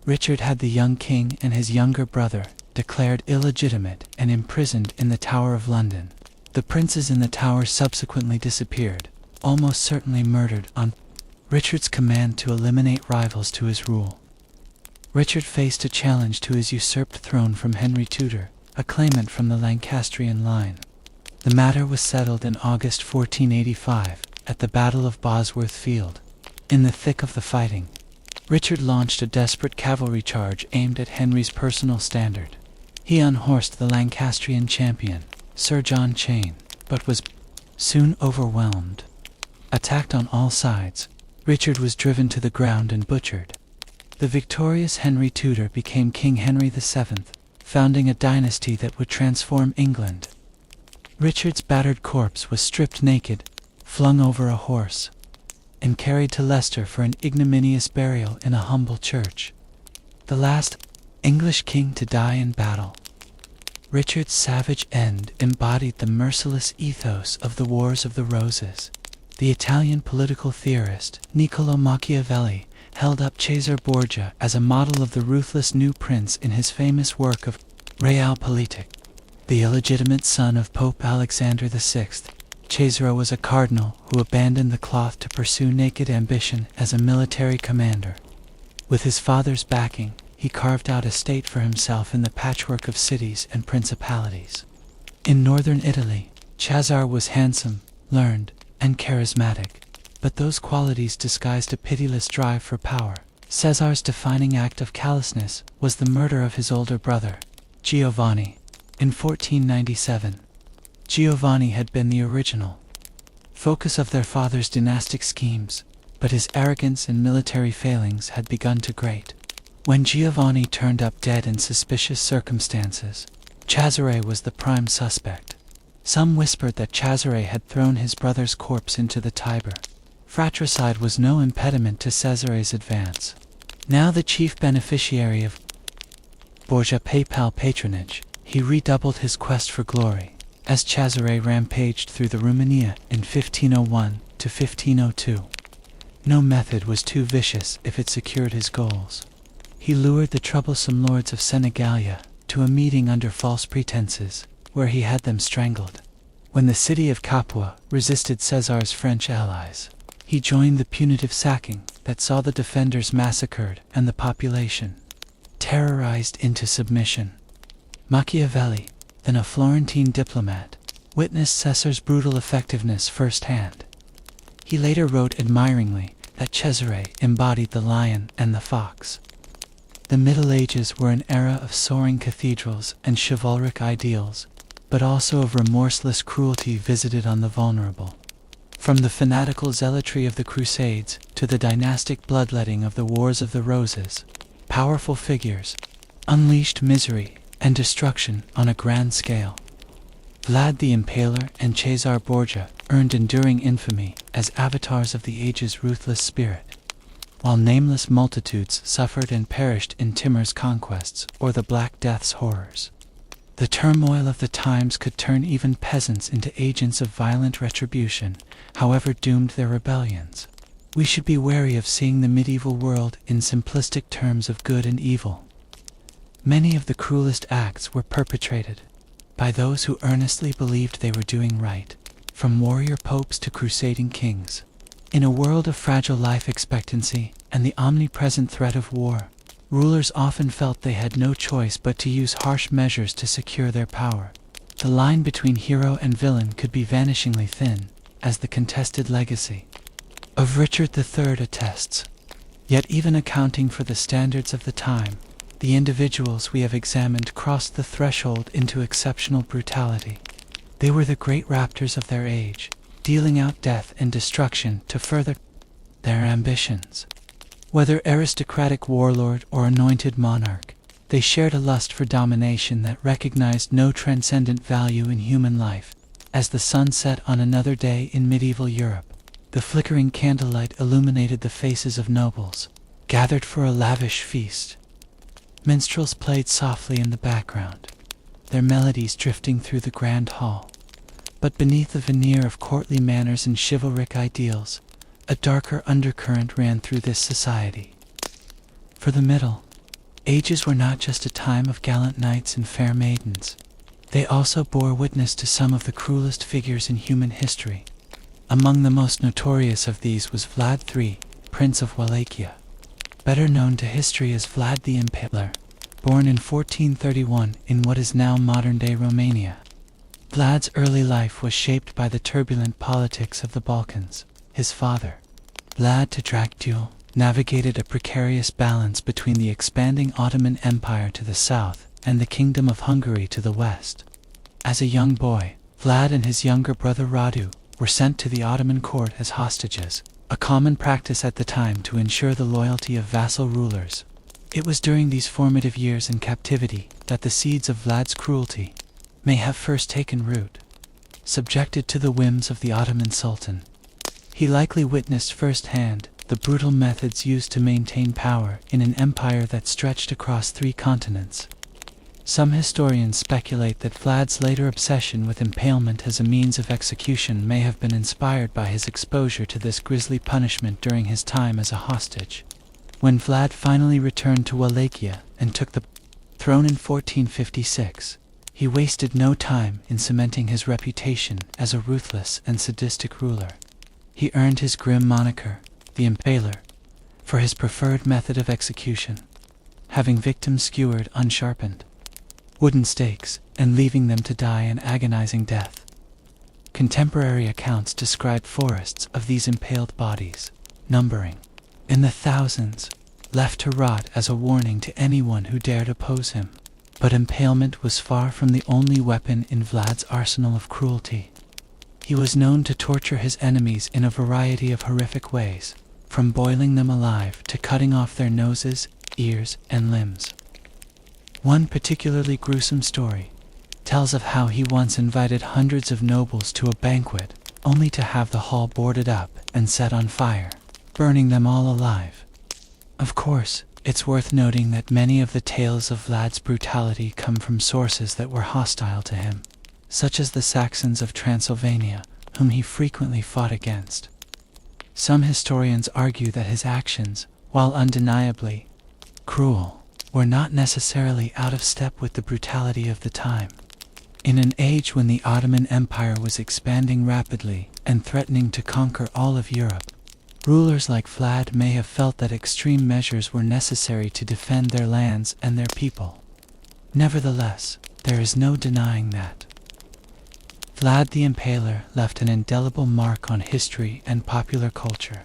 Richard had the young king and his younger brother declared illegitimate and imprisoned in the Tower of London. The princes in the Tower subsequently disappeared, almost certainly murdered on Richard's command to eliminate rivals to his rule. Richard faced a challenge to his usurped throne from Henry Tudor, a claimant from the Lancastrian line. The matter was settled in August 1485 at the Battle of Bosworth Field. In the thick of the fighting, Richard launched a desperate cavalry charge aimed at Henry's personal standard. He unhorsed the Lancastrian champion, Sir John Cheyne, but was soon overwhelmed. Attacked on all sides, Richard was driven to the ground and butchered. The victorious Henry Tudor became King Henry VII, founding a dynasty that would transform England. Richard's battered corpse was stripped naked, flung over a horse, and carried to Leicester for an ignominious burial in a humble church. The last English king to die in battle. Richard's savage end embodied the merciless ethos of the Wars of the Roses. The Italian political theorist Niccolò Machiavelli held up Cesare Borgia as a model of the ruthless new prince in his famous work of Realpolitik. The illegitimate son of Pope Alexander VI, Cesare was a cardinal who abandoned the cloth to pursue naked ambition as a military commander. With his father's backing, he carved out a state for himself in the patchwork of cities and principalities. In northern Italy, Cesare was handsome, learned, and charismatic, but those qualities disguised a pitiless drive for power. Caesar's defining act of callousness was the murder of his older brother, Giovanni, in 1497. Giovanni had been the original focus of their father's dynastic schemes, but his arrogance and military failings had begun to grate. When Giovanni turned up dead in suspicious circumstances, Cesare was the prime suspect. Some whispered that Cesare had thrown his brother's corpse into the Tiber. Fratricide was no impediment to Cesare's advance. Now the chief beneficiary of Borgia papal patronage, he redoubled his quest for glory, as Cesare rampaged through the Romania in 1501 to 1502. No method was too vicious if it secured his goals. He lured the troublesome lords of Senegalia to a meeting under false pretenses, where he had them strangled. When the city of Capua resisted Caesar's French allies, he joined the punitive sacking that saw the defenders massacred and the population terrorized into submission. Machiavelli, then a Florentine diplomat, witnessed Caesar's brutal effectiveness firsthand. He later wrote admiringly that Cesare embodied the lion and the fox. The Middle Ages were an era of soaring cathedrals and chivalric ideals, but also of remorseless cruelty visited on the vulnerable. From the fanatical zealotry of the Crusades to the dynastic bloodletting of the Wars of the Roses, powerful figures unleashed misery and destruction on a grand scale. Vlad the Impaler and Cesare Borgia earned enduring infamy as avatars of the age's ruthless spirit, while nameless multitudes suffered and perished in Timur's conquests or the Black Death's horrors. The turmoil of the times could turn even peasants into agents of violent retribution, however doomed their rebellions. We should be wary of seeing the medieval world in simplistic terms of good and evil. Many of the cruelest acts were perpetrated by those who earnestly believed they were doing right, from warrior popes to crusading kings. In a world of fragile life expectancy and the omnipresent threat of war, rulers often felt they had no choice but to use harsh measures to secure their power. The line between hero and villain could be vanishingly thin, as the contested legacy of Richard III attests. Yet even accounting for the standards of the time, the individuals we have examined crossed the threshold into exceptional brutality. They were the great raptors of their age, dealing out death and destruction to further their ambitions. Whether aristocratic warlord or anointed monarch, they shared a lust for domination that recognized no transcendent value in human life. As the sun set on another day in medieval Europe, the flickering candlelight illuminated the faces of nobles, gathered for a lavish feast. Minstrels played softly in the background, their melodies drifting through the grand hall. But beneath the veneer of courtly manners and chivalric ideals, a darker undercurrent ran through this society. For the Middle Ages were not just a time of gallant knights and fair maidens. They also bore witness to some of the cruelest figures in human history. Among the most notorious of these was Vlad III, Prince of Wallachia, better known to history as Vlad the Impaler, born in 1431 in what is now modern-day Romania. Vlad's early life was shaped by the turbulent politics of the Balkans. His father, Vlad Tădractul, navigated a precarious balance between the expanding Ottoman Empire to the south and the Kingdom of Hungary to the west. As a young boy, Vlad and his younger brother Radu were sent to the Ottoman court as hostages, a common practice at the time to ensure the loyalty of vassal rulers. It was during these formative years in captivity that the seeds of Vlad's cruelty may have first taken root. subjected to the whims of the Ottoman Sultan. He likely witnessed firsthand the brutal methods used to maintain power in an empire that stretched across 3 continents. Some historians speculate that Vlad's later obsession with impalement as a means of execution may have been inspired by his exposure to this grisly punishment during his time as a hostage. When Vlad finally returned to Wallachia and took the throne in 1456, he wasted no time in cementing his reputation as a ruthless and sadistic ruler. He earned his grim moniker, the Impaler, for his preferred method of execution, having victims skewered on sharpened wooden stakes and leaving them to die an agonizing death. Contemporary accounts describe forests of these impaled bodies, numbering in the thousands, left to rot as a warning to anyone who dared oppose him. But impalement was far from the only weapon in Vlad's arsenal of cruelty. He was known to torture his enemies in a variety of horrific ways, from boiling them alive to cutting off their noses, ears, and limbs. One particularly gruesome story tells of how he once invited hundreds of nobles to a banquet, only to have the hall boarded up and set on fire, burning them all alive. Of course, it's worth noting that many of the tales of Vlad's brutality come from sources that were hostile to him, such as the Saxons of Transylvania, whom he frequently fought against. Some historians argue that his actions, while undeniably cruel, were not necessarily out of step with the brutality of the time. In an age when the Ottoman Empire was expanding rapidly and threatening to conquer all of Europe, rulers like Vlad may have felt that extreme measures were necessary to defend their lands and their people. Nevertheless, there is no denying that Vlad the Impaler left an indelible mark on history and popular culture.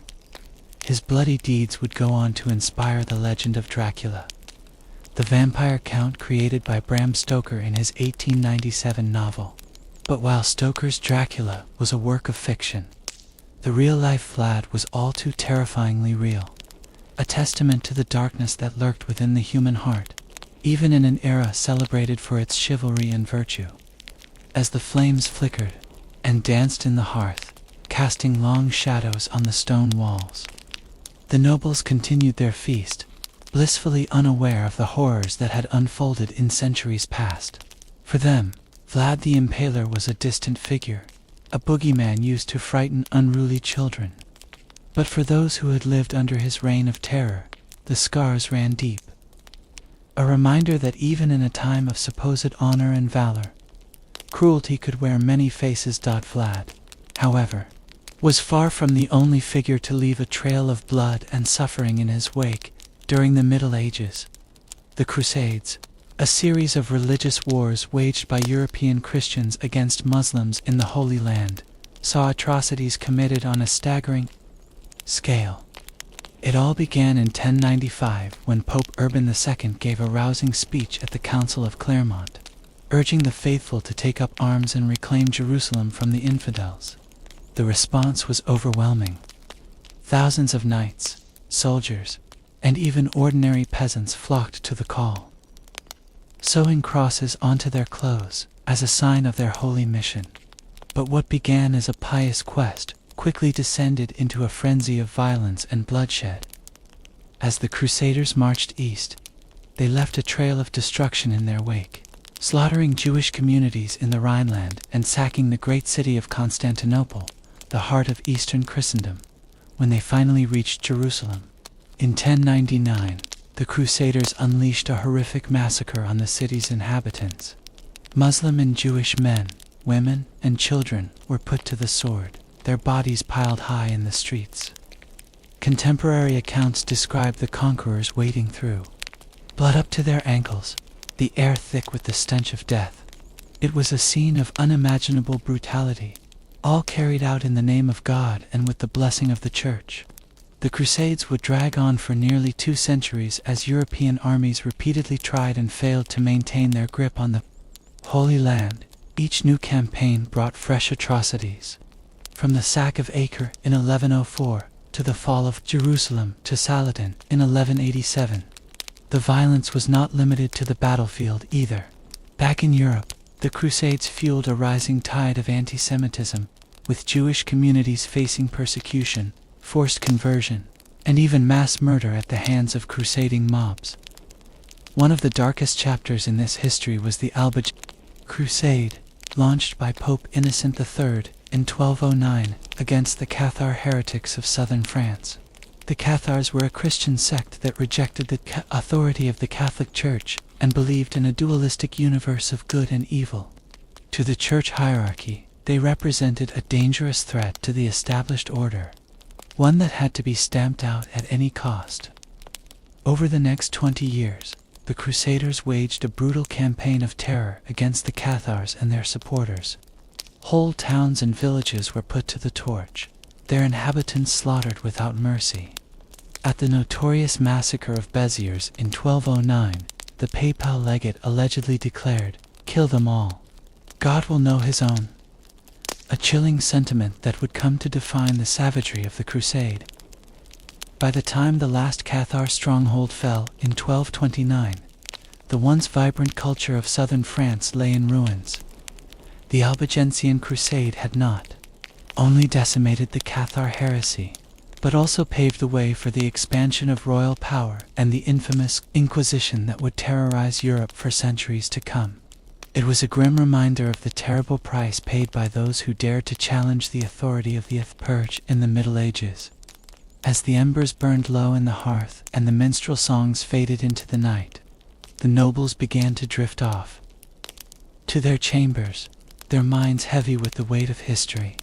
His bloody deeds would go on to inspire the legend of Dracula, the vampire count created by Bram Stoker in his 1897 novel. But while Stoker's Dracula was a work of fiction, the real-life Vlad was all too terrifyingly real, a testament to the darkness that lurked within the human heart, even in an era celebrated for its chivalry and virtue. As the flames flickered and danced in the hearth, casting long shadows on the stone walls, the nobles continued their feast, blissfully unaware of the horrors that had unfolded in centuries past. For them, Vlad the Impaler was a distant figure, a boogeyman used to frighten unruly children. But for those who had lived under his reign of terror, the scars ran deep. A reminder that even in a time of supposed honor and valor, cruelty could wear many faces. Vlad, however, was far from the only figure to leave a trail of blood and suffering in his wake. During the Middle Ages, the Crusades, a series of religious wars waged by European Christians against Muslims in the Holy Land, saw atrocities committed on a staggering scale. It all began in 1095 when Pope Urban II gave a rousing speech at the Council of Clermont, urging the faithful to take up arms and reclaim Jerusalem from the infidels. The response was overwhelming. Thousands of knights, soldiers, and even ordinary peasants flocked to the call, sewing crosses onto their clothes as a sign of their holy mission. But what began as a pious quest quickly descended into a frenzy of violence and bloodshed. As the Crusaders marched east, they left a trail of destruction in their wake, slaughtering Jewish communities in the Rhineland and sacking the great city of Constantinople, the heart of Eastern Christendom. When they finally reached Jerusalem in 1099, the Crusaders unleashed a horrific massacre on the city's inhabitants. Muslim and Jewish men, women, and children were put to the sword, their bodies piled high in the streets. Contemporary accounts describe the conquerors wading through blood up to their ankles, the air thick with the stench of death. It was a scene of unimaginable brutality, all carried out in the name of God and with the blessing of the Church. The Crusades would drag on for nearly 2 centuries as European armies repeatedly tried and failed to maintain their grip on the Holy Land. Each new campaign brought fresh atrocities, from the sack of Acre in 1104 to the fall of Jerusalem to Saladin in 1187. The violence was not limited to the battlefield either. Back in Europe, The Crusades fueled a rising tide of anti-Semitism, with Jewish communities facing persecution, forced conversion, and even mass murder at the hands of crusading mobs. One of the darkest chapters in this history was the Albigensian Crusade, launched by Pope Innocent III in 1209 against the Cathar heretics of southern France. The Cathars were a Christian sect that rejected the authority of the Catholic Church and believed in a dualistic universe of good and evil. To the church hierarchy, they represented a dangerous threat to the established order, one that had to be stamped out at any cost. Over the next 20 years, the Crusaders waged a brutal campaign of terror against the Cathars and their supporters. Whole towns and villages were put to the torch, their inhabitants slaughtered without mercy. At the notorious massacre of Béziers in 1209, the papal legate allegedly declared, "Kill them all. God will know his own." A chilling sentiment that would come to define the savagery of the crusade. By the time the last Cathar stronghold fell in 1229, the once vibrant culture of southern France lay in ruins. The Albigensian Crusade had not only decimated the Cathar heresy, but also paved the way for the expansion of royal power and the infamous Inquisition that would terrorize Europe for centuries to come. It was a grim reminder of the terrible price paid by those who dared to challenge the authority of the Purge in the Middle Ages. As the embers burned low in the hearth and the minstrel songs faded into the night, the nobles began to drift off to their chambers, their minds heavy with the weight of history.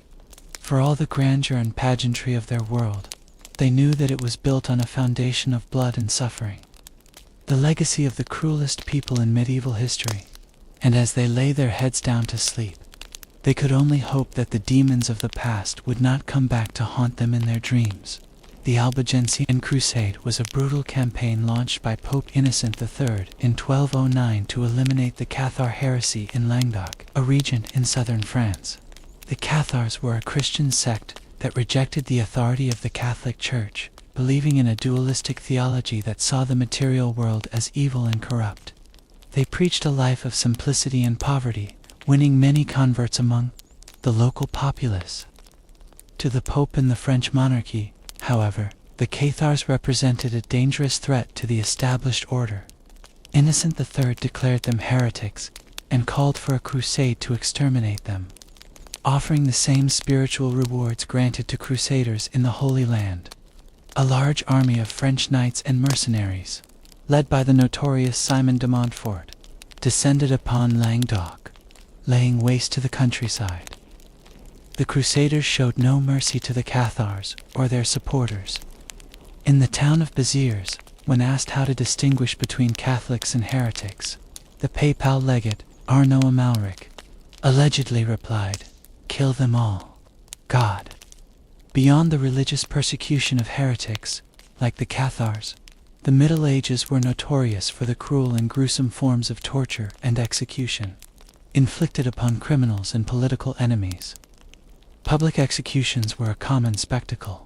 For all the grandeur and pageantry of their world, they knew that it was built on a foundation of blood and suffering, the legacy of the cruelest people in medieval history. And as they lay their heads down to sleep, they could only hope that the demons of the past would not come back to haunt them in their dreams. The Albigensian Crusade was a brutal campaign launched by Pope Innocent III in 1209 to eliminate the Cathar heresy in Languedoc, a region in southern France. The Cathars were a Christian sect that rejected the authority of the Catholic Church, believing in a dualistic theology that saw the material world as evil and corrupt. They preached a life of simplicity and poverty, winning many converts among the local populace. To the Pope and the French monarchy, however, the Cathars represented a dangerous threat to the established order. Innocent III declared them heretics and called for a crusade to exterminate them, offering the same spiritual rewards granted to crusaders in the Holy Land. A large army of French knights and mercenaries, led by the notorious Simon de Montfort, descended upon Languedoc, laying waste to the countryside. The Crusaders showed no mercy to the Cathars or their supporters. In the town of Béziers, when asked how to distinguish between Catholics and heretics, the papal legate, Arnaud Amalric, allegedly replied, "Kill them all. God." Beyond the religious persecution of heretics, like the Cathars, the Middle Ages were notorious for the cruel and gruesome forms of torture and execution, inflicted upon criminals and political enemies. Public executions were a common spectacle,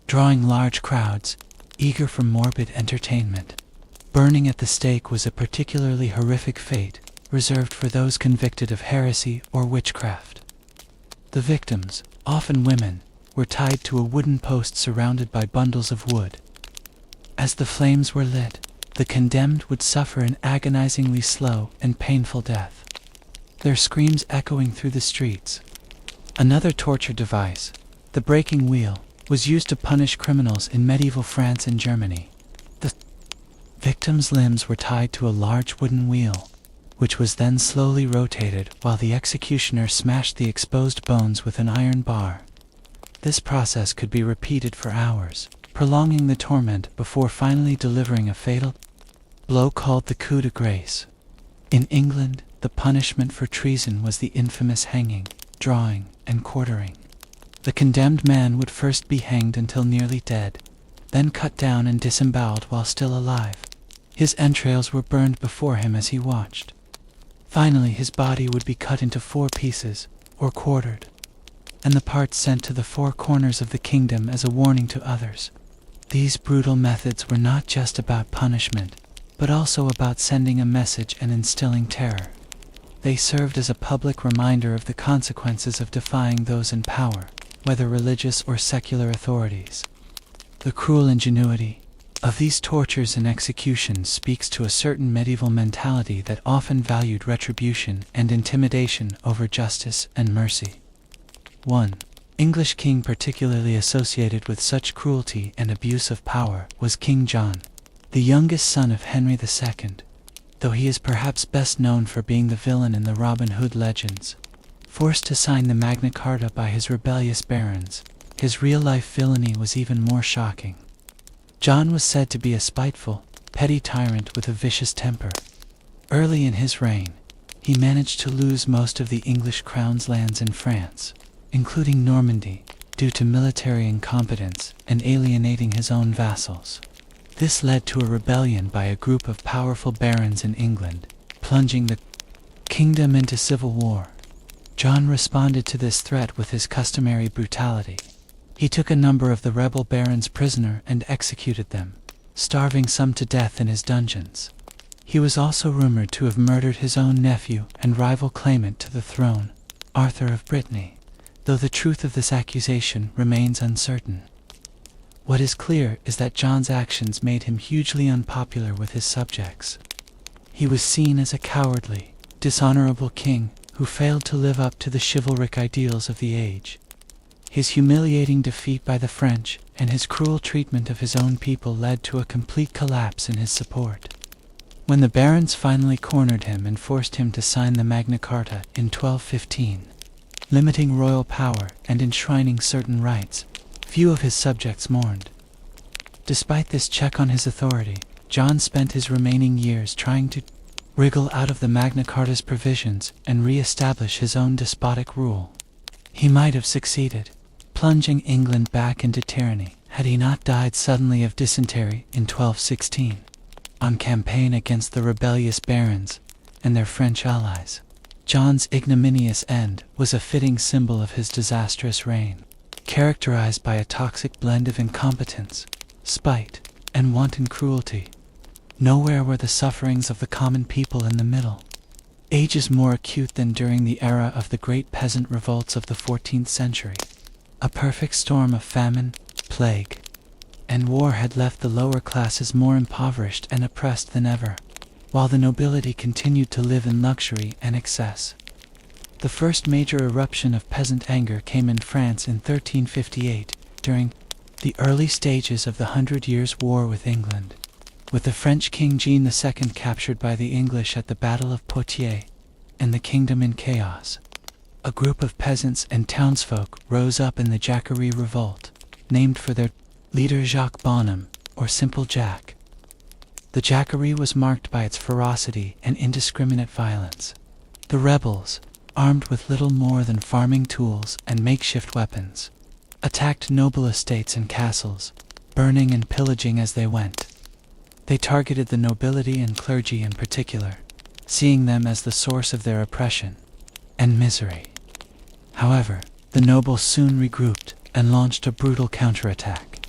drawing large crowds, eager for morbid entertainment. Burning at the stake was a particularly horrific fate, reserved for those convicted of heresy or witchcraft. The victims, often women, were tied to a wooden post surrounded by bundles of wood. As the flames were lit, the condemned would suffer an agonizingly slow and painful death, their screams echoing through the streets. Another torture device, the breaking wheel, was used to punish criminals in medieval France and Germany. The victims' limbs were tied to a large wooden wheel, which was then slowly rotated while the executioner smashed the exposed bones with an iron bar. This process could be repeated for hours, prolonging the torment before finally delivering a fatal blow called the coup de grace. In England, the punishment for treason was the infamous hanging, drawing, and quartering. The condemned man would first be hanged until nearly dead, then cut down and disemboweled while still alive. His entrails were burned before him as he watched. Finally, his body would be cut into 4 pieces, or quartered, and the parts sent to the 4 corners of the kingdom as a warning to others. These brutal methods were not just about punishment, but also about sending a message and instilling terror. They served as a public reminder of the consequences of defying those in power, whether religious or secular authorities. The cruel ingenuity of these tortures and executions speaks to a certain medieval mentality that often valued retribution and intimidation over justice and mercy. One English king particularly associated with such cruelty and abuse of power was King John, the youngest son of Henry II, though he is perhaps best known for being the villain in the Robin Hood legends. Forced to sign the Magna Carta by his rebellious barons, his real-life villainy was even more shocking. John was said to be a spiteful, petty tyrant with a vicious temper. Early in his reign, he managed to lose most of the English crown's lands in France, including Normandy, due to military incompetence and alienating his own vassals. This led to a rebellion by a group of powerful barons in England, plunging the kingdom into civil war. John responded to this threat with his customary brutality. He took a number of the rebel barons prisoner and executed them, starving some to death in his dungeons. He was also rumored to have murdered his own nephew and rival claimant to the throne, Arthur of Brittany, though the truth of this accusation remains uncertain. What is clear is that John's actions made him hugely unpopular with his subjects. He was seen as a cowardly, dishonorable king who failed to live up to the chivalric ideals of the age. His humiliating defeat by the French and his cruel treatment of his own people led to a complete collapse in his support. When the barons finally cornered him and forced him to sign the Magna Carta in 1215, limiting royal power and enshrining certain rights, few of his subjects mourned. Despite this check on his authority, John spent his remaining years trying to wriggle out of the Magna Carta's provisions and re-establish his own despotic rule. He might have succeeded, plunging England back into tyranny, had he not died suddenly of dysentery in 1216, on campaign against the rebellious barons and their French allies. John's ignominious end was a fitting symbol of his disastrous reign, characterized by a toxic blend of incompetence, spite, and wanton cruelty. Nowhere were the sufferings of the common people in the middle. Ages more acute than during the era of the great peasant revolts of the 14th century. A perfect storm of famine, plague, and war had left the lower classes more impoverished and oppressed than ever, while the nobility continued to live in luxury and excess. The first major eruption of peasant anger came in France in 1358, during the early stages of the 100 Years' War with England, with the French King Jean II captured by the English at the Battle of Poitiers, and the kingdom in chaos. A group of peasants and townsfolk rose up in the Jacquerie Revolt, named for their leader Jacques Bonhomme, or Simple Jack. The Jacquerie was marked by its ferocity and indiscriminate violence. The rebels, armed with little more than farming tools and makeshift weapons, attacked noble estates and castles, burning and pillaging as they went. They targeted the nobility and clergy in particular, seeing them as the source of their oppression and misery. However, the nobles soon regrouped and launched a brutal counterattack.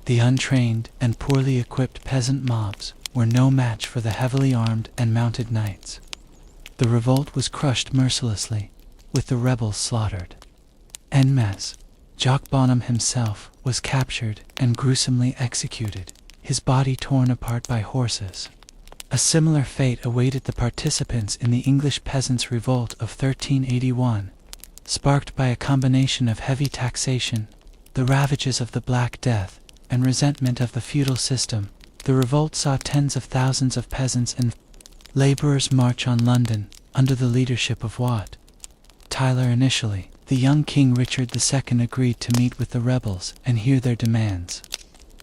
The untrained and poorly equipped peasant mobs were no match for the heavily armed and mounted knights. The revolt was crushed mercilessly, with the rebels slaughtered. En masse, Jacques Bonhomme himself was captured and gruesomely executed, his body torn apart by horses. A similar fate awaited the participants in the English Peasants' Revolt of 1381, sparked by a combination of heavy taxation, the ravages of the Black Death, and resentment of the feudal system. The revolt saw tens of thousands of peasants and laborers march on London under the leadership of Wat Tyler. Initially, the young King Richard II agreed to meet with the rebels and hear their demands,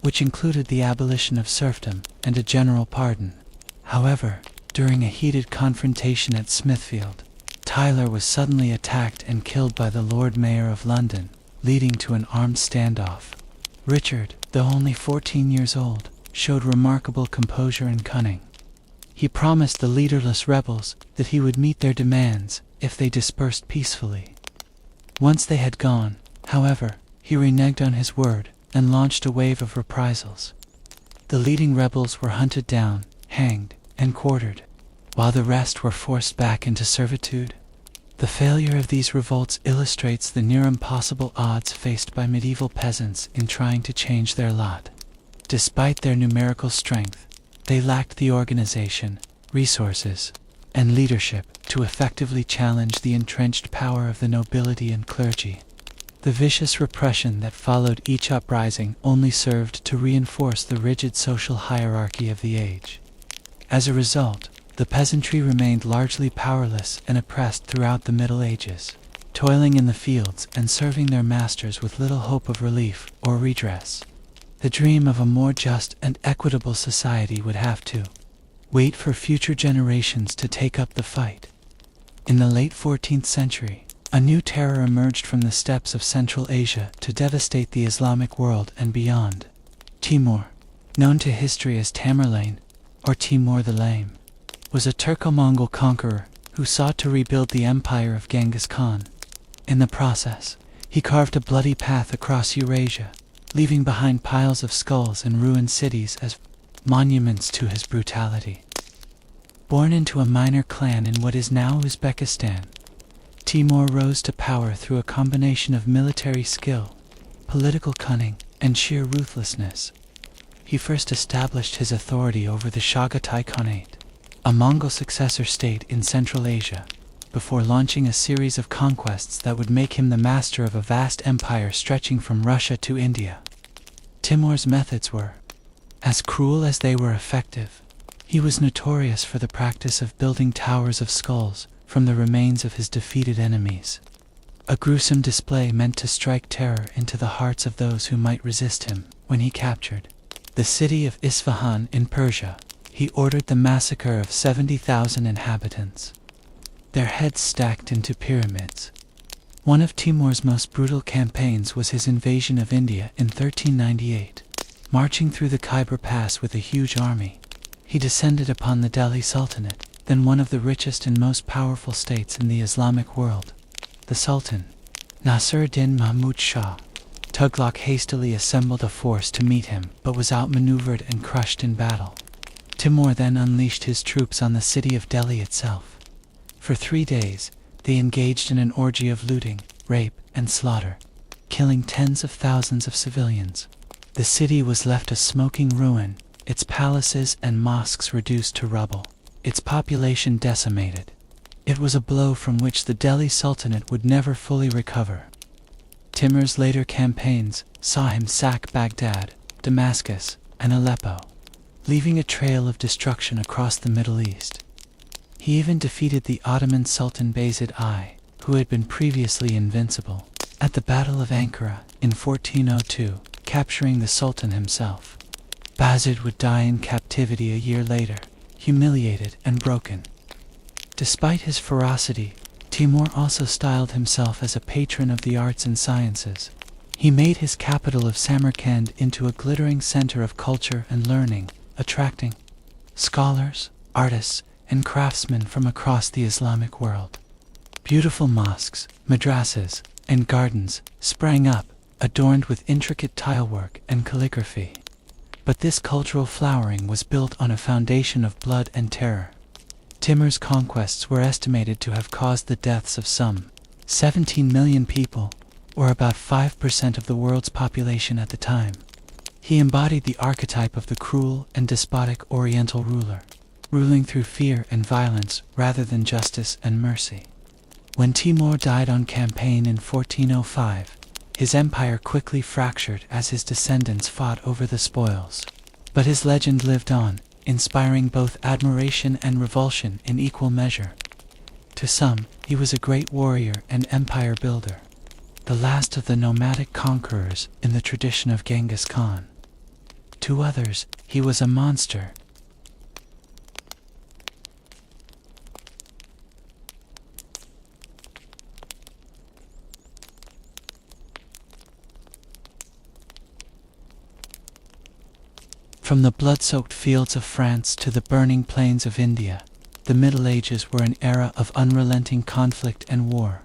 which included the abolition of serfdom and a general pardon. However, during a heated confrontation at Smithfield, Tyler was suddenly attacked and killed by the Lord Mayor of London, leading to an armed standoff. Richard, though only 14 years old, showed remarkable composure and cunning. He promised the leaderless rebels that he would meet their demands if they dispersed peacefully. Once they had gone, however, he reneged on his word and launched a wave of reprisals. The leading rebels were hunted down, hanged, and quartered, while the rest were forced back into servitude. The failure of these revolts illustrates the near impossible odds faced by medieval peasants in trying to change their lot. Despite their numerical strength, they lacked the organization, resources, and leadership to effectively challenge the entrenched power of the nobility and clergy. The vicious repression that followed each uprising only served to reinforce the rigid social hierarchy of the age. As a result, the peasantry remained largely powerless and oppressed throughout the Middle Ages, toiling in the fields and serving their masters with little hope of relief or redress. The dream of a more just and equitable society would have to wait for future generations to take up the fight. In the late 14th century, a new terror emerged from the steppes of Central Asia to devastate the Islamic world and beyond. Timur, known to history as Tamerlane, or Timur the Lame, was a Turco-Mongol conqueror who sought to rebuild the empire of Genghis Khan. In the process, he carved a bloody path across Eurasia, leaving behind piles of skulls and ruined cities as monuments to his brutality. Born into a minor clan in what is now Uzbekistan, Timur rose to power through a combination of military skill, political cunning, and sheer ruthlessness. He first established his authority over the Chagatai Khanate, a Mongol successor state in Central Asia, before launching a series of conquests that would make him the master of a vast empire stretching from Russia to India. Timur's methods were as cruel as they were effective. He was notorious for the practice of building towers of skulls from the remains of his defeated enemies, a gruesome display meant to strike terror into the hearts of those who might resist him. When he captured the city of Isfahan in Persia, he ordered the massacre of 70,000 inhabitants, their heads stacked into pyramids. One of Timur's most brutal campaigns was his invasion of India in 1398. Marching through the Khyber Pass with a huge army, he descended upon the Delhi Sultanate, then one of the richest and most powerful states in the Islamic world. The Sultan, Nasir-ud-Din Mahmud Shah, Tughlaq hastily assembled a force to meet him, but was outmaneuvered and crushed in battle. Timur then unleashed his troops on the city of Delhi itself. For 3 days, they engaged in an orgy of looting, rape, and slaughter, killing tens of thousands of civilians. The city was left a smoking ruin, its palaces and mosques reduced to rubble, its population decimated. It was a blow from which the Delhi Sultanate would never fully recover. Timur's later campaigns saw him sack Baghdad, Damascus, and Aleppo, leaving a trail of destruction across the Middle East. He even defeated the Ottoman Sultan Bayezid I, who had been previously invincible, at the Battle of Ankara in 1402, capturing the Sultan himself. Bayezid would die in captivity a year later, humiliated and broken. Despite his ferocity, Timur also styled himself as a patron of the arts and sciences. He made his capital of Samarkand into a glittering center of culture and learning, attracting scholars, artists, and craftsmen from across the Islamic world. Beautiful mosques, madrasas, and gardens sprang up, adorned with intricate tilework and calligraphy. But this cultural flowering was built on a foundation of blood and terror. Timur's conquests were estimated to have caused the deaths of some 17 million people, or about 5% of the world's population at the time. He embodied the archetype of the cruel and despotic Oriental ruler, ruling through fear and violence rather than justice and mercy. When Timur died on campaign in 1405, his empire quickly fractured as his descendants fought over the spoils. But his legend lived on, inspiring both admiration and revulsion in equal measure. To some, he was a great warrior and empire builder, the last of the nomadic conquerors in the tradition of Genghis Khan. To others, he was a monster, From the blood-soaked fields of France to the burning plains of India, the Middle Ages were an era of unrelenting conflict and war.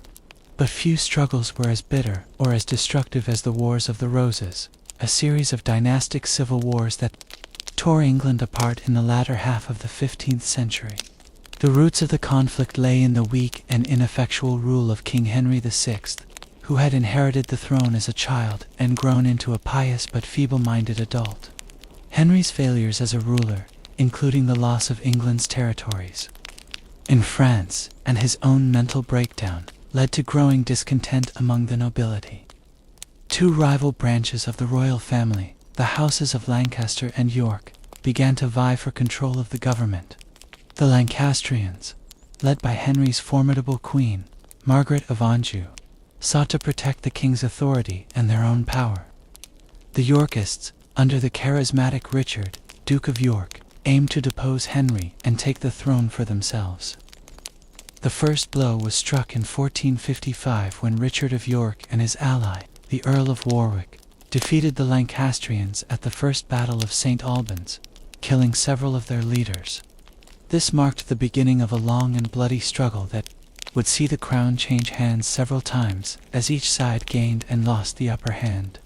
But few struggles were as bitter or as destructive as the Wars of the Roses, a series of dynastic civil wars that tore England apart in the latter half of the 15th century. The roots of the conflict lay in the weak and ineffectual rule of King Henry VI, who had inherited the throne as a child and grown into a pious but feeble-minded adult. Henry's failures as a ruler, including the loss of England's territories in France and his own mental breakdown, led to growing discontent among the nobility. Two rival branches of the royal family, the houses of Lancaster and York, began to vie for control of the government. The Lancastrians, led by Henry's formidable queen, Margaret of Anjou, sought to protect the king's authority and their own power. The Yorkists, under the charismatic Richard, Duke of York, aimed to depose Henry and take the throne for themselves. The first blow was struck in 1455 when Richard of York and his ally, the Earl of Warwick, defeated the Lancastrians at the First Battle of St. Albans, killing several of their leaders. This marked the beginning of a long and bloody struggle that would see the crown change hands several times as each side gained and lost the upper hand.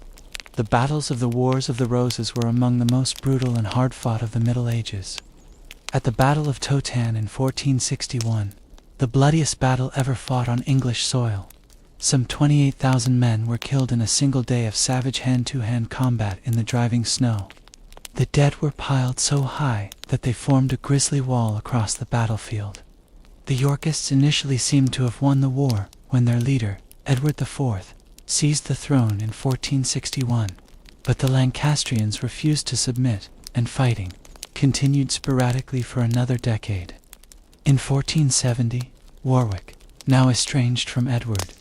The battles of the Wars of the Roses were among the most brutal and hard-fought of the Middle Ages. At the Battle of Totan in 1461, the bloodiest battle ever fought on English soil, some 28,000 men were killed in a single day of savage hand-to-hand combat in the driving snow. The dead were piled so high that they formed a grisly wall across the battlefield. The Yorkists initially seemed to have won the war when their leader, Edward IV, seized the throne in 1461, but the Lancastrians refused to submit, and fighting continued sporadically for another decade. In 1470, Warwick, now estranged from Edward,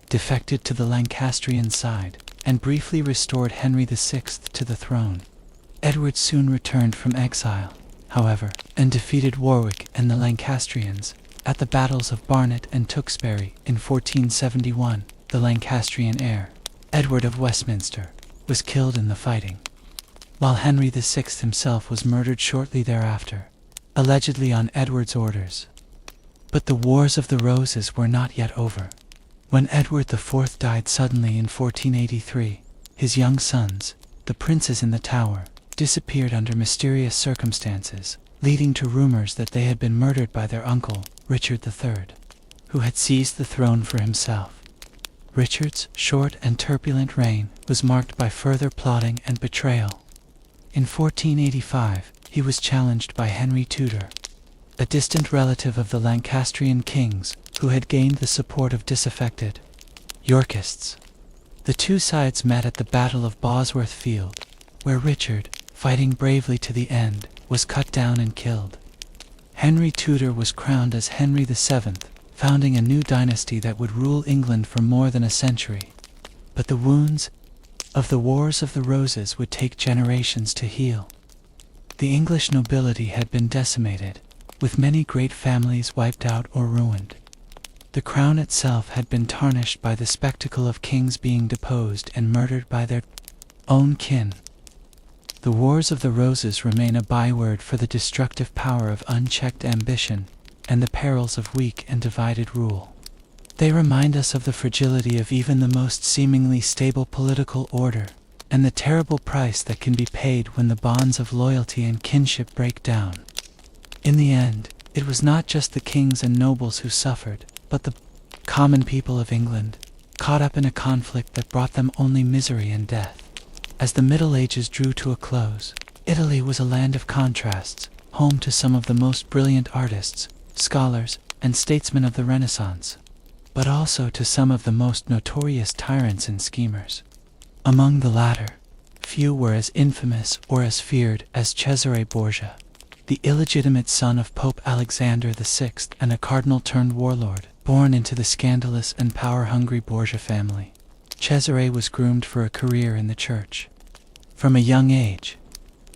defected to the Lancastrian side and briefly restored Henry VI to the throne. Edward soon returned from exile, however, and defeated Warwick and the Lancastrians at the battles of Barnet and Tewkesbury in 1471. The Lancastrian heir, Edward of Westminster, was killed in the fighting, while Henry VI himself was murdered shortly thereafter, allegedly on Edward's orders. But the Wars of the Roses were not yet over. When Edward IV died suddenly in 1483, his young sons, the princes in the Tower, disappeared under mysterious circumstances, leading to rumors that they had been murdered by their uncle, Richard III, who had seized the throne for himself. Richard's short and turbulent reign was marked by further plotting and betrayal. In 1485, he was challenged by Henry Tudor, a distant relative of the Lancastrian kings who had gained the support of disaffected Yorkists. The two sides met at the Battle of Bosworth Field, where Richard, fighting bravely to the end, was cut down and killed. Henry Tudor was crowned as Henry VII, founding a new dynasty that would rule England for more than a century. But the wounds of the Wars of the Roses would take generations to heal. The English nobility had been decimated, with many great families wiped out or ruined. The crown itself had been tarnished by the spectacle of kings being deposed and murdered by their own kin. The Wars of the Roses remain a byword for the destructive power of unchecked ambition and the perils of weak and divided rule. They remind us of the fragility of even the most seemingly stable political order, and the terrible price that can be paid when the bonds of loyalty and kinship break down. In the end, it was not just the kings and nobles who suffered, but the common people of England, caught up in a conflict that brought them only misery and death. As the Middle Ages drew to a close, Italy was a land of contrasts, home to some of the most brilliant artists, scholars, and statesmen of the Renaissance, but also to some of the most notorious tyrants and schemers. Among the latter, few were as infamous or as feared as Cesare Borgia, the illegitimate son of Pope Alexander VI and a cardinal-turned-warlord, born into the scandalous and power-hungry Borgia family. Cesare was groomed for a career in the church from a young age,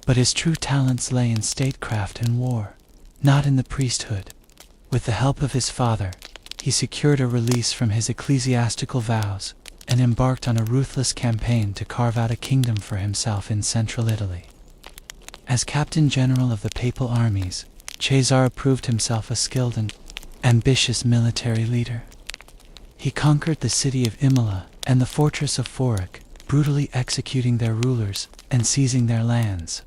but his true talents lay in statecraft and war, not in the priesthood. With the help of his father, he secured a release from his ecclesiastical vows and embarked on a ruthless campaign to carve out a kingdom for himself in central Italy. As captain general of the papal armies, Cesare proved himself a skilled and ambitious military leader. He conquered the city of Imola and the fortress of Forik, brutally executing their rulers and seizing their lands.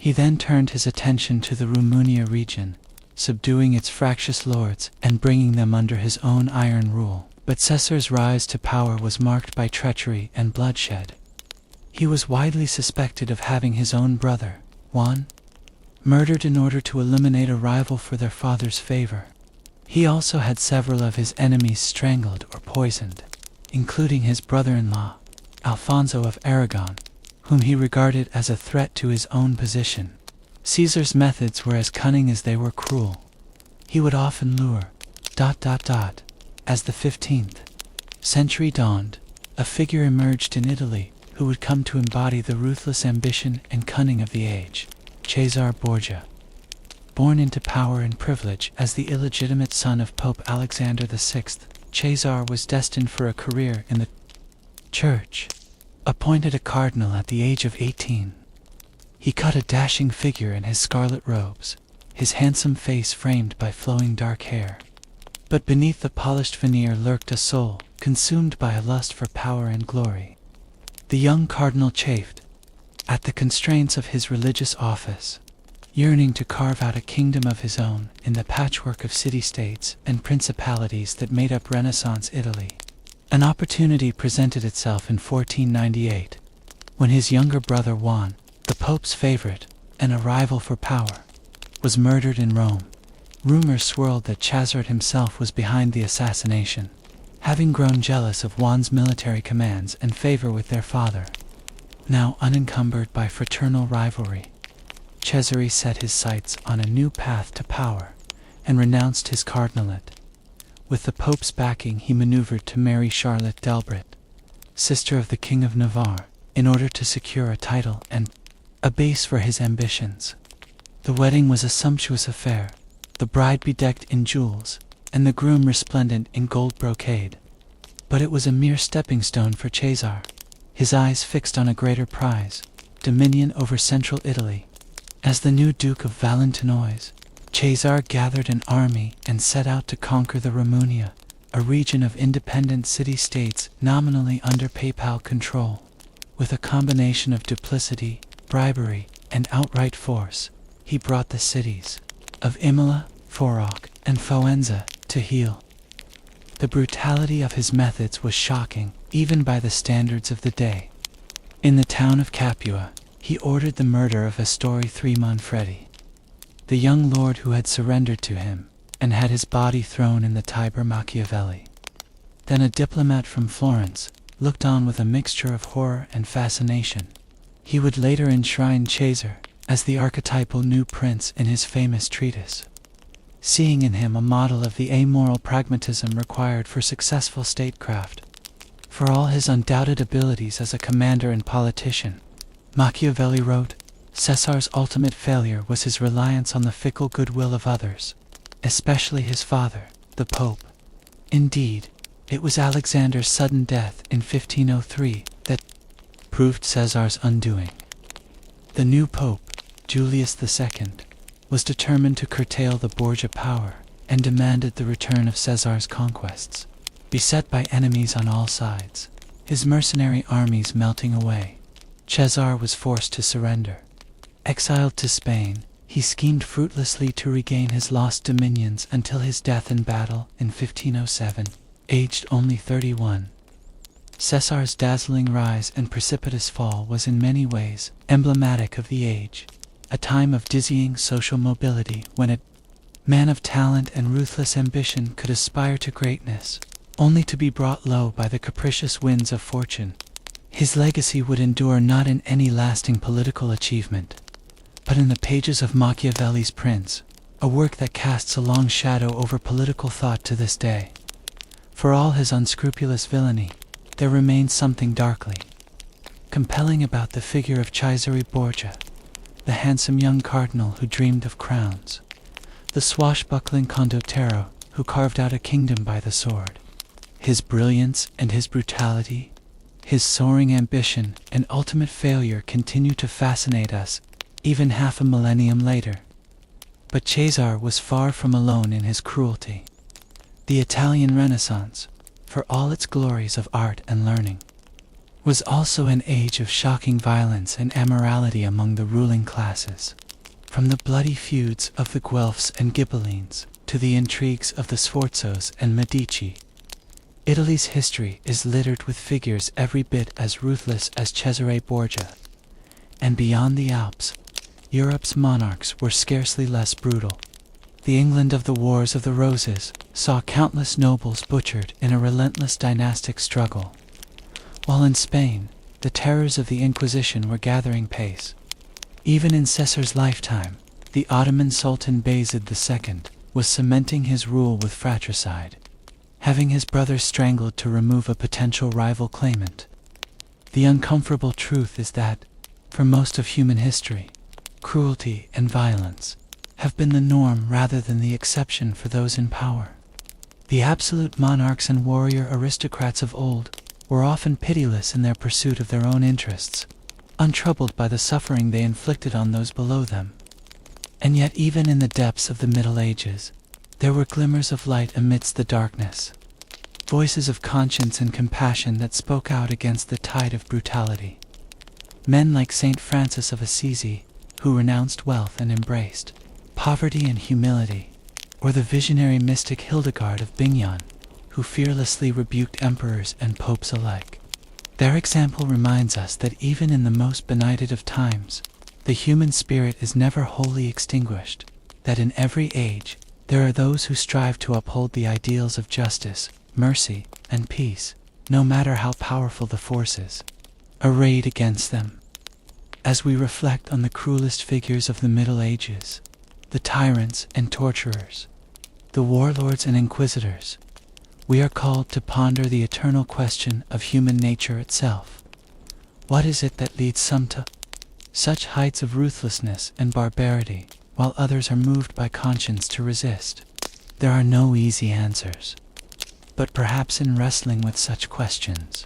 He then turned his attention to the Rumunia region, subduing its fractious lords and bringing them under his own iron rule. But Caesar's rise to power was marked by treachery and bloodshed. He was widely suspected of having his own brother, Juan, murdered in order to eliminate a rival for their father's favor. He also had several of his enemies strangled or poisoned, including his brother-in-law, Alfonso of Aragon, whom he regarded as a threat to his own position. Caesar's methods were as cunning as they were cruel. He would often lure, as the 15th century dawned, a figure emerged in Italy who would come to embody the ruthless ambition and cunning of the age, Caesar Borgia. Born into power and privilege as the illegitimate son of Pope Alexander VI, Caesar was destined for a career in the church. Appointed a cardinal at the age of 18, he cut a dashing figure in his scarlet robes, his handsome face framed by flowing dark hair. But beneath the polished veneer lurked a soul, consumed by a lust for power and glory. The young cardinal chafed at the constraints of his religious office, yearning to carve out a kingdom of his own in the patchwork of city-states and principalities that made up Renaissance Italy. An opportunity presented itself in 1498, when his younger brother Juan, the Pope's favorite and a rival for power, was murdered in Rome. Rumors swirled that Caesar himself was behind the assassination, having grown jealous of Juan's military commands and favor with their father. Now unencumbered by fraternal rivalry, Caesar set his sights on a new path to power and renounced his cardinalate. With the Pope's backing, he maneuvered to marry Charlotte Delbret, sister of the King of Navarre, in order to secure a title and a base for his ambitions. The wedding was a sumptuous affair, the bride bedecked in jewels, and the groom resplendent in gold brocade. But it was a mere stepping stone for Caesar, his eyes fixed on a greater prize, dominion over central Italy. As the new Duke of Valentinois, Caesar gathered an army and set out to conquer the Romunia, a region of independent city-states nominally under papal control. With a combination of duplicity, bribery, and outright force, he brought the cities of Imola, Forac, and Faenza to heel. The brutality of his methods was shocking, even by the standards of the day. In the town of Capua, he ordered the murder of Astori III Manfredi, the young lord who had surrendered to him, and had his body thrown in the Tiber Machiavelli. Then a diplomat from Florence looked on with a mixture of horror and fascination. He would later enshrine Caesar as the archetypal new prince in his famous treatise, seeing in him a model of the amoral pragmatism required for successful statecraft. For all his undoubted abilities as a commander and politician, Machiavelli wrote, Caesar's ultimate failure was his reliance on the fickle goodwill of others, especially his father, the Pope. Indeed, it was Alexander's sudden death in 1503 that proved Caesar's undoing. The new Pope, Julius II, was determined to curtail the Borgia power and demanded the return of Caesar's conquests. Beset by enemies on all sides, his mercenary armies melting away, Caesar was forced to surrender. Exiled to Spain, he schemed fruitlessly to regain his lost dominions until his death in battle in 1507, aged only 31. Caesar's dazzling rise and precipitous fall was in many ways emblematic of the age, a time of dizzying social mobility when a man of talent and ruthless ambition could aspire to greatness, only to be brought low by the capricious winds of fortune. His legacy would endure not in any lasting political achievement, but in the pages of Machiavelli's Prince, a work that casts a long shadow over political thought to this day. For all his unscrupulous villainy, there remains something darkly compelling about the figure of Cesare Borgia, the handsome young cardinal who dreamed of crowns, the swashbuckling condottero who carved out a kingdom by the sword. His brilliance and his brutality, his soaring ambition and ultimate failure continue to fascinate us, even half a millennium later. But Caesar was far from alone in his cruelty. The Italian Renaissance, for all its glories of art and learning, was also an age of shocking violence and immorality among the ruling classes. From the bloody feuds of the Guelphs and Ghibellines to the intrigues of the Sforzos and Medici, Italy's history is littered with figures every bit as ruthless as Cesare Borgia. And beyond the Alps, Europe's monarchs were scarcely less brutal. The England of the Wars of the Roses saw countless nobles butchered in a relentless dynastic struggle, while in Spain, the terrors of the Inquisition were gathering pace. Even in Caesar's lifetime, the Ottoman Sultan Bayezid II was cementing his rule with fratricide, having his brother strangled to remove a potential rival claimant. The uncomfortable truth is that, for most of human history, cruelty and violence have been the norm rather than the exception for those in power. The absolute monarchs and warrior aristocrats of old were often pitiless in their pursuit of their own interests, untroubled by the suffering they inflicted on those below them. And yet even in the depths of the Middle Ages, there were glimmers of light amidst the darkness, voices of conscience and compassion that spoke out against the tide of brutality. Men like Saint Francis of Assisi, who renounced wealth and embraced poverty and humility, or the visionary mystic Hildegard of Bingen, who fearlessly rebuked emperors and popes alike. Their example reminds us that even in the most benighted of times, the human spirit is never wholly extinguished, that in every age there are those who strive to uphold the ideals of justice, mercy, and peace, no matter how powerful the forces arrayed against them. As we reflect on the cruelest figures of the Middle Ages, the tyrants and torturers, the warlords and inquisitors, we are called to ponder the eternal question of human nature itself. What is it that leads some to such heights of ruthlessness and barbarity, while others are moved by conscience to resist? There are no easy answers, but perhaps in wrestling with such questions,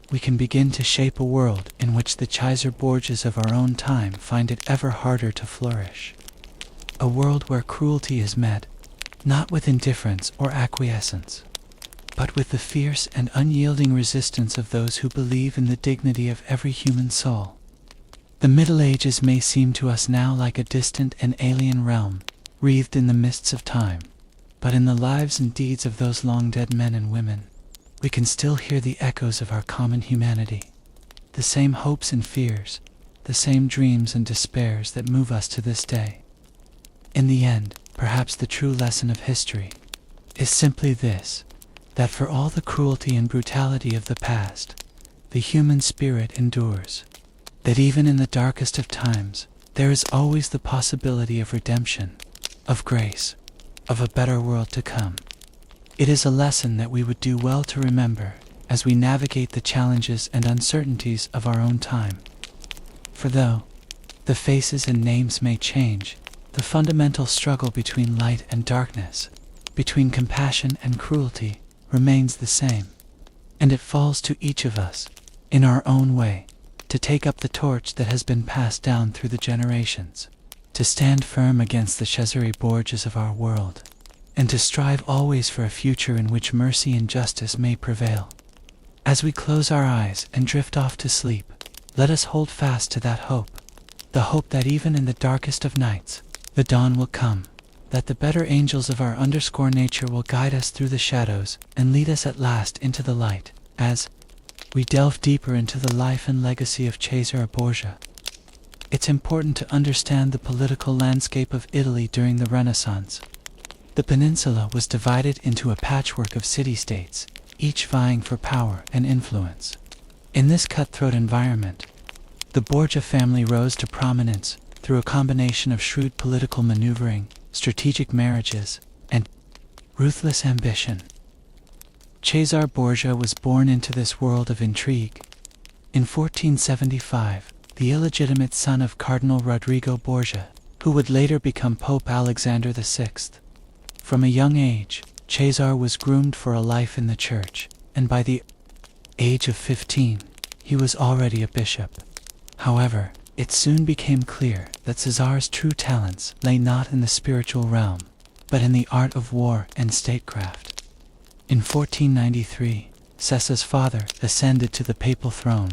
we can begin to shape a world in which the Cesare Borgias of our own time find it ever harder to flourish. A world where cruelty is met, not with indifference or acquiescence, but with the fierce and unyielding resistance of those who believe in the dignity of every human soul. The Middle Ages may seem to us now like a distant and alien realm, wreathed in the mists of time, but in the lives and deeds of those long-dead men and women, we can still hear the echoes of our common humanity, the same hopes and fears, the same dreams and despairs that move us to this day. In the end, perhaps the true lesson of history is simply this, that for all the cruelty and brutality of the past, the human spirit endures, that even in the darkest of times, there is always the possibility of redemption, of grace, of a better world to come. It is a lesson that we would do well to remember as we navigate the challenges and uncertainties of our own time. For though the faces and names may change, the fundamental struggle between light and darkness, between compassion and cruelty, remains the same, and it falls to each of us, in our own way, to take up the torch that has been passed down through the generations, to stand firm against the Cesare Borgias of our world, and to strive always for a future in which mercy and justice may prevail. As we close our eyes and drift off to sleep, let us hold fast to that hope, the hope that even in the darkest of nights, the dawn will come, that the better angels of our nature will guide us through the shadows and lead us at last into the light, as we delve deeper into the life and legacy of Cesare Borgia. It's important to understand the political landscape of Italy during the Renaissance. The peninsula was divided into a patchwork of city-states, each vying for power and influence. In this cutthroat environment, the Borgia family rose to prominence through a combination of shrewd political maneuvering, strategic marriages, and ruthless ambition. Cesare Borgia was born into this world of intrigue. In 1475, the illegitimate son of Cardinal Rodrigo Borgia, who would later become Pope Alexander VI. From a young age, Cesare was groomed for a life in the church, and by the age of 15, he was already a bishop. However, it soon became clear that Cesare's true talents lay not in the spiritual realm, but in the art of war and statecraft. In 1493, Cesare's father ascended to the papal throne,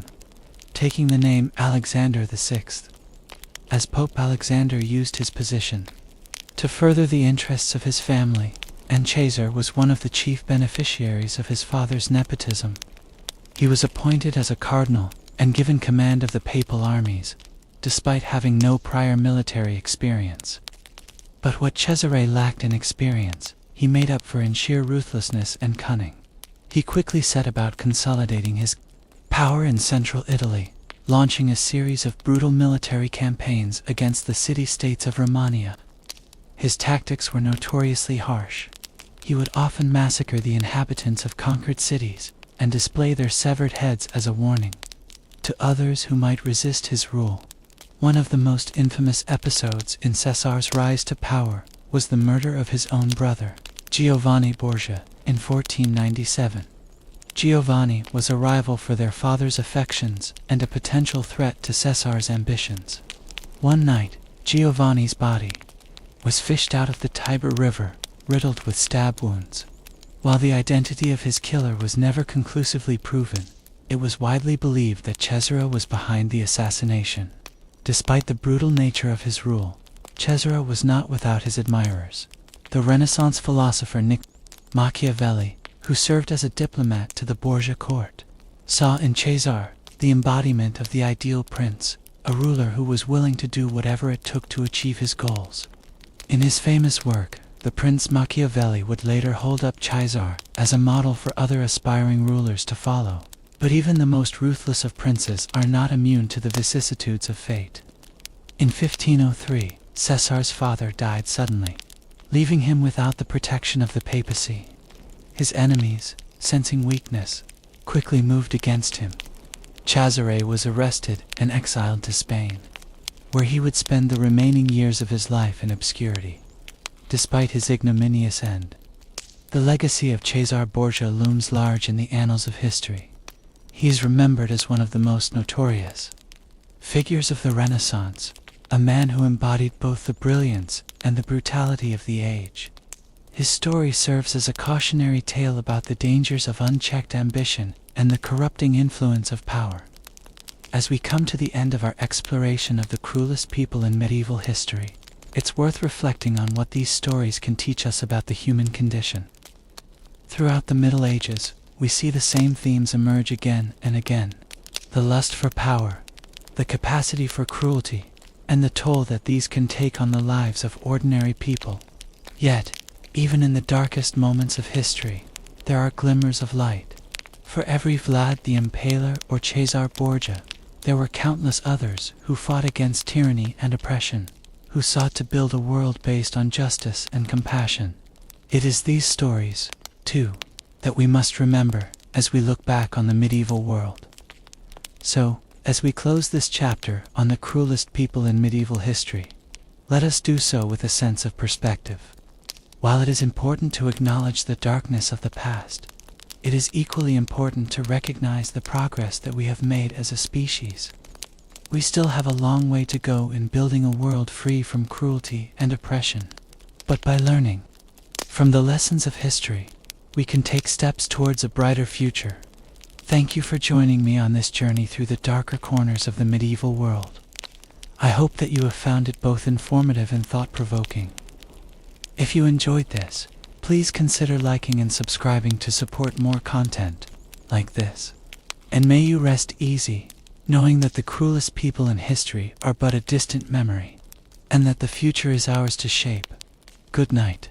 taking the name Alexander VI. as Pope Alexander used his position to further the interests of his family, and Cesar was one of the chief beneficiaries of his father's nepotism. He was appointed as a cardinal and given command of the papal armies, despite having no prior military experience. But what Cesare lacked in experience, he made up for in sheer ruthlessness and cunning. He quickly set about consolidating his power in central Italy, launching a series of brutal military campaigns against the city-states of Romania. His tactics were notoriously harsh. He would often massacre the inhabitants of conquered cities and display their severed heads as a warning to others who might resist his rule. One of the most infamous episodes in Cesar's rise to power was the murder of his own brother, Giovanni Borgia, in 1497. Giovanni was a rival for their father's affections and a potential threat to Cesar's ambitions. One night, Giovanni's body was fished out of the Tiber River, riddled with stab wounds. While the identity of his killer was never conclusively proven, it was widely believed that Cesare was behind the assassination. Despite the brutal nature of his rule, Cesare was not without his admirers. The Renaissance philosopher Machiavelli, who served as a diplomat to the Borgia court, saw in Cesare the embodiment of the ideal prince, a ruler who was willing to do whatever it took to achieve his goals. In his famous work, the Prince Machiavelli would later hold up Cesare as a model for other aspiring rulers to follow. But even the most ruthless of princes are not immune to the vicissitudes of fate. In 1503, Cesar's father died suddenly, leaving him without the protection of the papacy. His enemies, sensing weakness, quickly moved against him. Cesare was arrested and exiled to Spain, where he would spend the remaining years of his life in obscurity. Despite his ignominious end, the legacy of Cesare Borgia looms large in the annals of history. He is remembered as one of the most notorious figures of the Renaissance, a man who embodied both the brilliance and the brutality of the age. His story serves as a cautionary tale about the dangers of unchecked ambition and the corrupting influence of power. As we come to the end of our exploration of the cruelest people in medieval history, it's worth reflecting on what these stories can teach us about the human condition. Throughout the Middle Ages, we see the same themes emerge again and again: the lust for power, the capacity for cruelty, and the toll that these can take on the lives of ordinary people. Yet, even in the darkest moments of history, there are glimmers of light. For every Vlad the Impaler or Cesare Borgia, there were countless others who fought against tyranny and oppression, who sought to build a world based on justice and compassion. It is these stories, too, that we must remember as we look back on the medieval world. So, as we close this chapter on the cruelest people in medieval history, let us do so with a sense of perspective. While it is important to acknowledge the darkness of the past, it is equally important to recognize the progress that we have made as a species. We still have a long way to go in building a world free from cruelty and oppression. But by learning from the lessons of history, we can take steps towards a brighter future. Thank you for joining me on this journey through the darker corners of the medieval world. I hope that you have found it both informative and thought-provoking. If you enjoyed this, please consider liking and subscribing to support more content like this. And may you rest easy, knowing that the cruelest people in history are but a distant memory, and that the future is ours to shape. Good night.